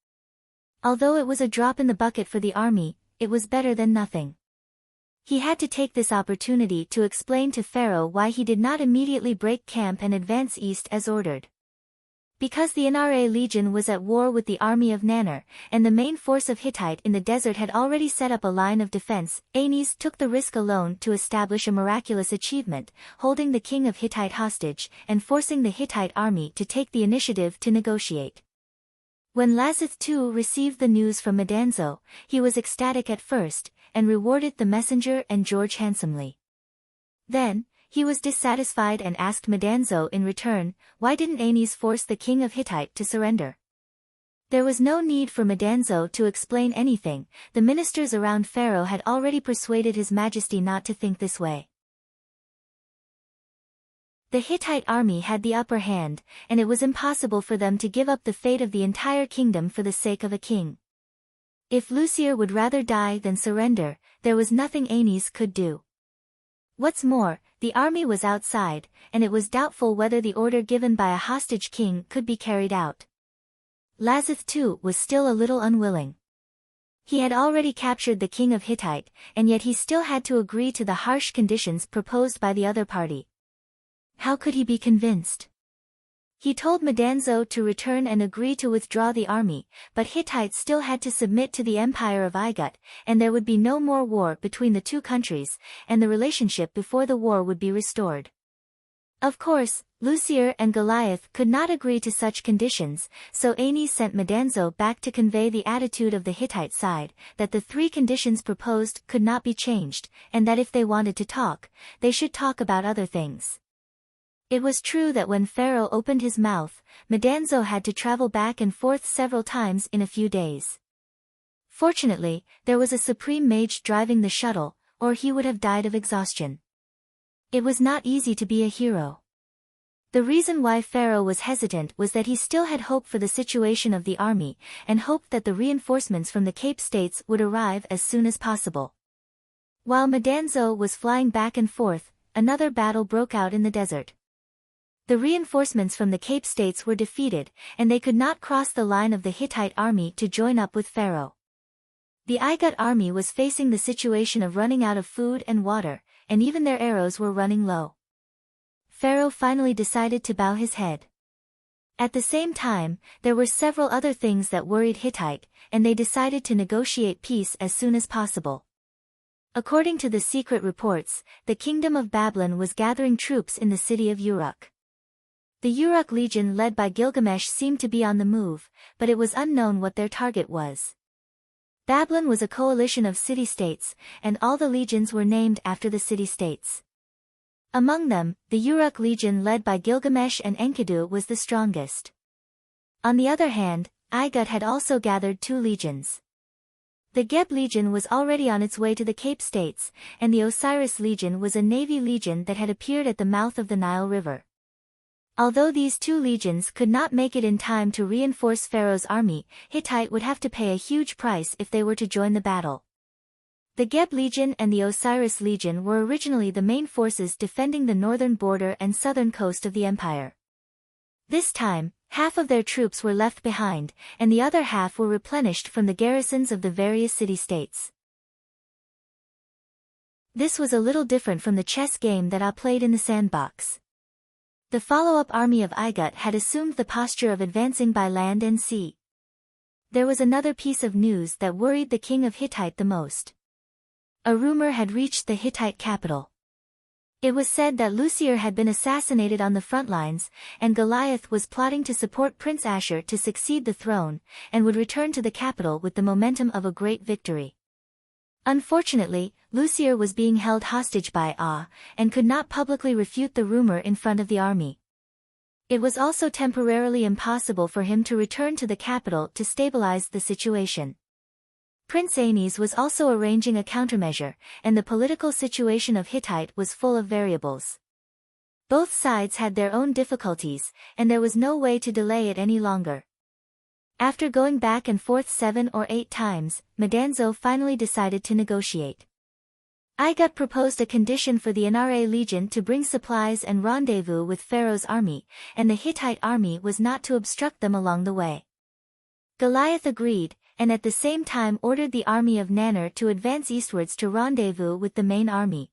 Although it was a drop in the bucket for the army, it was better than nothing. He had to take this opportunity to explain to Pharaoh why he did not immediately break camp and advance east as ordered. Because the Inare Legion was at war with the army of Nannar, and the main force of Hittite in the desert had already set up a line of defense, Aenys took the risk alone to establish a miraculous achievement, holding the king of Hittite hostage, and forcing the Hittite army to take the initiative to negotiate. When Lazith II received the news from Madanzo, he was ecstatic at first, and rewarded the messenger and George handsomely. Then, he was dissatisfied and asked Madanzo in return, why didn't Aenys force the king of Hittite to surrender? There was no need for Madanzo to explain anything, the ministers around Pharaoh had already persuaded his majesty not to think this way. The Hittite army had the upper hand, and it was impossible for them to give up the fate of the entire kingdom for the sake of a king. If Lucier would rather die than surrender, there was nothing Aenys could do. What's more, the army was outside, and it was doubtful whether the order given by a hostage king could be carried out. Lazith II was still a little unwilling. He had already captured the king of Hittite, and yet he still had to agree to the harsh conditions proposed by the other party. How could he be convinced? He told Madanzo to return and agree to withdraw the army, but Hittite still had to submit to the Empire of Igut, and there would be no more war between the two countries, and the relationship before the war would be restored. Of course, Lucier and Goliath could not agree to such conditions, so Aenys sent Madanzo back to convey the attitude of the Hittite side, that the three conditions proposed could not be changed, and that if they wanted to talk, they should talk about other things. It was true that when Pharaoh opened his mouth, Madanzo had to travel back and forth several times in a few days. Fortunately, there was a supreme mage driving the shuttle, or he would have died of exhaustion. It was not easy to be a hero. The reason why Pharaoh was hesitant was that he still had hope for the situation of the army, and hoped that the reinforcements from the Cape States would arrive as soon as possible. While Madanzo was flying back and forth, another battle broke out in the desert. The reinforcements from the Cape States were defeated, and they could not cross the line of the Hittite army to join up with Pharaoh. The Igut army was facing the situation of running out of food and water, and even their arrows were running low. Pharaoh finally decided to bow his head. At the same time, there were several other things that worried Hittite, and they decided to negotiate peace as soon as possible. According to the secret reports, the kingdom of Babylon was gathering troops in the city of Uruk. The Uruk legion led by Gilgamesh seemed to be on the move, but it was unknown what their target was. Babylon was a coalition of city-states, and all the legions were named after the city-states. Among them, the Uruk legion led by Gilgamesh and Enkidu was the strongest. On the other hand, Igut had also gathered 2 legions. The Geb legion was already on its way to the Cape States, and the Osiris legion was a navy legion that had appeared at the mouth of the Nile River. Although these 2 legions could not make it in time to reinforce Pharaoh's army, Hittite would have to pay a huge price if they were to join the battle. The Geb legion and the Osiris legion were originally the main forces defending the northern border and southern coast of the empire. This time, half of their troops were left behind, and the other half were replenished from the garrisons of the various city-states. This was a little different from the chess game that I played in the sandbox. The follow-up army of Igut had assumed the posture of advancing by land and sea. There was another piece of news that worried the king of Hittite the most. A rumor had reached the Hittite capital. It was said that Lucier had been assassinated on the front lines, and Goliath was plotting to support Prince Ashur to succeed the throne, and would return to the capital with the momentum of a great victory. Unfortunately, Lucier was being held hostage by Ah, and could not publicly refute the rumor in front of the army. It was also temporarily impossible for him to return to the capital to stabilize the situation. Prince Anes was also arranging a countermeasure, and the political situation of Hittite was full of variables. Both sides had their own difficulties, and there was no way to delay it any longer. After going back and forth 7 or 8 times, Madanzo finally decided to negotiate. Igut proposed a condition for the Nra legion to bring supplies and rendezvous with Pharaoh's army, and the Hittite army was not to obstruct them along the way. Goliath agreed, and at the same time ordered the army of Nanner to advance eastwards to rendezvous with the main army.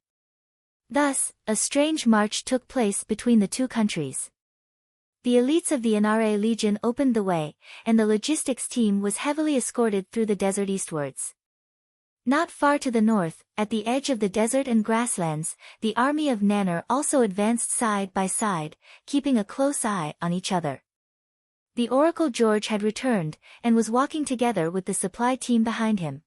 Thus, a strange march took place between the 2 countries. The elites of the Nra legion opened the way, and the logistics team was heavily escorted through the desert eastwards. Not far to the north, at the edge of the desert and grasslands, the army of Nanner also advanced side by side, keeping a close eye on each other. The Oracle George had returned, and was walking together with the supply team behind him.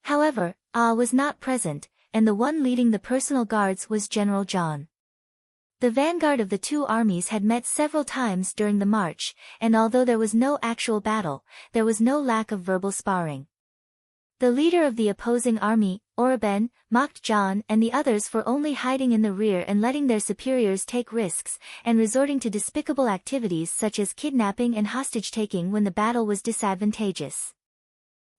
However, Ah was not present, and the one leading the personal guards was General John. The vanguard of the 2 armies had met several times during the march, and although there was no actual battle, there was no lack of verbal sparring. The leader of the opposing army, Oraben, mocked John and the others for only hiding in the rear and letting their superiors take risks, and resorting to despicable activities such as kidnapping and hostage-taking when the battle was disadvantageous.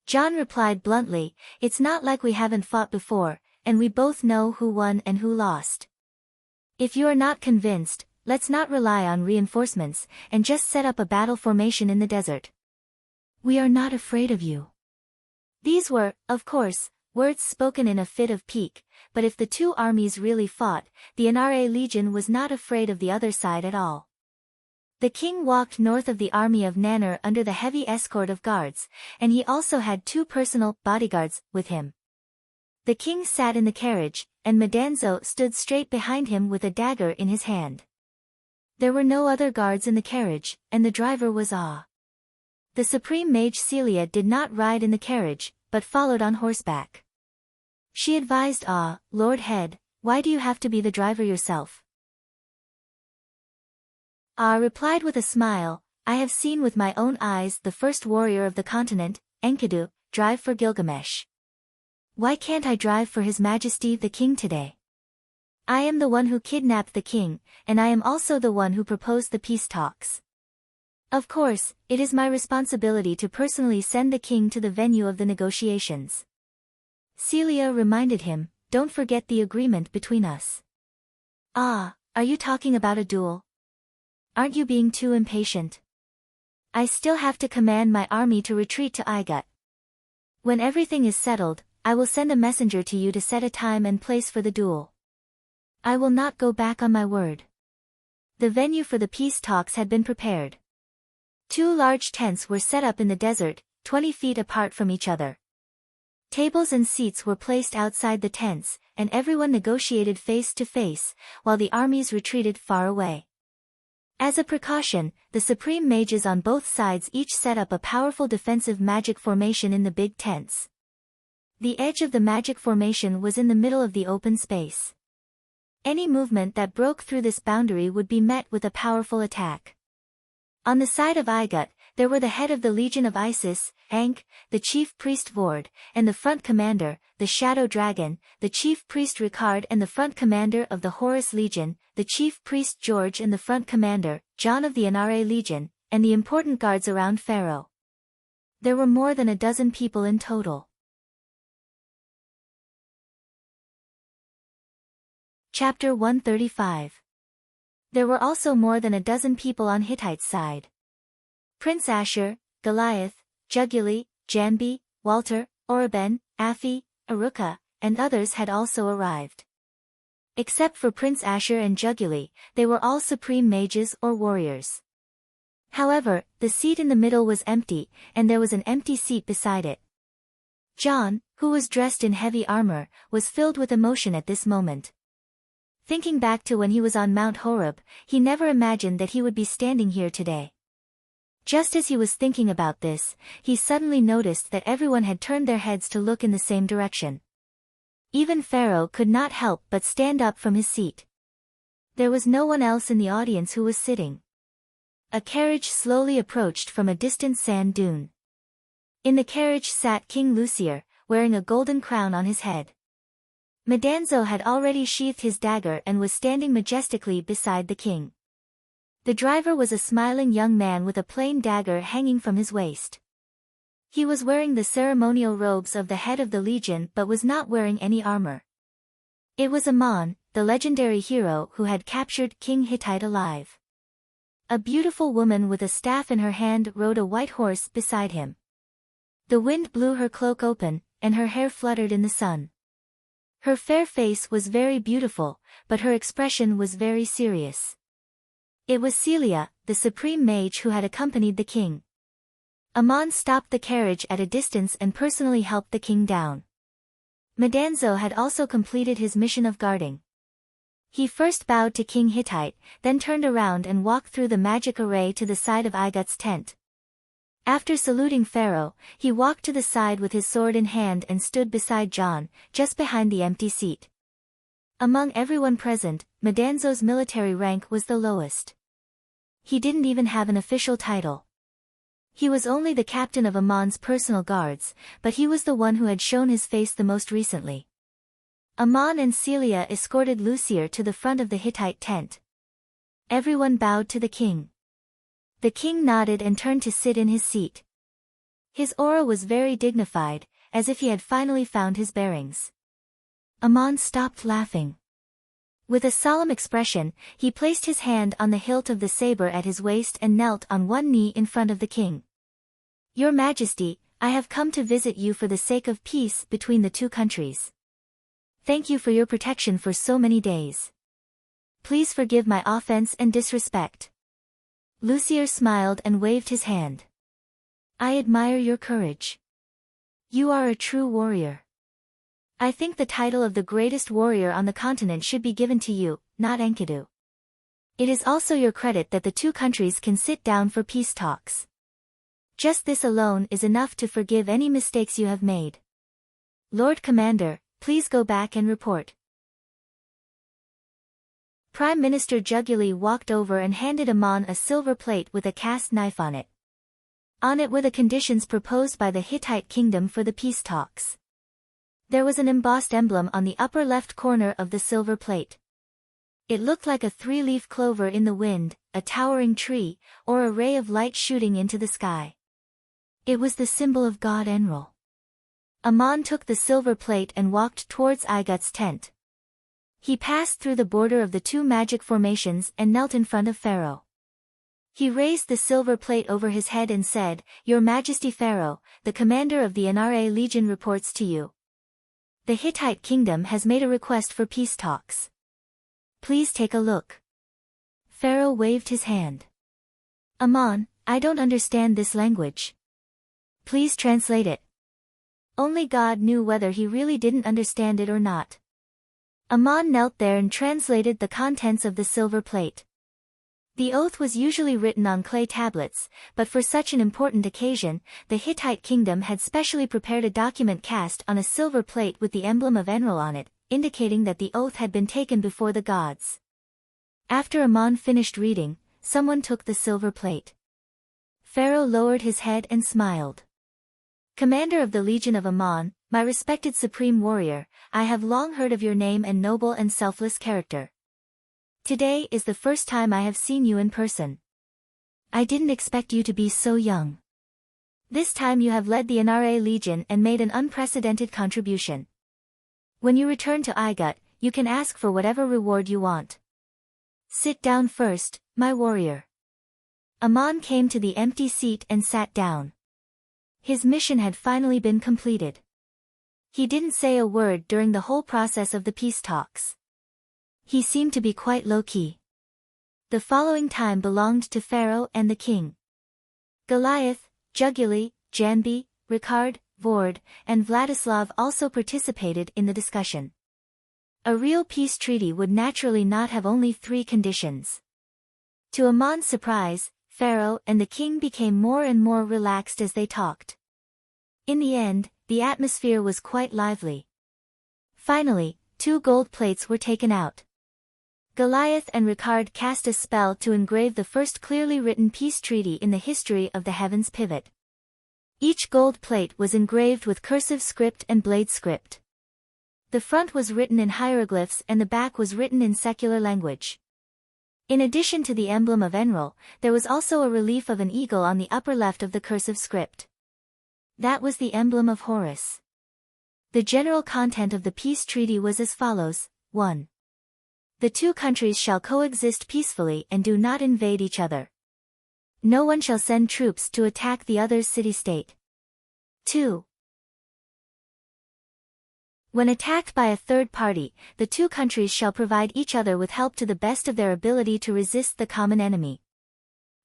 John replied bluntly, "It's not like we haven't fought before, and we both know who won and who lost. If you are not convinced, let's not rely on reinforcements, and just set up a battle formation in the desert. We are not afraid of you." These were, of course, words spoken in a fit of pique, but if the 2 armies really fought, the Nra legion was not afraid of the other side at all. The king walked north of the army of Nanner under the heavy escort of guards, and he also had 2 personal bodyguards with him. The king sat in the carriage, and Madanzo stood straight behind him with a dagger in his hand. There were no other guards in the carriage, and the driver was Ah. The supreme mage Celia did not ride in the carriage, but followed on horseback. She advised Ah, "Lord Head, why do you have to be the driver yourself?" Ah replied with a smile, "I have seen with my own eyes the first warrior of the continent, Enkidu, drive for Gilgamesh. Why can't I drive for His Majesty the King today? I am the one who kidnapped the king, and I am also the one who proposed the peace talks. Of course, it is my responsibility to personally send the king to the venue of the negotiations. Celia reminded him, don't forget the agreement between us. Ah, are you talking about a duel? Aren't you being too impatient? I still have to command my army to retreat to Igut. When everything is settled, I will send a messenger to you to set a time and place for the duel. I will not go back on my word. The venue for the peace talks had been prepared. 2 large tents were set up in the desert, 20 feet apart from each other. Tables and seats were placed outside the tents, and everyone negotiated face to face, while the armies retreated far away. As a precaution, the supreme mages on both sides each set up a powerful defensive magic formation in the big tents. The edge of the magic formation was in the middle of the open space. Any movement that broke through this boundary would be met with a powerful attack. On the side of Igut, there were the head of the Legion of Isis, Ankh, the chief priest Vord, and the front commander, the Shadow Dragon, the chief priest Ricard and the front commander of the Horus Legion, the chief priest George and the front commander, John of the Anare Legion, and the important guards around Pharaoh. There were more than a dozen people in total. Chapter 135. There were also more than a dozen people on Hittite's side. Prince Ashur, Goliath, Juguli, Jambi, Walter, Oreben, Afi, Aruka, and others had also arrived. Except for Prince Ashur and Juguli, they were all supreme mages or warriors. However, the seat in the middle was empty, and there was an empty seat beside it. John, who was dressed in heavy armor, was filled with emotion at this moment. Thinking back to when he was on Mount Horeb, he never imagined that he would be standing here today. Just as he was thinking about this, he suddenly noticed that everyone had turned their heads to look in the same direction. Even Pharaoh could not help but stand up from his seat. There was no one else in the audience who was sitting. A carriage slowly approached from a distant sand dune. In the carriage sat King Lucier, wearing a golden crown on his head. Medanzo had already sheathed his dagger and was standing majestically beside the king. The driver was a smiling young man with a plain dagger hanging from his waist. He was wearing the ceremonial robes of the head of the legion but was not wearing any armor. It was Ammon, the legendary hero who had captured King Hittite alive. A beautiful woman with a staff in her hand rode a white horse beside him. The wind blew her cloak open, and her hair fluttered in the sun. Her fair face was very beautiful, but her expression was very serious. It was Celia, the supreme mage who had accompanied the king. Ammon stopped the carriage at a distance and personally helped the king down. Medanzo had also completed his mission of guarding. He first bowed to King Hittite, then turned around and walked through the magic array to the side of Igut's tent. After saluting Pharaoh, he walked to the side with his sword in hand and stood beside John, just behind the empty seat. Among everyone present, Medanzo's military rank was the lowest. He didn't even have an official title. He was only the captain of Ammon's personal guards, but he was the one who had shown his face the most recently. Ammon and Celia escorted Lucier to the front of the Hittite tent. Everyone bowed to the king. The king nodded and turned to sit in his seat. His aura was very dignified, as if he had finally found his bearings. Ammon stopped laughing. With a solemn expression, he placed his hand on the hilt of the saber at his waist and knelt on one knee in front of the king. Your Majesty, I have come to visit you for the sake of peace between the two countries. Thank you for your protection for so many days. Please forgive my offense and disrespect. Lucier smiled and waved his hand. I admire your courage. You are a true warrior. I think the title of the greatest warrior on the continent should be given to you, not Enkidu. It is also your credit that the two countries can sit down for peace talks. Just this alone is enough to forgive any mistakes you have made. Lord Commander, please go back and report. Prime Minister Juguli walked over and handed Ammon a silver plate with a cast knife on it. On it were the conditions proposed by the Hittite kingdom for the peace talks. There was an embossed emblem on the upper left corner of the silver plate. It looked like a three-leaf clover in the wind, a towering tree, or a ray of light shooting into the sky. It was the symbol of god Enlil. Aman took the silver plate and walked towards Igut's tent. He passed through the border of the two magic formations and knelt in front of Pharaoh. He raised the silver plate over his head and said, "Your Majesty Pharaoh, the commander of the Nra Legion reports to you. The Hittite kingdom has made a request for peace talks. Please take a look." Pharaoh waved his hand. "Aman, I don't understand this language. Please translate it." Only God knew whether he really didn't understand it or not. Aman knelt there and translated the contents of the silver plate. The oath was usually written on clay tablets, but for such an important occasion, the Hittite kingdom had specially prepared a document cast on a silver plate with the emblem of Enlil on it, indicating that the oath had been taken before the gods. After Aman finished reading, someone took the silver plate. Pharaoh lowered his head and smiled. "Commander of the Legion of Aman, my respected supreme warrior, I have long heard of your name and noble and selfless character. Today is the first time I have seen you in person. I didn't expect you to be so young. This time you have led the Nra Legion and made an unprecedented contribution. When you return to Igut, you can ask for whatever reward you want. Sit down first, my warrior." Aman came to the empty seat and sat down. His mission had finally been completed. He didn't say a word during the whole process of the peace talks. He seemed to be quite low-key. The following time belonged to Pharaoh and the king. Goliath, Juguli, Janbi, Ricard, Vord, and Vladislav also participated in the discussion. A real peace treaty would naturally not have only 3 conditions. To Aman's surprise, Pharaoh and the king became more and more relaxed as they talked. In the end, the atmosphere was quite lively. Finally, 2 gold plates were taken out. Goliath and Ricard cast a spell to engrave the first clearly written peace treaty in the history of the Heavens Pivot. Each gold plate was engraved with cursive script and blade script. The front was written in hieroglyphs and the back was written in secular language. In addition to the emblem of Enlil, there was also a relief of an eagle on the upper left of the cursive script. That was the emblem of Horus. The general content of the peace treaty was as follows: 1. The 2 countries shall coexist peacefully and do not invade each other. No one shall send troops to attack the other's city-state. 2. When attacked by a third party, the 2 countries shall provide each other with help to the best of their ability to resist the common enemy.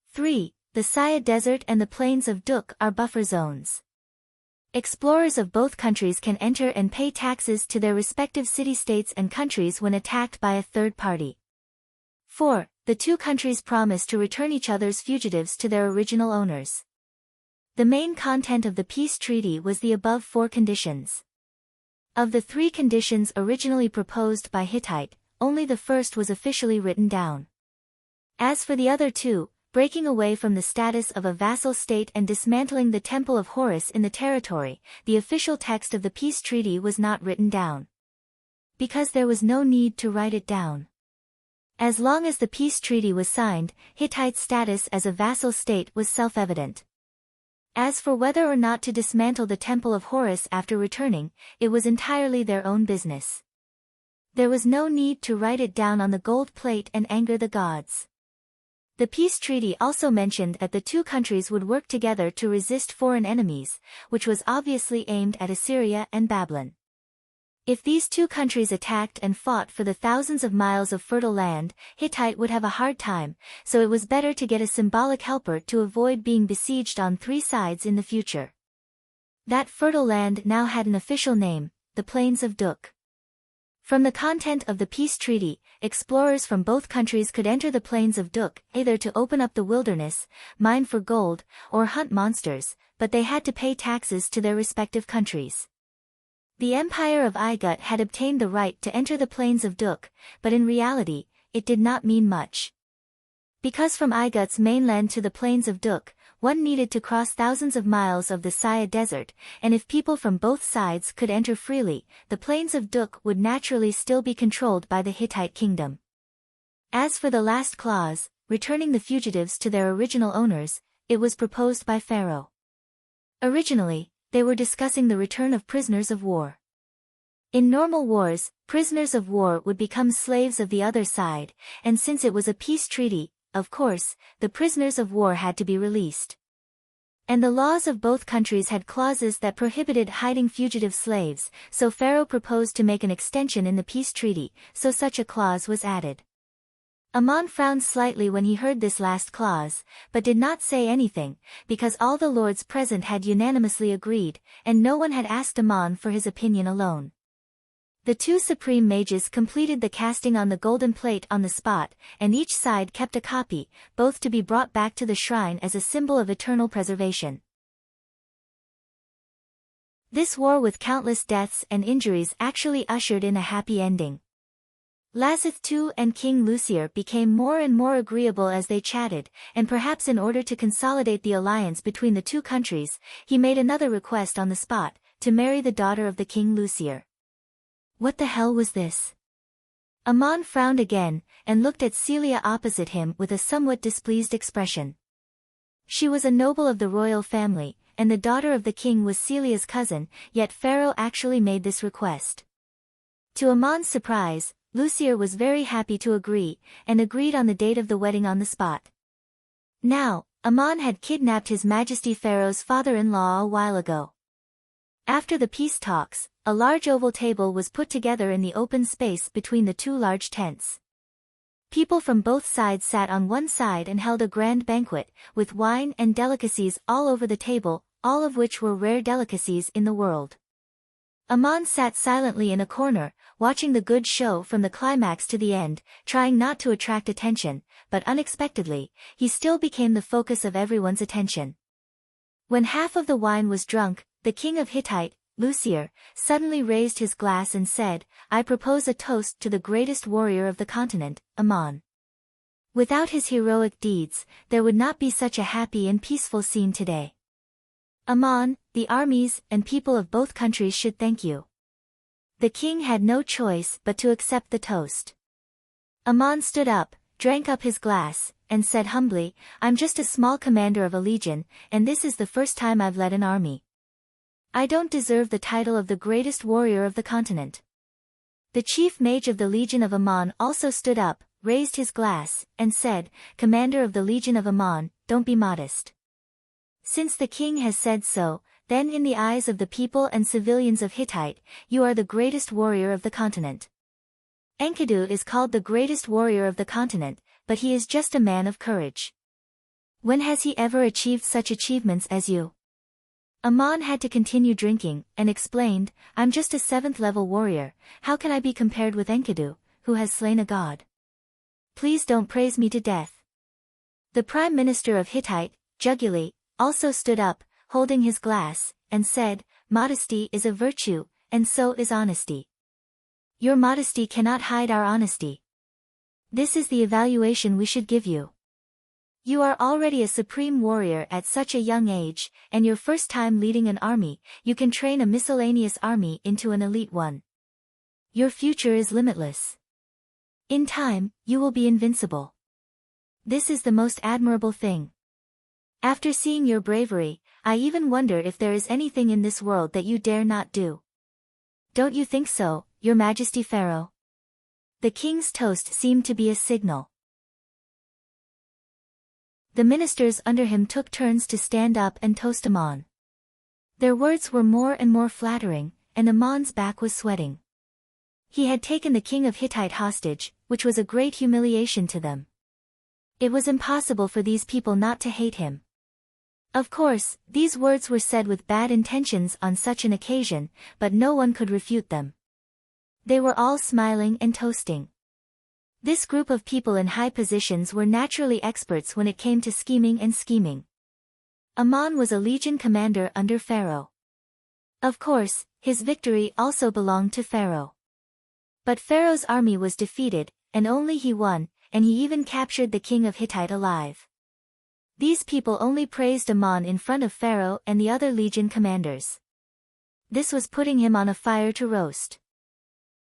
3. The Saya Desert and the plains of Duk are buffer zones. Explorers of both countries can enter and pay taxes to their respective city-states and countries when attacked by a third party. 4. The 2 countries promise to return each other's fugitives to their original owners. The main content of the peace treaty was the above 4 conditions. Of the 3 conditions originally proposed by Hittite, only the first was officially written down. As for the other 2, breaking away from the status of a vassal state and dismantling the Temple of Horus in the territory, the official text of the peace treaty was not written down. Because there was no need to write it down. As long as the peace treaty was signed, Hittite's status as a vassal state was self-evident. As for whether or not to dismantle the Temple of Horus after returning, it was entirely their own business. There was no need to write it down on the gold plate and anger the gods. The peace treaty also mentioned that the 2 countries would work together to resist foreign enemies, which was obviously aimed at Assyria and Babylon. If these 2 countries attacked and fought for the thousands of miles of fertile land, Hittite would have a hard time, so it was better to get a symbolic helper to avoid being besieged on 3 sides in the future. That fertile land now had an official name, the Plains of Duk. From the content of the peace treaty, explorers from both countries could enter the Plains of Duk, either to open up the wilderness, mine for gold, or hunt monsters, but they had to pay taxes to their respective countries. The Empire of Igut had obtained the right to enter the Plains of Duk, but in reality, it did not mean much. Because from Igut's mainland to the Plains of Duk, one needed to cross thousands of miles of the Saya Desert, and if people from both sides could enter freely, the Plains of Duk would naturally still be controlled by the Hittite kingdom. As for the last clause, returning the fugitives to their original owners, it was proposed by Pharaoh. Originally, they were discussing the return of prisoners of war. In normal wars, prisoners of war would become slaves of the other side, and since it was a peace treaty, of course, the prisoners of war had to be released. And the laws of both countries had clauses that prohibited hiding fugitive slaves, so Pharaoh proposed to make an extension in the peace treaty, so such a clause was added. Aman frowned slightly when he heard this last clause, but did not say anything, because all the lords present had unanimously agreed, and no one had asked Aman for his opinion alone. The two supreme mages completed the casting on the golden plate on the spot, and each side kept a copy, both to be brought back to the shrine as a symbol of eternal preservation. This war with countless deaths and injuries actually ushered in a happy ending. Lazith II and King Lucier became more and more agreeable as they chatted, and perhaps in order to consolidate the alliance between the two countries, he made another request on the spot, to marry the daughter of the King Lucier. What the hell was this? Aman frowned again, and looked at Celia opposite him with a somewhat displeased expression. She was a noble of the royal family, and the daughter of the king was Celia's cousin, yet Pharaoh actually made this request. To Aman's surprise, Lucier was very happy to agree, and agreed on the date of the wedding on the spot. Now, Aman had kidnapped His Majesty Pharaoh's father-in-law a while ago. After the peace talks, a large oval table was put together in the open space between the two large tents. People from both sides sat on one side and held a grand banquet, with wine and delicacies all over the table, all of which were rare delicacies in the world. Aman sat silently in a corner, watching the good show from the climax to the end, trying not to attract attention, but unexpectedly, he still became the focus of everyone's attention. When half of the wine was drunk, the king of Hittite, Lucier, suddenly raised his glass and said, "I propose a toast to the greatest warrior of the continent, Aman. Without his heroic deeds, there would not be such a happy and peaceful scene today. Aman, the armies and people of both countries should thank you." The king had no choice but to accept the toast. Aman stood up, drank up his glass, and said humbly, "I'm just a small commander of a legion, and this is the first time I've led an army. I don't deserve the title of the greatest warrior of the continent." The chief mage of the Legion of Aman also stood up, raised his glass, and said, "Commander of the Legion of Aman, don't be modest. Since the king has said so, then in the eyes of the people and civilians of Hittite, you are the greatest warrior of the continent. Enkidu is called the greatest warrior of the continent, but he is just a man of courage. When has he ever achieved such achievements as you?" Aman had to continue drinking, and explained, "I'm just a 7th-level warrior, how can I be compared with Enkidu, who has slain a god? Please don't praise me to death." The Prime Minister of Hittite, Juguli, also stood up, holding his glass, and said, "Modesty is a virtue, and so is honesty. Your modesty cannot hide our honesty. This is the evaluation we should give you. You are already a supreme warrior at such a young age, and your first time leading an army, you can train a miscellaneous army into an elite one. Your future is limitless. In time, you will be invincible. This is the most admirable thing. After seeing your bravery, I even wonder if there is anything in this world that you dare not do. Don't you think so, Your Majesty Pharaoh?" The king's toast seemed to be a signal. The ministers under him took turns to stand up and toast Aman. Their words were more and more flattering, and Aman's back was sweating. He had taken the king of Hittite hostage, which was a great humiliation to them. It was impossible for these people not to hate him. Of course, these words were said with bad intentions on such an occasion, but no one could refute them. They were all smiling and toasting. This group of people in high positions were naturally experts when it came to scheming and scheming. Aman was a legion commander under Pharaoh. Of course, his victory also belonged to Pharaoh. But Pharaoh's army was defeated, and only he won, and he even captured the king of Hittite alive. These people only praised Aman in front of Pharaoh and the other legion commanders. This was putting him on a fire to roast.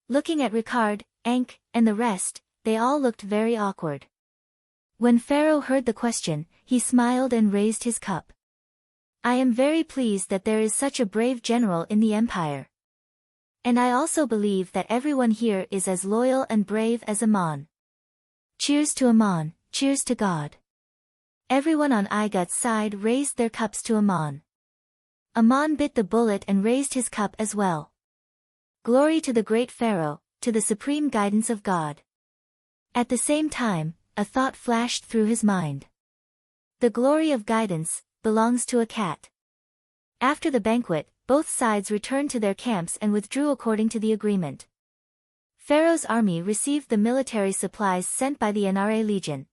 Looking at Ricard, Ankh, and the rest, they all looked very awkward. When Pharaoh heard the question, he smiled and raised his cup. I am very pleased that there is such a brave general in the empire. And I also believe that everyone here is as loyal and brave as Ammon. Cheers to Ammon, cheers to God. Everyone on Igut's side raised their cups to Ammon. Ammon bit the bullet and raised his cup as well. Glory to the great Pharaoh, to the supreme guidance of God. At the same time, a thought flashed through his mind. The glory of guidance belongs to a cat. After the banquet, both sides returned to their camps and withdrew according to the agreement. Pharaoh's army received the military supplies sent by the Anare Legion.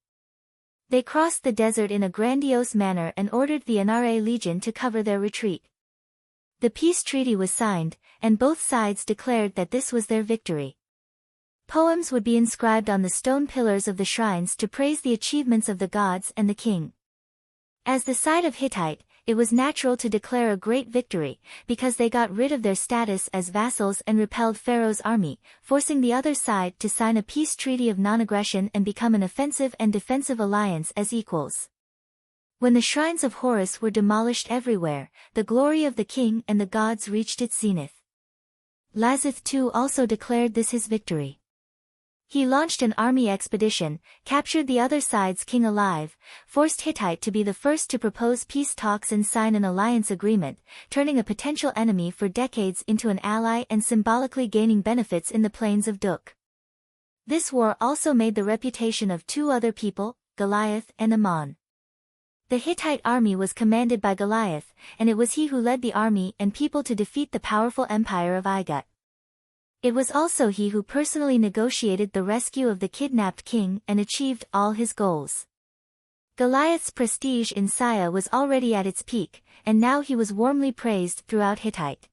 They crossed the desert in a grandiose manner and ordered the Anare Legion to cover their retreat. The peace treaty was signed, and both sides declared that this was their victory. Poems would be inscribed on the stone pillars of the shrines to praise the achievements of the gods and the king. As the side of Hittite, it was natural to declare a great victory, because they got rid of their status as vassals and repelled Pharaoh's army, forcing the other side to sign a peace treaty of non-aggression and become an offensive and defensive alliance as equals. When the shrines of Horus were demolished everywhere, the glory of the king and the gods reached its zenith. Lazith too also declared this his victory. He launched an army expedition, captured the other side's king alive, forced Hittite to be the first to propose peace talks and sign an alliance agreement, turning a potential enemy for decades into an ally and symbolically gaining benefits in the plains of Duk. This war also made the reputation of two other people, Goliath and Ammon. The Hittite army was commanded by Goliath, and it was he who led the army and people to defeat the powerful empire of Igut. It was also he who personally negotiated the rescue of the kidnapped king and achieved all his goals. Goliath's prestige in Saya was already at its peak, and now he was warmly praised throughout Hittite.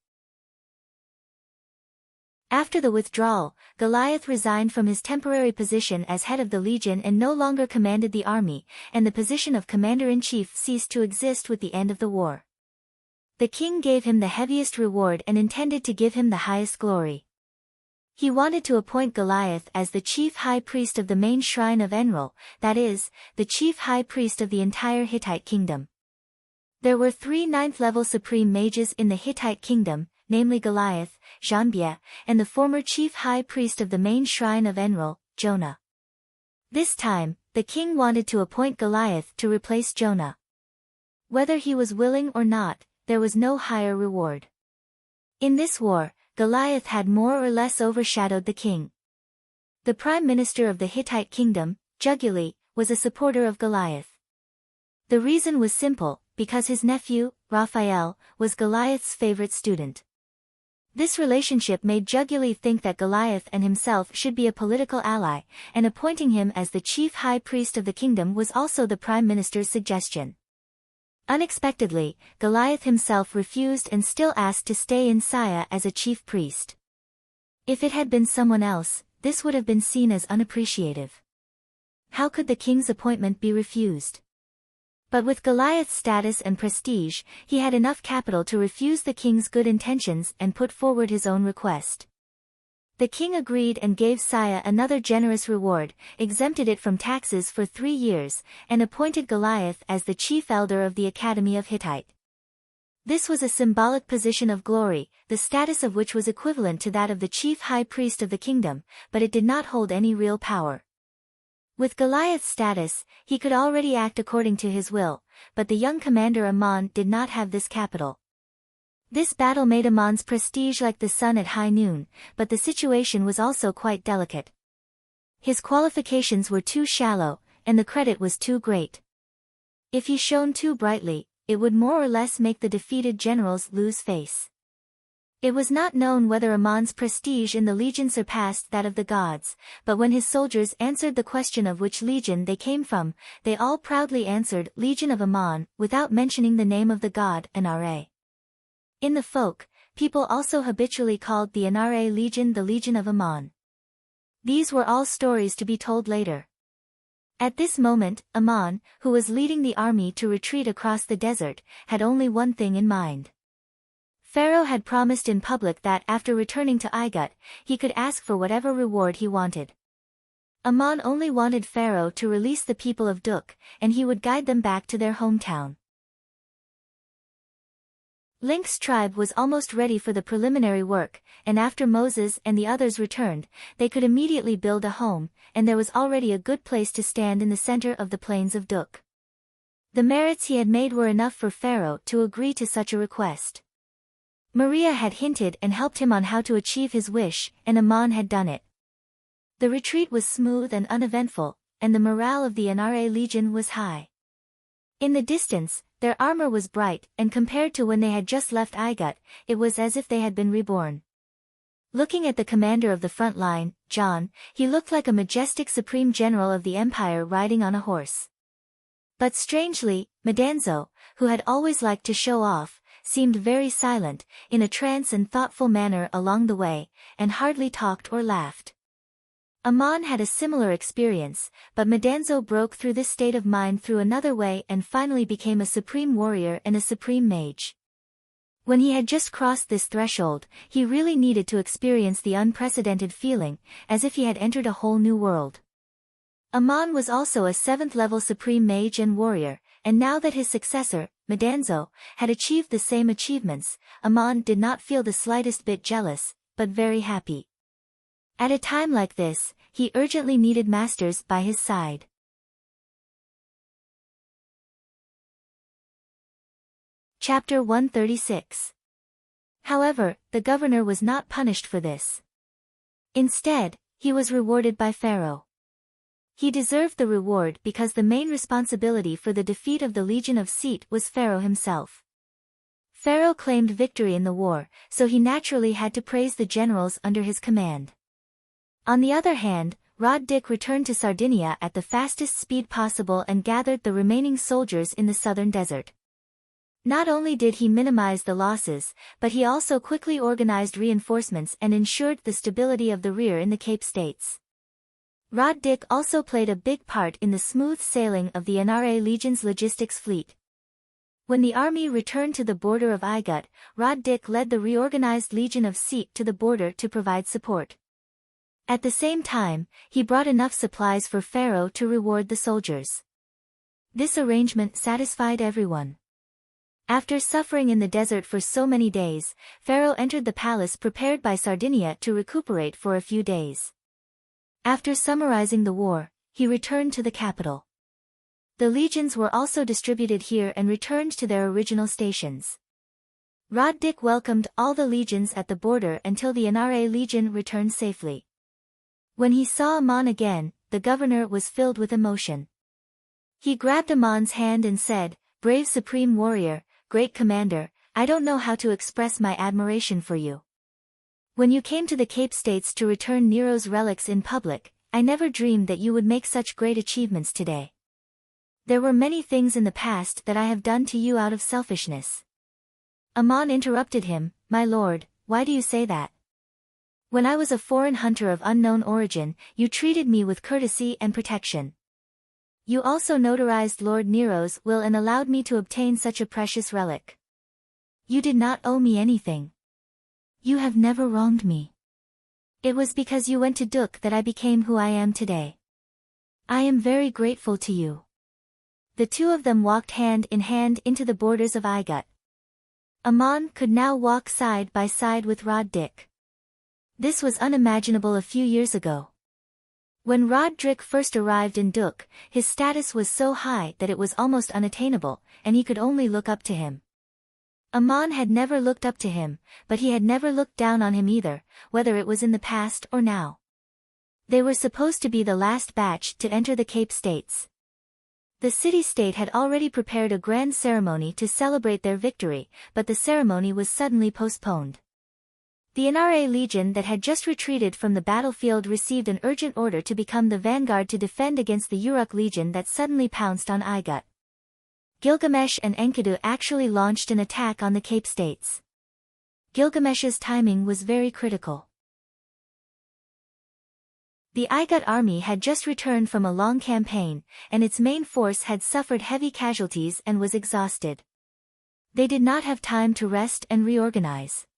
After the withdrawal, Goliath resigned from his temporary position as head of the legion and no longer commanded the army, and the position of commander-in-chief ceased to exist with the end of the war. The king gave him the heaviest reward and intended to give him the highest glory. He wanted to appoint Goliath as the chief high priest of the main shrine of Enlil, that is, the chief high priest of the entire Hittite kingdom. There were 3 ninth-level supreme mages in the Hittite kingdom, namely Goliath, Janbia, and the former chief high priest of the main shrine of Enlil, Jonah. This time, the king wanted to appoint Goliath to replace Jonah. Whether he was willing or not, there was no higher reward. In this war, Goliath had more or less overshadowed the king. The prime minister of the Hittite kingdom, Juguli, was a supporter of Goliath. The reason was simple, because his nephew, Raphael, was Goliath's favorite student. This relationship made Juguli think that Goliath and himself should be a political ally, and appointing him as the chief high priest of the kingdom was also the prime minister's suggestion. Unexpectedly, Goliath himself refused and still asked to stay in Saya as a chief priest. If it had been someone else, this would have been seen as unappreciative. How could the king's appointment be refused? But with Goliath's status and prestige, he had enough capital to refuse the king's good intentions and put forward his own request. The king agreed and gave Saya another generous reward, exempted it from taxes for 3 years, and appointed Goliath as the chief elder of the Academy of Hittite. This was a symbolic position of glory, the status of which was equivalent to that of the chief high priest of the kingdom, but it did not hold any real power. With Goliath's status, he could already act according to his will, but the young commander Ammon did not have this capital. This battle made Ammon's prestige like the sun at high noon, but the situation was also quite delicate. His qualifications were too shallow, and the credit was too great. If he shone too brightly, it would more or less make the defeated generals lose face. It was not known whether Ammon's prestige in the legion surpassed that of the gods, but when his soldiers answered the question of which legion they came from, they all proudly answered Legion of Ammon, without mentioning the name of the god Anare. In the folk, people also habitually called the Anare Legion the Legion of Ammon. These were all stories to be told later. At this moment, Ammon, who was leading the army to retreat across the desert, had only one thing in mind. Pharaoh had promised in public that after returning to Igut, he could ask for whatever reward he wanted. Aman only wanted Pharaoh to release the people of Duk, and he would guide them back to their hometown. Link's tribe was almost ready for the preliminary work, and after Moses and the others returned, they could immediately build a home, and there was already a good place to stand in the center of the plains of Duk. The merits he had made were enough for Pharaoh to agree to such a request. Maria had hinted and helped him on how to achieve his wish, and Aman had done it. The retreat was smooth and uneventful, and the morale of the Nra Legion was high. In the distance, their armor was bright, and compared to when they had just left Igut, it was as if they had been reborn. Looking at the commander of the front line, John, he looked like a majestic supreme general of the empire riding on a horse. But strangely, Madanzo, who had always liked to show off, seemed very silent, in a trance and thoughtful manner along the way, and hardly talked or laughed. Aman had a similar experience, but Madanzo broke through this state of mind through another way and finally became a supreme warrior and a supreme mage. When he had just crossed this threshold, he really needed to experience the unprecedented feeling, as if he had entered a whole new world. Aman was also a 7th-level supreme mage and warrior, and now that his successor, Madanzo, had achieved the same achievements, Aman did not feel the slightest bit jealous, but very happy. At a time like this, he urgently needed masters by his side. Chapter 136. However, the governor was not punished for this. Instead, he was rewarded by Pharaoh. He deserved the reward because the main responsibility for the defeat of the Legion of Set was Pharaoh himself. Pharaoh claimed victory in the war, so he naturally had to praise the generals under his command. On the other hand, Rod Dik returned to Sardinia at the fastest speed possible and gathered the remaining soldiers in the southern desert. Not only did he minimize the losses, but he also quickly organized reinforcements and ensured the stability of the rear in the Cape States. Rod Dik also played a big part in the smooth sailing of the Nra Legion's logistics fleet. When the army returned to the border of Igut, Rod Dik led the reorganized Legion of Set to the border to provide support. At the same time, he brought enough supplies for Pharaoh to reward the soldiers. This arrangement satisfied everyone. After suffering in the desert for so many days, Pharaoh entered the palace prepared by Sardinia to recuperate for a few days. After summarizing the war, he returned to the capital. The legions were also distributed here and returned to their original stations. Rod Dik welcomed all the legions at the border until the Nra Legion returned safely. When he saw Aman again, the governor was filled with emotion. He grabbed Aman's hand and said, "Brave supreme warrior, great commander, I don't know how to express my admiration for you. When you came to the Cape States to return Nero's relics in public, I never dreamed that you would make such great achievements today. There were many things in the past that I have done to you out of selfishness." Aman interrupted him, "My lord, why do you say that? When I was a foreign hunter of unknown origin, you treated me with courtesy and protection. You also notarized Lord Nero's will and allowed me to obtain such a precious relic. You did not owe me anything. You have never wronged me. It was because you went to Duk that I became who I am today. I am very grateful to you." The two of them walked hand in hand into the borders of Igut. Aman could now walk side by side with Rod Dik. This was unimaginable a few years ago. When Rod Dik first arrived in Duk, his status was so high that it was almost unattainable, and he could only look up to him. Aman had never looked up to him, but he had never looked down on him either, whether it was in the past or now. They were supposed to be the last batch to enter the Cape States. The city-state had already prepared a grand ceremony to celebrate their victory, but the ceremony was suddenly postponed. The Nra Legion that had just retreated from the battlefield received an urgent order to become the vanguard to defend against the Uruk Legion that suddenly pounced on Igut. Gilgamesh and Enkidu actually launched an attack on the Cape States. Gilgamesh's timing was very critical. The Igut army had just returned from a long campaign, and its main force had suffered heavy casualties and was exhausted. They did not have time to rest and reorganize.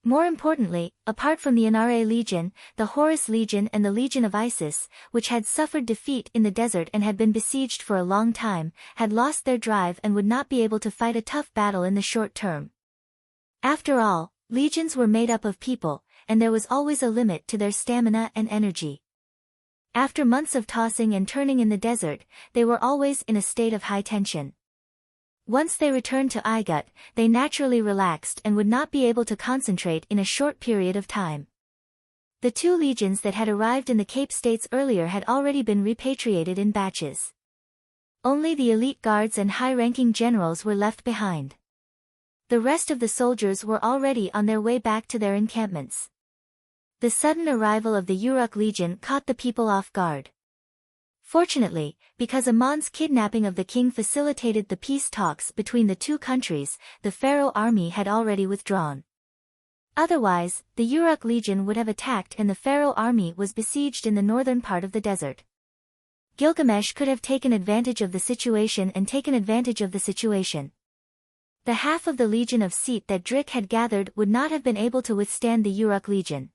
More importantly, apart from the Anare Legion, the Horus Legion and the Legion of Isis, which had suffered defeat in the desert and had been besieged for a long time, had lost their drive and would not be able to fight a tough battle in the short term. After all, legions were made up of people, and there was always a limit to their stamina and energy. After months of tossing and turning in the desert, they were always in a state of high tension. Once they returned to Igut, they naturally relaxed and would not be able to concentrate in a short period of time. The two legions that had arrived in the Cape States earlier had already been repatriated in batches. Only the elite guards and high-ranking generals were left behind. The rest of the soldiers were already on their way back to their encampments. The sudden arrival of the Uruk Legion caught the people off guard. Fortunately, because Amon's kidnapping of the king facilitated the peace talks between the two countries, the pharaoh army had already withdrawn. Otherwise, the Uruk Legion would have attacked and the pharaoh army was besieged in the northern part of the desert. Gilgamesh could have taken advantage of the situation. The half of the legion of Set that Drik had gathered would not have been able to withstand the Uruk Legion.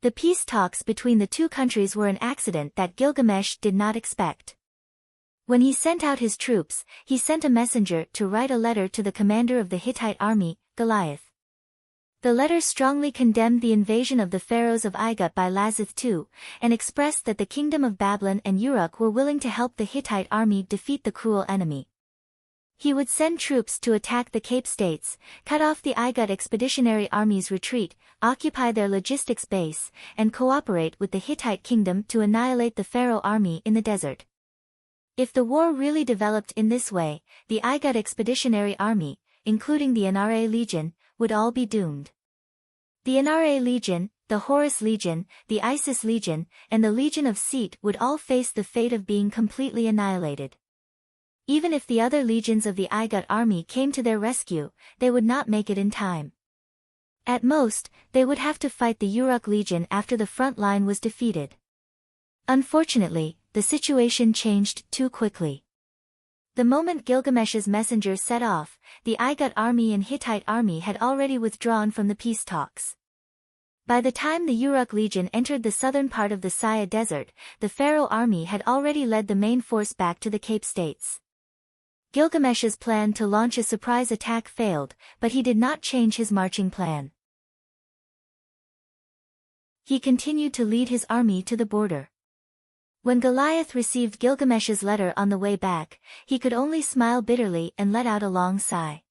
The peace talks between the two countries were an accident that Gilgamesh did not expect. When he sent out his troops, he sent a messenger to write a letter to the commander of the Hittite army, Goliath. The letter strongly condemned the invasion of the pharaohs of Igut by Lazith II, and expressed that the kingdom of Babylon and Uruk were willing to help the Hittite army defeat the cruel enemy. He would send troops to attack the Cape States, cut off the Igut expeditionary army's retreat, occupy their logistics base, and cooperate with the Hittite kingdom to annihilate the pharaoh army in the desert. If the war really developed in this way, the Igut expeditionary army, including the Anare Legion, would all be doomed. The Anare Legion, the Horus Legion, the Isis Legion, and the Legion of Set would all face the fate of being completely annihilated. Even if the other legions of the Igut army came to their rescue, they would not make it in time. At most, they would have to fight the Uruk Legion after the front line was defeated. Unfortunately, the situation changed too quickly. The moment Gilgamesh's messenger set off, the Igut army and Hittite army had already withdrawn from the peace talks. By the time the Uruk Legion entered the southern part of the Saya Desert, the pharaoh army had already led the main force back to the Cape States. Gilgamesh's plan to launch a surprise attack failed, but he did not change his marching plan. He continued to lead his army to the border. When Goliath received Gilgamesh's letter on the way back, he could only smile bitterly and let out a long sigh.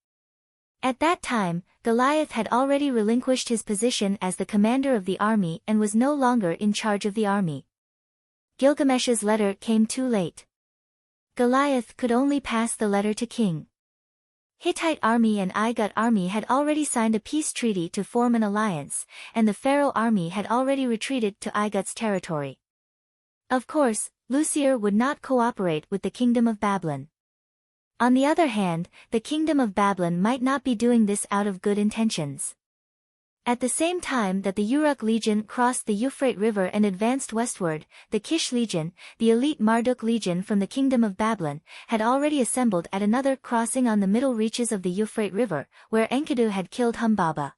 At that time, Goliath had already relinquished his position as the commander of the army and was no longer in charge of the army. Gilgamesh's letter came too late. Goliath could only pass the letter to King. Hittite army and Igut army had already signed a peace treaty to form an alliance, and the pharaoh army had already retreated to Igut's territory. Of course, Lucier would not cooperate with the kingdom of Babylon. On the other hand, the kingdom of Babylon might not be doing this out of good intentions. At the same time that the Uruk Legion crossed the Euphrates River and advanced westward, the Kish Legion, the elite Marduk Legion from the Kingdom of Babylon, had already assembled at another crossing on the middle reaches of the Euphrates River, where Enkidu had killed Humbaba.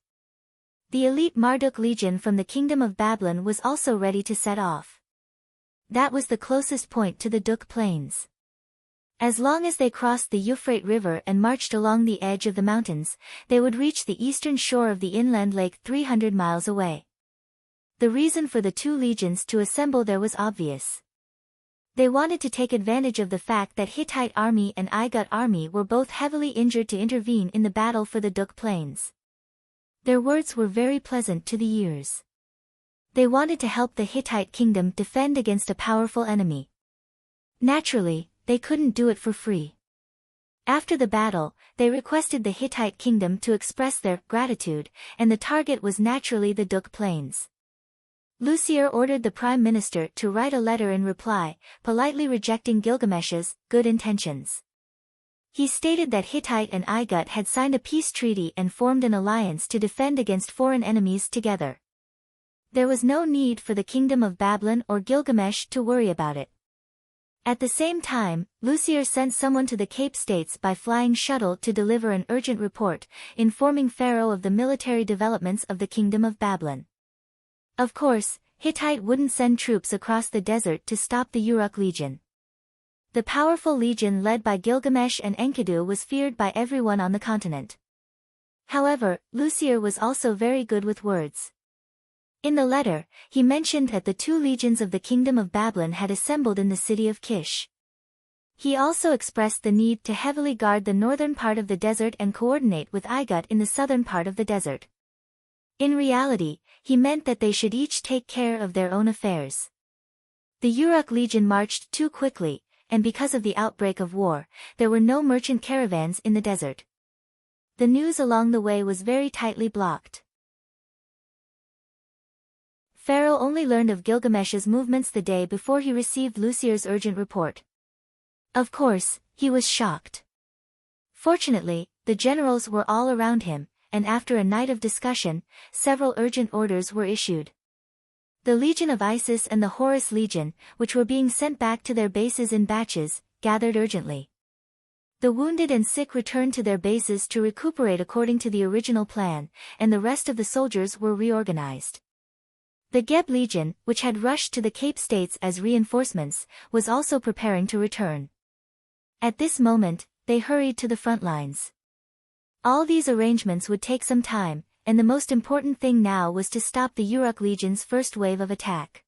The elite Marduk Legion from the Kingdom of Babylon was also ready to set off. That was the closest point to the Duk Plains. As long as they crossed the Euphrates River and marched along the edge of the mountains, they would reach the eastern shore of the inland lake 300 miles away. The reason for the two legions to assemble there was obvious. They wanted to take advantage of the fact that Hittite army and Igut army were both heavily injured to intervene in the battle for the Duk Plains. Their words were very pleasant to the ears. They wanted to help the Hittite kingdom defend against a powerful enemy. Naturally, they couldn't do it for free. After the battle, they requested the Hittite kingdom to express their gratitude, and the target was naturally the Duk Plains. Lucier ordered the prime minister to write a letter in reply, politely rejecting Gilgamesh's good intentions. He stated that Hittite and Igut had signed a peace treaty and formed an alliance to defend against foreign enemies together. There was no need for the kingdom of Babylon or Gilgamesh to worry about it. At the same time, Lucier sent someone to the Cape States by flying shuttle to deliver an urgent report, informing Pharaoh of the military developments of the Kingdom of Babylon. Of course, Hittite wouldn't send troops across the desert to stop the Uruk Legion. The powerful legion led by Gilgamesh and Enkidu was feared by everyone on the continent. However, Lucier was also very good with words. In the letter, he mentioned that the two legions of the Kingdom of Babylon had assembled in the city of Kish. He also expressed the need to heavily guard the northern part of the desert and coordinate with Igut in the southern part of the desert. In reality, he meant that they should each take care of their own affairs. The Uruk Legion marched too quickly, and because of the outbreak of war, there were no merchant caravans in the desert. The news along the way was very tightly blocked. Pharaoh only learned of Gilgamesh's movements the day before he received Lucier's urgent report. Of course, he was shocked. Fortunately, the generals were all around him, and after a night of discussion, several urgent orders were issued. The Legion of Isis and the Horus Legion, which were being sent back to their bases in batches, gathered urgently. The wounded and sick returned to their bases to recuperate according to the original plan, and the rest of the soldiers were reorganized. The Geb Legion, which had rushed to the Cape States as reinforcements, was also preparing to return. At this moment, they hurried to the front lines. All these arrangements would take some time, and the most important thing now was to stop the Uruk Legion's first wave of attack.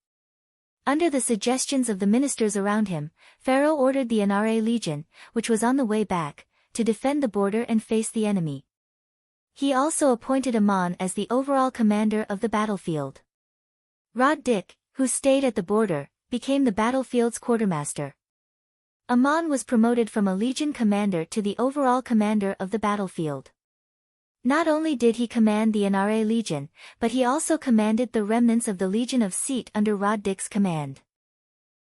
Under the suggestions of the ministers around him, Pharaoh ordered the Nra Legion, which was on the way back, to defend the border and face the enemy. He also appointed Amon as the overall commander of the battlefield. Rod Dik, who stayed at the border, became the battlefield's quartermaster. Amon was promoted from a legion commander to the overall commander of the battlefield. Not only did he command the Nra Legion, but he also commanded the remnants of the Legion of Set under Rod Dik's command.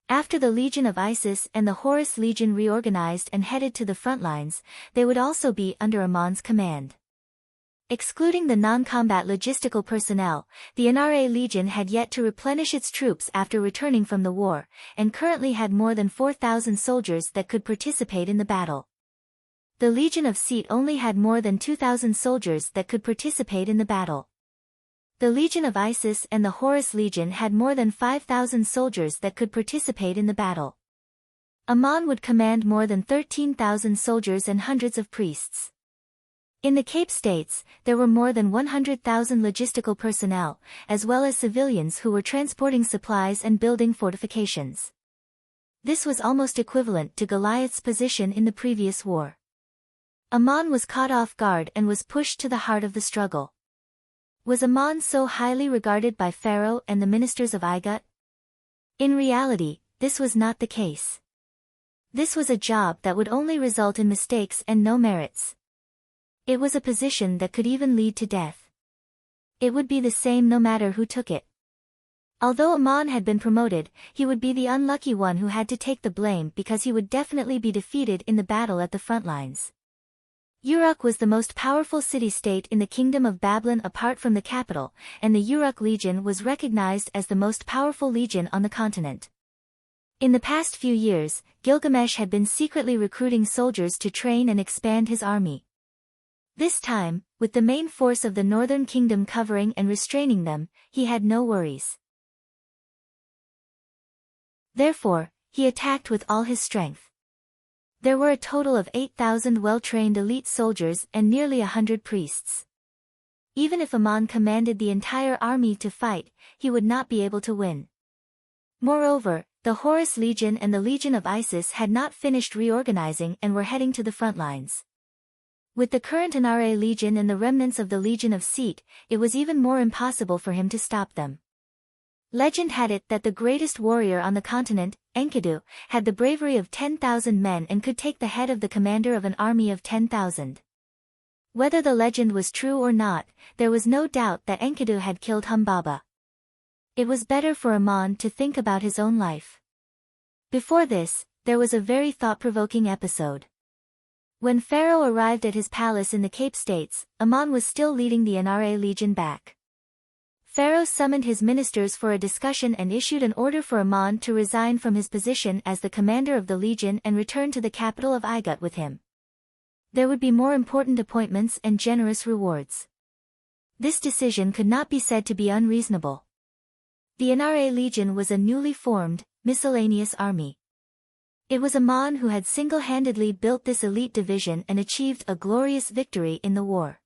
After the Legion of Isis and the Horus Legion reorganized and headed to the front lines, they would also be under Amon's command. Excluding the non-combat logistical personnel, the Nra Legion had yet to replenish its troops after returning from the war, and currently had more than 4,000 soldiers that could participate in the battle. The Legion of Set only had more than 2,000 soldiers that could participate in the battle. The Legion of Isis and the Horus Legion had more than 5,000 soldiers that could participate in the battle. Amon would command more than 13,000 soldiers and hundreds of priests. In the Cape States, there were more than 100,000 logistical personnel, as well as civilians who were transporting supplies and building fortifications. This was almost equivalent to Goliath's position in the previous war. Amon was caught off guard and was pushed to the heart of the struggle. Was Amon so highly regarded by Pharaoh and the ministers of Igut? In reality, this was not the case. This was a job that would only result in mistakes and no merits. It was a position that could even lead to death. It would be the same no matter who took it. Although Amon had been promoted, he would be the unlucky one who had to take the blame because he would definitely be defeated in the battle at the front lines. Uruk was the most powerful city-state in the Kingdom of Babylon apart from the capital, and the Uruk Legion was recognized as the most powerful legion on the continent. In the past few years, Gilgamesh had been secretly recruiting soldiers to train and expand his army. This time, with the main force of the Northern Kingdom covering and restraining them, he had no worries. Therefore, he attacked with all his strength. There were a total of 8,000 well-trained elite soldiers and nearly 100 priests. Even if Amon commanded the entire army to fight, he would not be able to win. Moreover, the Horus Legion and the Legion of Isis had not finished reorganizing and were heading to the front lines. With the current Nra Legion and the remnants of the Legion of Set, it was even more impossible for him to stop them. Legend had it that the greatest warrior on the continent, Enkidu, had the bravery of 10,000 men and could take the head of the commander of an army of 10,000. Whether the legend was true or not, there was no doubt that Enkidu had killed Humbaba. It was better for Amon to think about his own life. Before this, there was a very thought-provoking episode. When Pharaoh arrived at his palace in the Cape States, Amon was still leading the Nra Legion back. Pharaoh summoned his ministers for a discussion and issued an order for Ammon to resign from his position as the commander of the legion and return to the capital of Igut with him. There would be more important appointments and generous rewards. This decision could not be said to be unreasonable. The Nra legion was a newly formed, miscellaneous army. It was Ammon who had single-handedly built this elite division and achieved a glorious victory in the war.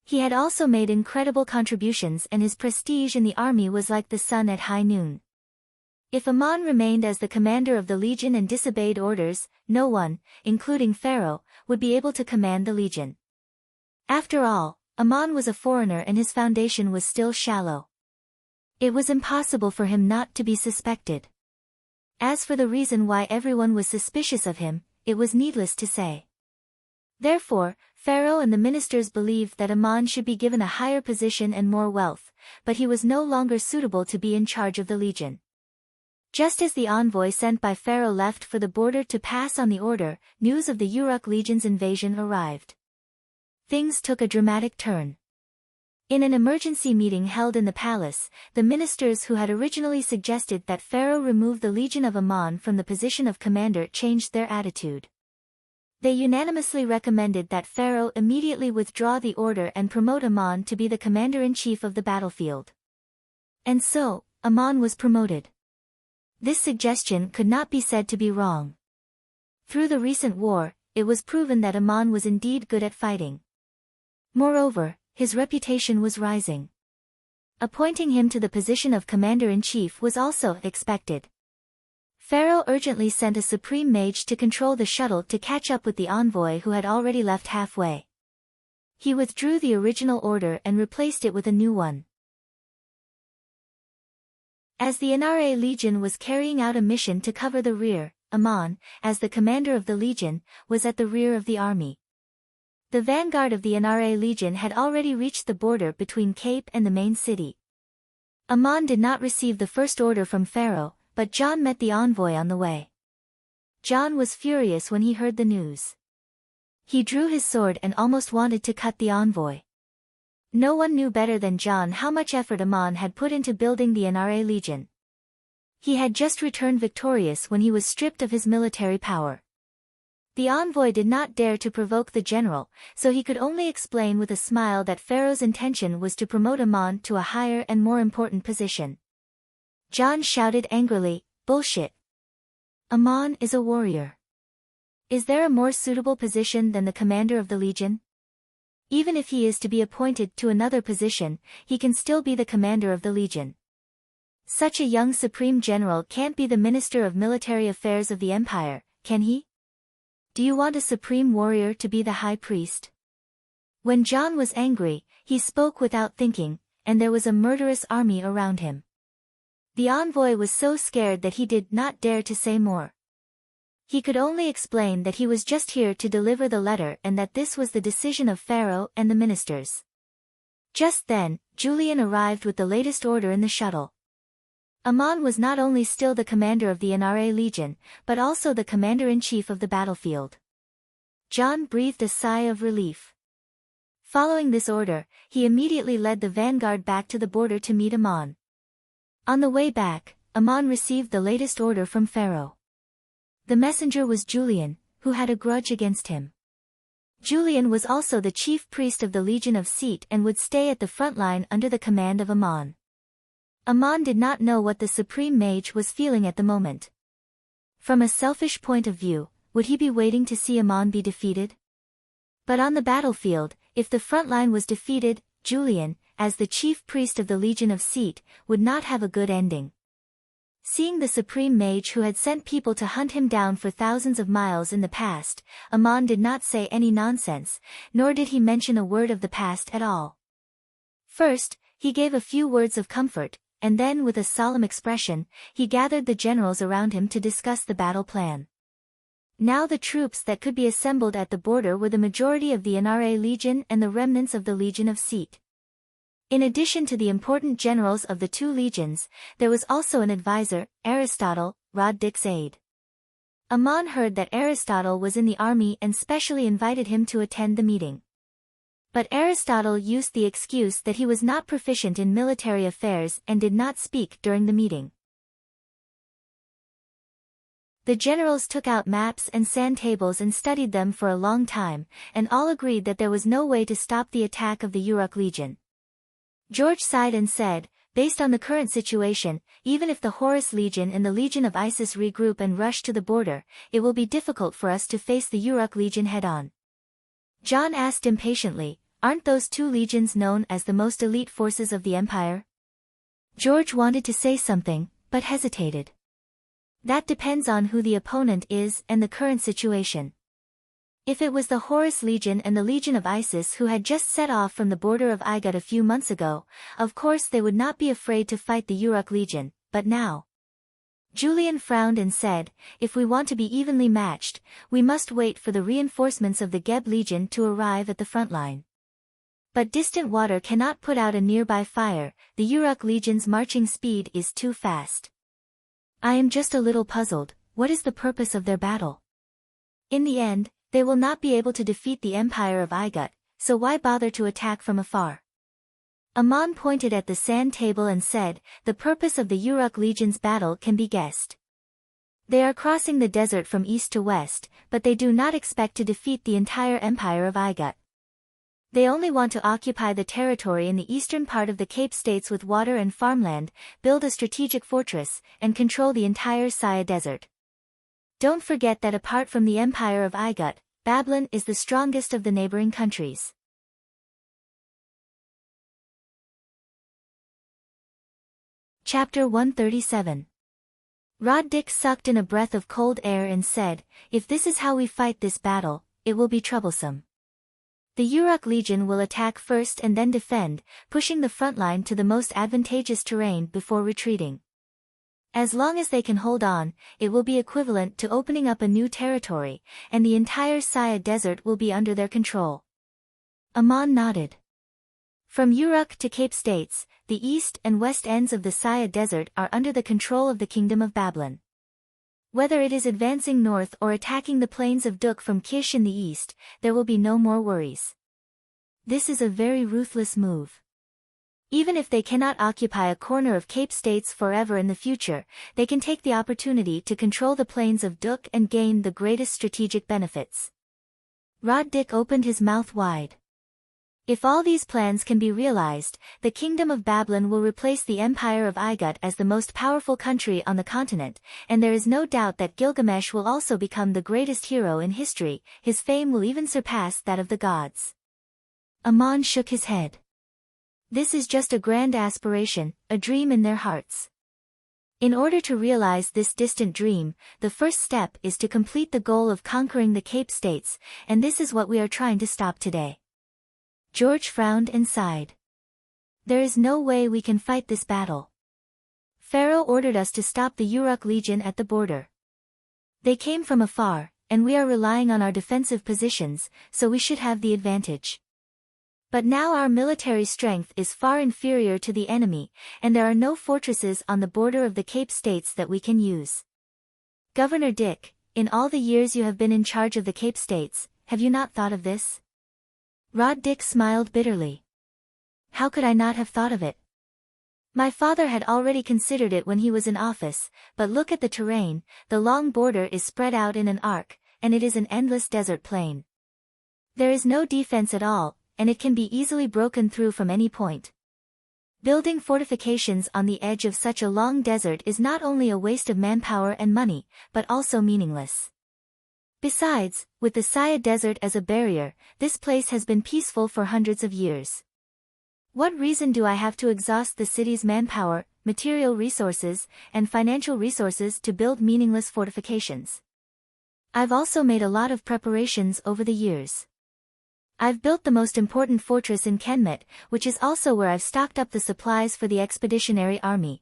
He had also made incredible contributions and his prestige in the army was like the sun at high noon. If Ammon remained as the commander of the legion and disobeyed orders, no one, including Pharaoh, would be able to command the legion. After all, Ammon was a foreigner and his foundation was still shallow. It was impossible for him not to be suspected. As for the reason why everyone was suspicious of him, it was needless to say. Therefore, Pharaoh and the ministers believed that Ammon should be given a higher position and more wealth, but he was no longer suitable to be in charge of the legion. Just as the envoy sent by Pharaoh left for the border to pass on the order, news of the Uruk legion's invasion arrived. Things took a dramatic turn. In an emergency meeting held in the palace, the ministers who had originally suggested that Pharaoh remove the legion of Ammon from the position of commander changed their attitude. They unanimously recommended that Pharaoh immediately withdraw the order and promote Ammon to be the commander-in-chief of the battlefield. And so, Ammon was promoted. This suggestion could not be said to be wrong. Through the recent war, it was proven that Ammon was indeed good at fighting. Moreover, his reputation was rising. Appointing him to the position of commander-in-chief was also expected. Pharaoh urgently sent a supreme mage to control the shuttle to catch up with the envoy who had already left halfway. He withdrew the original order and replaced it with a new one. As the Nra legion was carrying out a mission to cover the rear, Ammon, as the commander of the legion, was at the rear of the army. The vanguard of the Nra legion had already reached the border between Cape and the main city. Ammon did not receive the first order from Pharaoh, but John met the envoy on the way. John was furious when he heard the news. He drew his sword and almost wanted to cut the envoy. No one knew better than John how much effort Ammon had put into building the Nra legion. He had just returned victorious when he was stripped of his military power. The envoy did not dare to provoke the general, so he could only explain with a smile that Pharaoh's intention was to promote Ammon to a higher and more important position. John shouted angrily, "Bullshit! Ammon is a warrior. Is there a more suitable position than the commander of the legion? Even if he is to be appointed to another position, he can still be the commander of the legion. Such a young supreme general can't be the minister of military affairs of the empire, can he? Do you want a supreme warrior to be the high priest?" When John was angry, he spoke without thinking, and there was a murderous army around him. The envoy was so scared that he did not dare to say more. He could only explain that he was just here to deliver the letter and that this was the decision of Pharaoh and the ministers. Just then, Julian arrived with the latest order in the shuttle. Ammon was not only still the commander of the Nra legion, but also the commander-in-chief of the battlefield. John breathed a sigh of relief. Following this order, he immediately led the vanguard back to the border to meet Ammon. On the way back, Ammon received the latest order from Pharaoh. The messenger was Julian, who had a grudge against him. Julian was also the chief priest of the Legion of Set and would stay at the front line under the command of Ammon. Ammon did not know what the supreme mage was feeling at the moment. From a selfish point of view, would he be waiting to see Ammon be defeated? But on the battlefield, if the front line was defeated, Julian, as the chief priest of the Legion of Set, would not have a good ending. Seeing the supreme mage who had sent people to hunt him down for thousands of miles in the past, Ammon did not say any nonsense, nor did he mention a word of the past at all. First, he gave a few words of comfort, and then with a solemn expression, he gathered the generals around him to discuss the battle plan. Now the troops that could be assembled at the border were the majority of the Nra legion and the remnants of the Legion of Set. In addition to the important generals of the two legions, there was also an advisor, Aristotle, Rod-Dick's aide. Ammon heard that Aristotle was in the army and specially invited him to attend the meeting. But Aristotle used the excuse that he was not proficient in military affairs and did not speak during the meeting. The generals took out maps and sand tables and studied them for a long time, and all agreed that there was no way to stop the attack of the Uruk legion. George sighed and said, based on the current situation, even if the Horus Legion and the Legion of Isis regroup and rush to the border, it will be difficult for us to face the Uruk legion head-on. John asked impatiently, aren't those two legions known as the most elite forces of the empire? George wanted to say something, but hesitated. That depends on who the opponent is and the current situation. If it was the Horus Legion and the Legion of Isis who had just set off from the border of Igat a few months ago, of course they would not be afraid to fight the Uruk legion, but now. Julian frowned and said, if we want to be evenly matched, we must wait for the reinforcements of the Geb legion to arrive at the front line. But distant water cannot put out a nearby fire, the Uruk legion's marching speed is too fast. I am just a little puzzled, what is the purpose of their battle? In the end, they will not be able to defeat the Empire of Igut, so why bother to attack from afar? Amon pointed at the sand table and said, the purpose of the Uruk legion's battle can be guessed. They are crossing the desert from east to west, but they do not expect to defeat the entire Empire of Igut. They only want to occupy the territory in the eastern part of the Cape States with water and farmland, build a strategic fortress, and control the entire Saya Desert. Don't forget that apart from the Empire of Igut, Babylon is the strongest of the neighboring countries. Chapter 137. Roddick sucked in a breath of cold air and said, if this is how we fight this battle, it will be troublesome. The Uruk legion will attack first and then defend, pushing the front line to the most advantageous terrain before retreating. As long as they can hold on, it will be equivalent to opening up a new territory, and the entire Saya Desert will be under their control. Amon nodded. From Uruk to Cape States, the east and west ends of the Saya Desert are under the control of the Kingdom of Babylon. Whether it is advancing north or attacking the plains of Duk from Kish in the east, there will be no more worries. This is a very ruthless move. Even if they cannot occupy a corner of Cape States forever in the future, they can take the opportunity to control the plains of Duk and gain the greatest strategic benefits. Roddick opened his mouth wide. If all these plans can be realized, the Kingdom of Babylon will replace the Empire of Igut as the most powerful country on the continent, and there is no doubt that Gilgamesh will also become the greatest hero in history, his fame will even surpass that of the gods. Amon shook his head. This is just a grand aspiration, a dream in their hearts. In order to realize this distant dream, the first step is to complete the goal of conquering the Cape States, and this is what we are trying to stop today. George frowned and sighed. There is no way we can fight this battle. Pharaoh ordered us to stop the Uruk legion at the border. They came from afar, and we are relying on our defensive positions, so we should have the advantage. But now our military strength is far inferior to the enemy, and there are no fortresses on the border of the Cape States that we can use. Governor Dick, in all the years you have been in charge of the Cape States, have you not thought of this? Roddick smiled bitterly. How could I not have thought of it? My father had already considered it when he was in office, but look at the terrain, the long border is spread out in an arc, and it is an endless desert plain. There is no defense at all, and it can be easily broken through from any point. Building fortifications on the edge of such a long desert is not only a waste of manpower and money, but also meaningless. Besides, with the Saya Desert as a barrier, this place has been peaceful for hundreds of years. What reason do I have to exhaust the city's manpower, material resources, and financial resources to build meaningless fortifications? I've also made a lot of preparations over the years. I've built the most important fortress in Kenmet, which is also where I've stocked up the supplies for the expeditionary army.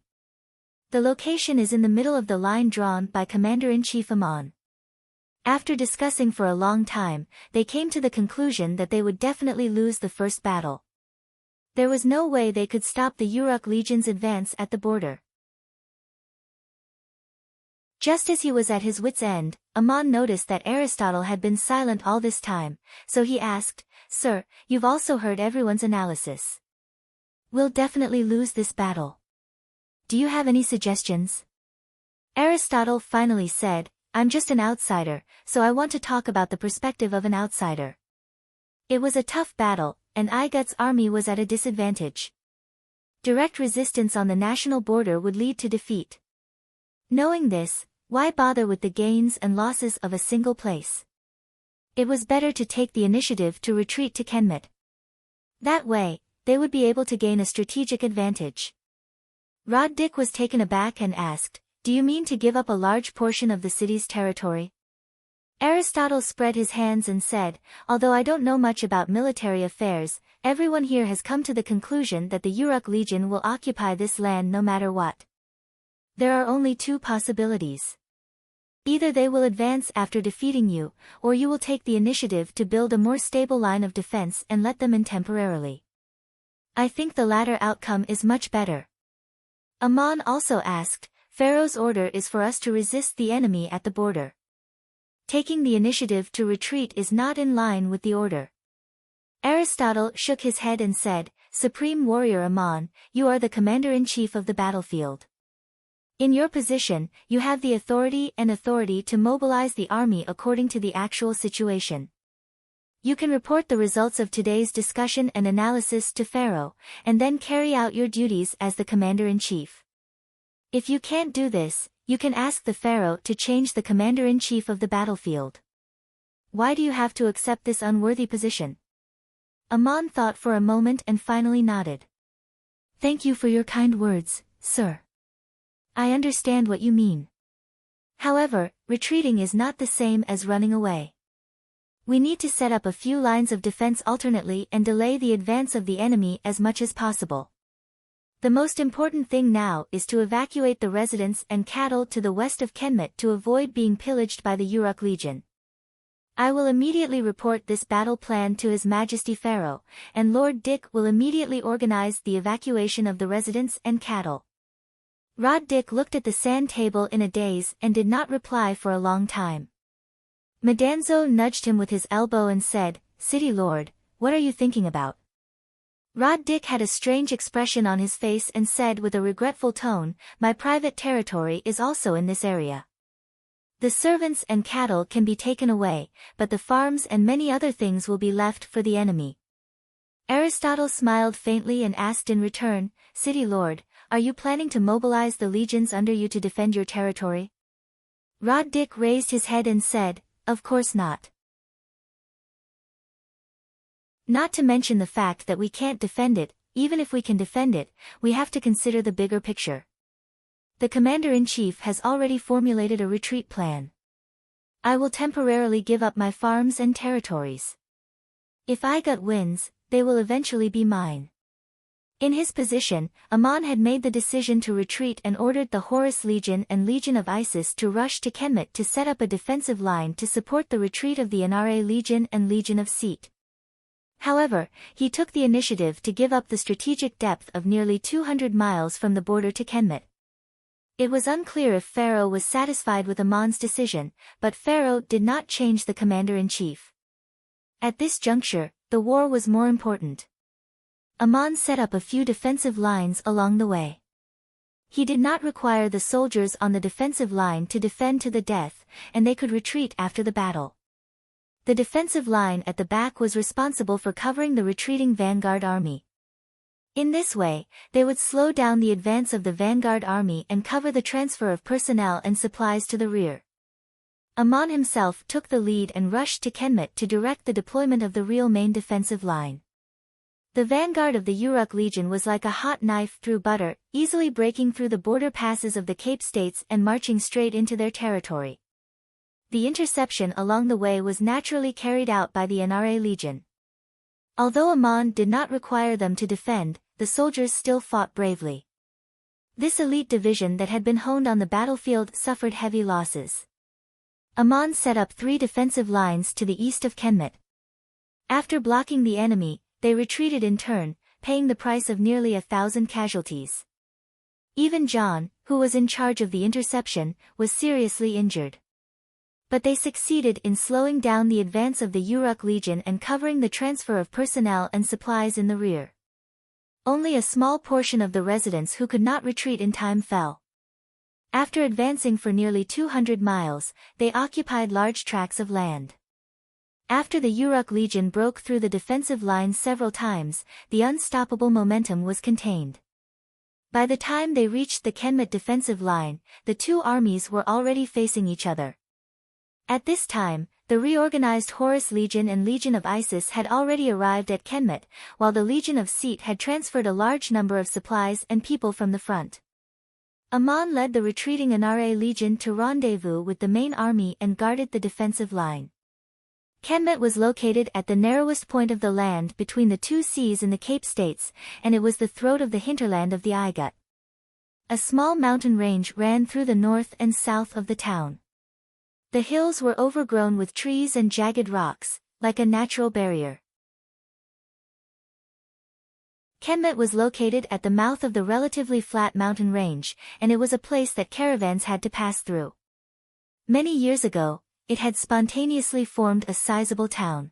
The location is in the middle of the line drawn by Commander-in-Chief Amon. After discussing for a long time, they came to the conclusion that they would definitely lose the first battle. There was no way they could stop the Uruk legion's advance at the border. Just as he was at his wit's end, Ammon noticed that Aristotle had been silent all this time, so he asked, "Sir, you've also heard everyone's analysis. We'll definitely lose this battle. Do you have any suggestions?" Aristotle finally said, "I'm just an outsider, so I want to talk about the perspective of an outsider. It was a tough battle, and Igut's army was at a disadvantage. Direct resistance on the national border would lead to defeat. Knowing this, why bother with the gains and losses of a single place? It was better to take the initiative to retreat to Kenmet. That way, they would be able to gain a strategic advantage." Rod Dick was taken aback and asked, "Do you mean to give up a large portion of the city's territory?" Aristotle spread his hands and said, "Although I don't know much about military affairs, everyone here has come to the conclusion that the Uruk Legion will occupy this land no matter what. There are only two possibilities. Either they will advance after defeating you, or you will take the initiative to build a more stable line of defense and let them in temporarily. I think the latter outcome is much better." Ammon also asked, "Pharaoh's order is for us to resist the enemy at the border. Taking the initiative to retreat is not in line with the order." Aristotle shook his head and said, "Supreme Warrior Ammon, you are the commander-in-chief of the battlefield. In your position, you have the authority to mobilize the army according to the actual situation. You can report the results of today's discussion and analysis to Pharaoh, and then carry out your duties as the commander-in-chief. If you can't do this, you can ask the Pharaoh to change the commander-in-chief of the battlefield. Why do you have to accept this unworthy position?" Ammon thought for a moment and finally nodded. "Thank you for your kind words, sir. I understand what you mean. However, retreating is not the same as running away. We need to set up a few lines of defense alternately and delay the advance of the enemy as much as possible. The most important thing now is to evacuate the residents and cattle to the west of Kenmet to avoid being pillaged by the Uruk Legion. I will immediately report this battle plan to His Majesty Pharaoh, and Lord Dick will immediately organize the evacuation of the residents and cattle." Rod Dick looked at the sand table in a daze and did not reply for a long time. Madanzo nudged him with his elbow and said, "City Lord, what are you thinking about?" Rod Dick had a strange expression on his face and said with a regretful tone, "My private territory is also in this area. The servants and cattle can be taken away, but the farms and many other things will be left for the enemy." Aristotle smiled faintly and asked in return, "City Lord, are you planning to mobilize the legions under you to defend your territory?" Rod Dick raised his head and said, "Of course not. Not to mention the fact that we can't defend it. Even if we can defend it, we have to consider the bigger picture. The commander-in-chief has already formulated a retreat plan. I will temporarily give up my farms and territories. If Igut wins, they will eventually be mine." In his position, Ammon had made the decision to retreat and ordered the Horus Legion and Legion of Isis to rush to Kenmet to set up a defensive line to support the retreat of the Anare Legion and Legion of Set. However, he took the initiative to give up the strategic depth of nearly 200 miles from the border to Kenmet. It was unclear if Pharaoh was satisfied with Ammon's decision, but Pharaoh did not change the commander-in-chief. At this juncture, the war was more important. Ammon set up a few defensive lines along the way. He did not require the soldiers on the defensive line to defend to the death, and they could retreat after the battle. The defensive line at the back was responsible for covering the retreating vanguard army. In this way, they would slow down the advance of the vanguard army and cover the transfer of personnel and supplies to the rear. Ammon himself took the lead and rushed to Kenmet to direct the deployment of the real main defensive line. The vanguard of the Uruk Legion was like a hot knife through butter, easily breaking through the border passes of the Cape States and marching straight into their territory. The interception along the way was naturally carried out by the Anare Legion. Although Ammon did not require them to defend, the soldiers still fought bravely. This elite division that had been honed on the battlefield suffered heavy losses. Ammon set up 3 defensive lines to the east of Kenmet. After blocking the enemy, they retreated in turn, paying the price of nearly 1,000 casualties. Even John, who was in charge of the interception, was seriously injured. But they succeeded in slowing down the advance of the Uruk Legion and covering the transfer of personnel and supplies in the rear. Only a small portion of the residents who could not retreat in time fell. After advancing for nearly 200 miles, they occupied large tracts of land. After the Uruk Legion broke through the defensive lines several times, the unstoppable momentum was contained. By the time they reached the Kenmet defensive line, the two armies were already facing each other. At this time, the reorganized Horus Legion and Legion of Isis had already arrived at Kenmet, while the Legion of Set had transferred a large number of supplies and people from the front. Ammon led the retreating Anare Legion to rendezvous with the main army and guarded the defensive line. Kenmet was located at the narrowest point of the land between the two seas in the Cape States, and it was the throat of the hinterland of the Igut. A small mountain range ran through the north and south of the town. The hills were overgrown with trees and jagged rocks, like a natural barrier. Kenmet was located at the mouth of the relatively flat mountain range, and it was a place that caravans had to pass through. Many years ago, it had spontaneously formed a sizable town.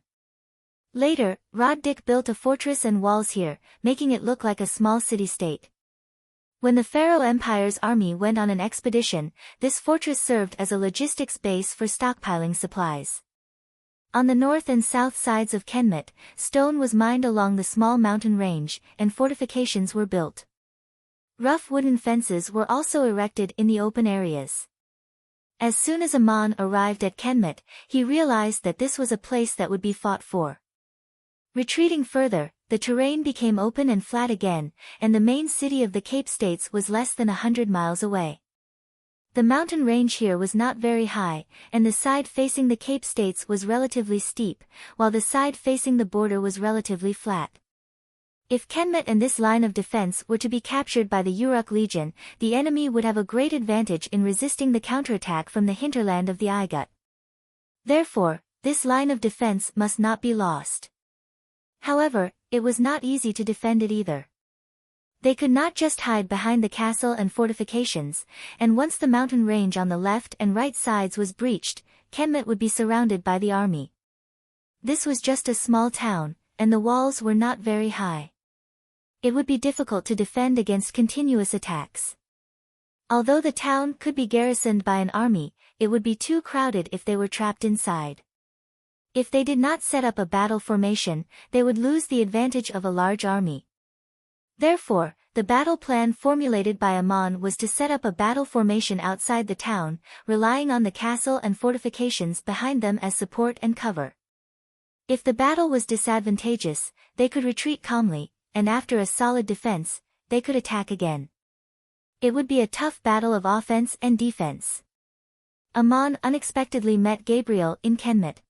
Later, Rod-Dik built a fortress and walls here, making it look like a small city-state. When the Pharaoh Empire's army went on an expedition, this fortress served as a logistics base for stockpiling supplies. On the north and south sides of Kenmet, stone was mined along the small mountain range, and fortifications were built. Rough wooden fences were also erected in the open areas. As soon as Ammon arrived at Kenmet, he realized that this was a place that would be fought for. Retreating further, the terrain became open and flat again, and the main city of the Cape States was less than 100 miles away. The mountain range here was not very high, and the side facing the Cape States was relatively steep, while the side facing the border was relatively flat. If Kenmet and this line of defense were to be captured by the Uruk Legion, the enemy would have a great advantage in resisting the counterattack from the hinterland of the Igut. Therefore, this line of defense must not be lost. However, it was not easy to defend it either. They could not just hide behind the castle and fortifications, and once the mountain range on the left and right sides was breached, Kenmet would be surrounded by the army. This was just a small town, and the walls were not very high. It would be difficult to defend against continuous attacks. Although the town could be garrisoned by an army, it would be too crowded if they were trapped inside. If they did not set up a battle formation, they would lose the advantage of a large army. Therefore, the battle plan formulated by Ammon was to set up a battle formation outside the town, relying on the castle and fortifications behind them as support and cover. If the battle was disadvantageous, they could retreat calmly, and after a solid defense, they could attack again. It would be a tough battle of offense and defense. Ammon unexpectedly met Gabriel in Kenmet.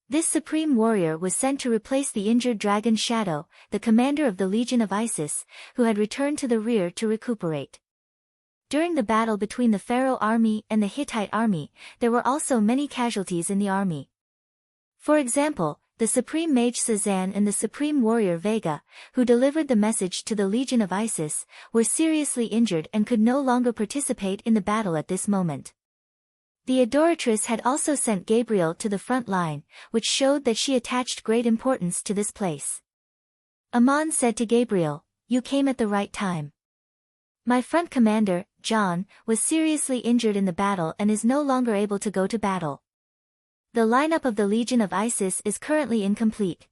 This supreme warrior was sent to replace the injured dragon Shadow, the commander of the Legion of Isis, who had returned to the rear to recuperate. During the battle between the Pharaoh army and the Hittite army, there were also many casualties in the army. For example, the supreme mage Sazan and the supreme warrior Vega, who delivered the message to the Legion of Isis, were seriously injured and could no longer participate in the battle at this moment. The Adoratrice had also sent Gabriel to the front line, which showed that she attached great importance to this place. Ammon said to Gabriel, "You came at the right time. My front commander, John, was seriously injured in the battle and is no longer able to go to battle. The lineup of the Legion of Isis is currently incomplete.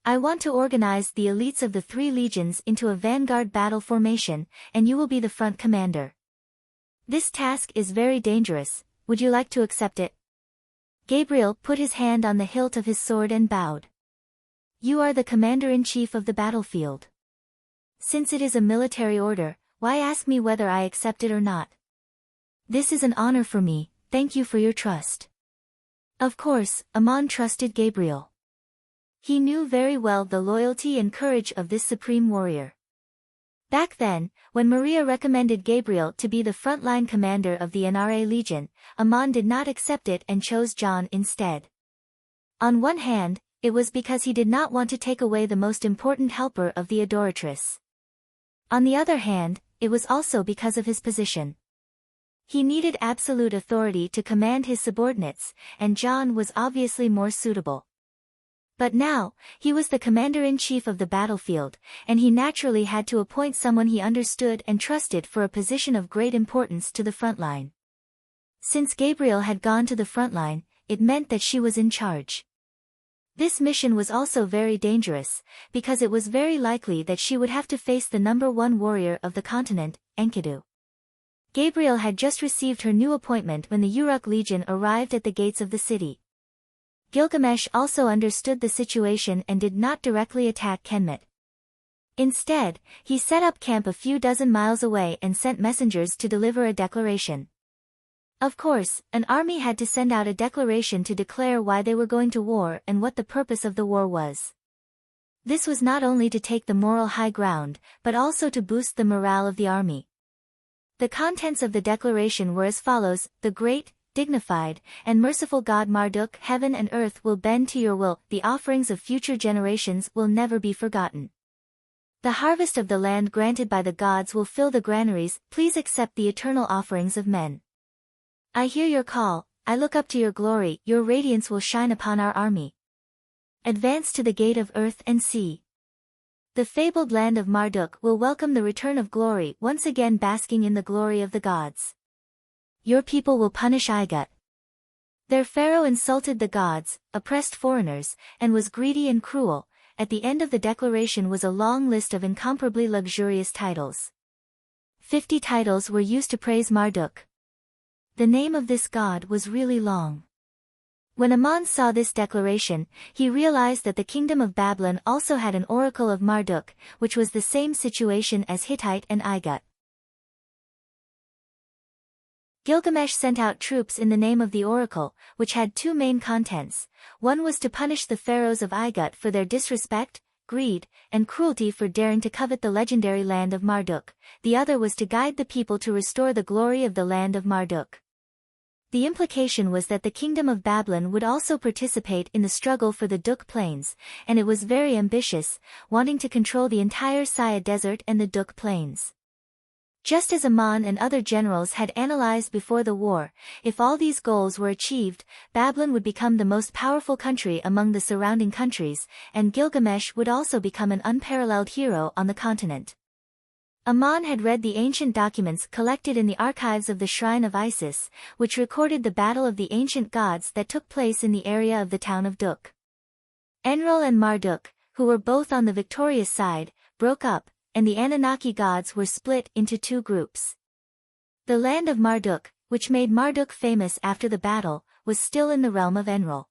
I want to organize the elites of the three legions into a vanguard battle formation, and you will be the front commander. This task is very dangerous, would you like to accept it?" Gabriel put his hand on the hilt of his sword and bowed. "You are the commander-in-chief of the battlefield. Since it is a military order, why ask me whether I accept it or not? This is an honor for me, thank you for your trust." Of course, Ammon trusted Gabriel. He knew very well the loyalty and courage of this supreme warrior. Back then, when Maria recommended Gabriel to be the frontline commander of the Anare Legion, Ammon did not accept it and chose John instead. On one hand, it was because he did not want to take away the most important helper of the Adoratrice. On the other hand, it was also because of his position. He needed absolute authority to command his subordinates, and John was obviously more suitable. But now, he was the commander-in-chief of the battlefield, and he naturally had to appoint someone he understood and trusted for a position of great importance to the front line. Since Gabriel had gone to the front line, it meant that she was in charge. This mission was also very dangerous, because it was very likely that she would have to face the #1 warrior of the continent, Enkidu. Gabriel had just received her new appointment when the Uruk Legion arrived at the gates of the city. Gilgamesh also understood the situation and did not directly attack Kenmet. Instead, he set up camp a few dozen miles away and sent messengers to deliver a declaration. Of course, an army had to send out a declaration to declare why they were going to war and what the purpose of the war was. This was not only to take the moral high ground, but also to boost the morale of the army. The contents of the declaration were as follows: "The great, dignified, and merciful God Marduk, heaven and earth will bend to your will, the offerings of future generations will never be forgotten. The harvest of the land granted by the gods will fill the granaries, please accept the eternal offerings of men. I hear your call, I look up to your glory, your radiance will shine upon our army. Advance to the gate of earth and sea. The fabled land of Marduk will welcome the return of glory, once again basking in the glory of the gods. Your people will punish Igut. Their pharaoh insulted the gods, oppressed foreigners, and was greedy and cruel." At the end of the declaration was a long list of incomparably luxurious titles. 50 titles were used to praise Marduk. The name of this god was really long. When Ammon saw this declaration, he realized that the kingdom of Babylon also had an oracle of Marduk, which was the same situation as Hittite and Igut. Gilgamesh sent out troops in the name of the oracle, which had two main contents. One was to punish the pharaohs of Igut for their disrespect, greed, and cruelty for daring to covet the legendary land of Marduk. The other was to guide the people to restore the glory of the land of Marduk. The implication was that the kingdom of Babylon would also participate in the struggle for the Duk Plains, and it was very ambitious, wanting to control the entire Saya Desert and the Duk Plains. Just as Ammon and other generals had analyzed before the war, if all these goals were achieved, Babylon would become the most powerful country among the surrounding countries, and Gilgamesh would also become an unparalleled hero on the continent. Ammon had read the ancient documents collected in the archives of the Shrine of Isis, which recorded the battle of the ancient gods that took place in the area of the town of Duk. Enlil and Marduk, who were both on the victorious side, broke up, and the Anunnaki gods were split into two groups. The land of Marduk, which made Marduk famous after the battle, was still in the realm of Enlil.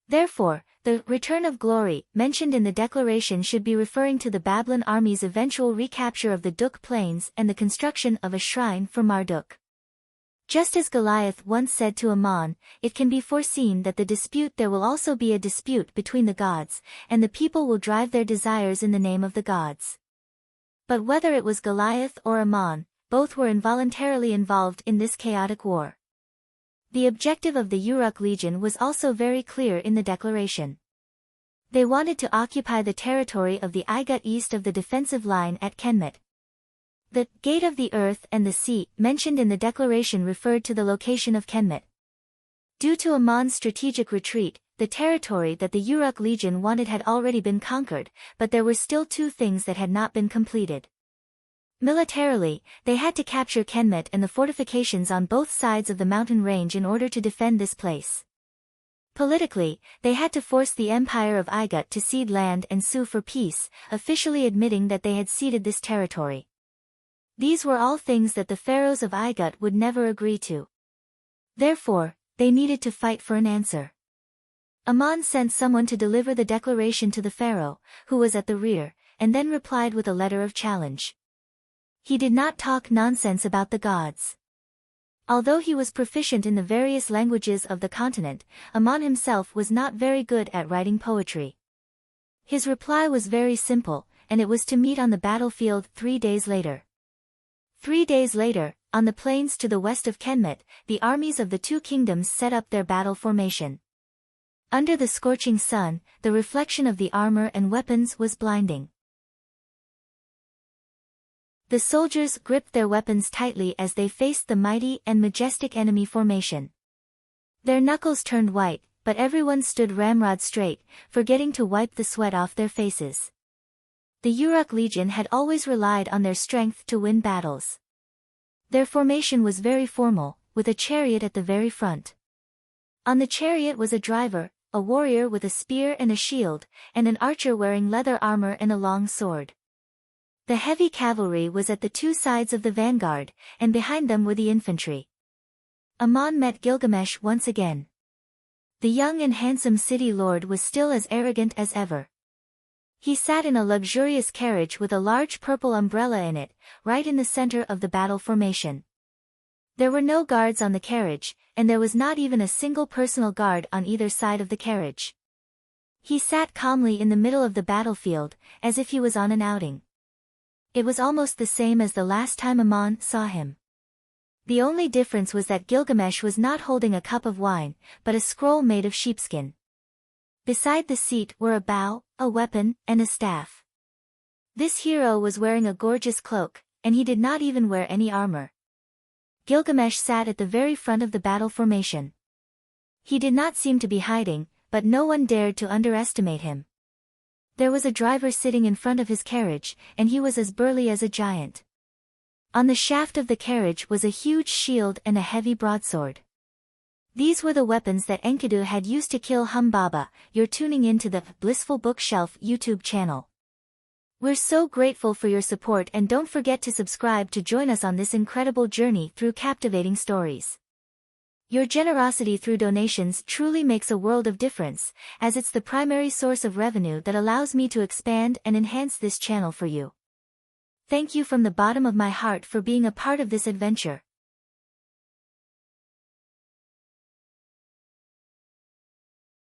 Therefore, the return of glory mentioned in the declaration should be referring to the Babylon army's eventual recapture of the Duk Plains and the construction of a shrine for Marduk. Just as Goliath once said to Ammon, it can be foreseen that the dispute there will also be a dispute between the gods, and the people will drive their desires in the name of the gods. But whether it was Goliath or Ammon, both were involuntarily involved in this chaotic war. The objective of the Uruk Legion was also very clear in the declaration. They wanted to occupy the territory of the Igut east of the defensive line at Kenmet. The Gate of the Earth and the Sea mentioned in the declaration referred to the location of Kenmet. Due to Ammon's strategic retreat, the territory that the Uruk Legion wanted had already been conquered, but there were still two things that had not been completed. Militarily, they had to capture Kenmet and the fortifications on both sides of the mountain range in order to defend this place. Politically, they had to force the Empire of Igut to cede land and sue for peace, officially admitting that they had ceded this territory. These were all things that the pharaohs of Igut would never agree to. Therefore, they needed to fight for an answer. Ammon sent someone to deliver the declaration to the pharaoh, who was at the rear, and then replied with a letter of challenge. He did not talk nonsense about the gods. Although he was proficient in the various languages of the continent, Ammon himself was not very good at writing poetry. His reply was very simple, and it was to meet on the battlefield 3 days later. 3 days later, on the plains to the west of Kenmet, the armies of the two kingdoms set up their battle formation. Under the scorching sun, the reflection of the armor and weapons was blinding. The soldiers gripped their weapons tightly as they faced the mighty and majestic enemy formation. Their knuckles turned white, but everyone stood ramrod straight, forgetting to wipe the sweat off their faces. The Uruk Legion had always relied on their strength to win battles. Their formation was very formal, with a chariot at the very front. On the chariot was a driver, a warrior with a spear and a shield, and an archer wearing leather armor and a long sword. The heavy cavalry was at the two sides of the vanguard, and behind them were the infantry. Aman met Gilgamesh once again. The young and handsome city lord was still as arrogant as ever. He sat in a luxurious carriage with a large purple umbrella in it, right in the center of the battle formation. There were no guards on the carriage, and there was not even a single personal guard on either side of the carriage. He sat calmly in the middle of the battlefield, as if he was on an outing. It was almost the same as the last time Aman saw him. The only difference was that Gilgamesh was not holding a cup of wine, but a scroll made of sheepskin. Beside the seat were a bow, a weapon, and a staff. This hero was wearing a gorgeous cloak, and he did not even wear any armor. Gilgamesh sat at the very front of the battle formation. He did not seem to be hiding, but no one dared to underestimate him. There was a driver sitting in front of his carriage, and he was as burly as a giant. On the shaft of the carriage was a huge shield and a heavy broadsword. These were the weapons that Enkidu had used to kill Humbaba. You're tuning into the Blissful Bookshelf YouTube channel. We're so grateful for your support, and don't forget to subscribe to join us on this incredible journey through captivating stories. Your generosity through donations truly makes a world of difference, as it's the primary source of revenue that allows me to expand and enhance this channel for you. Thank you from the bottom of my heart for being a part of this adventure.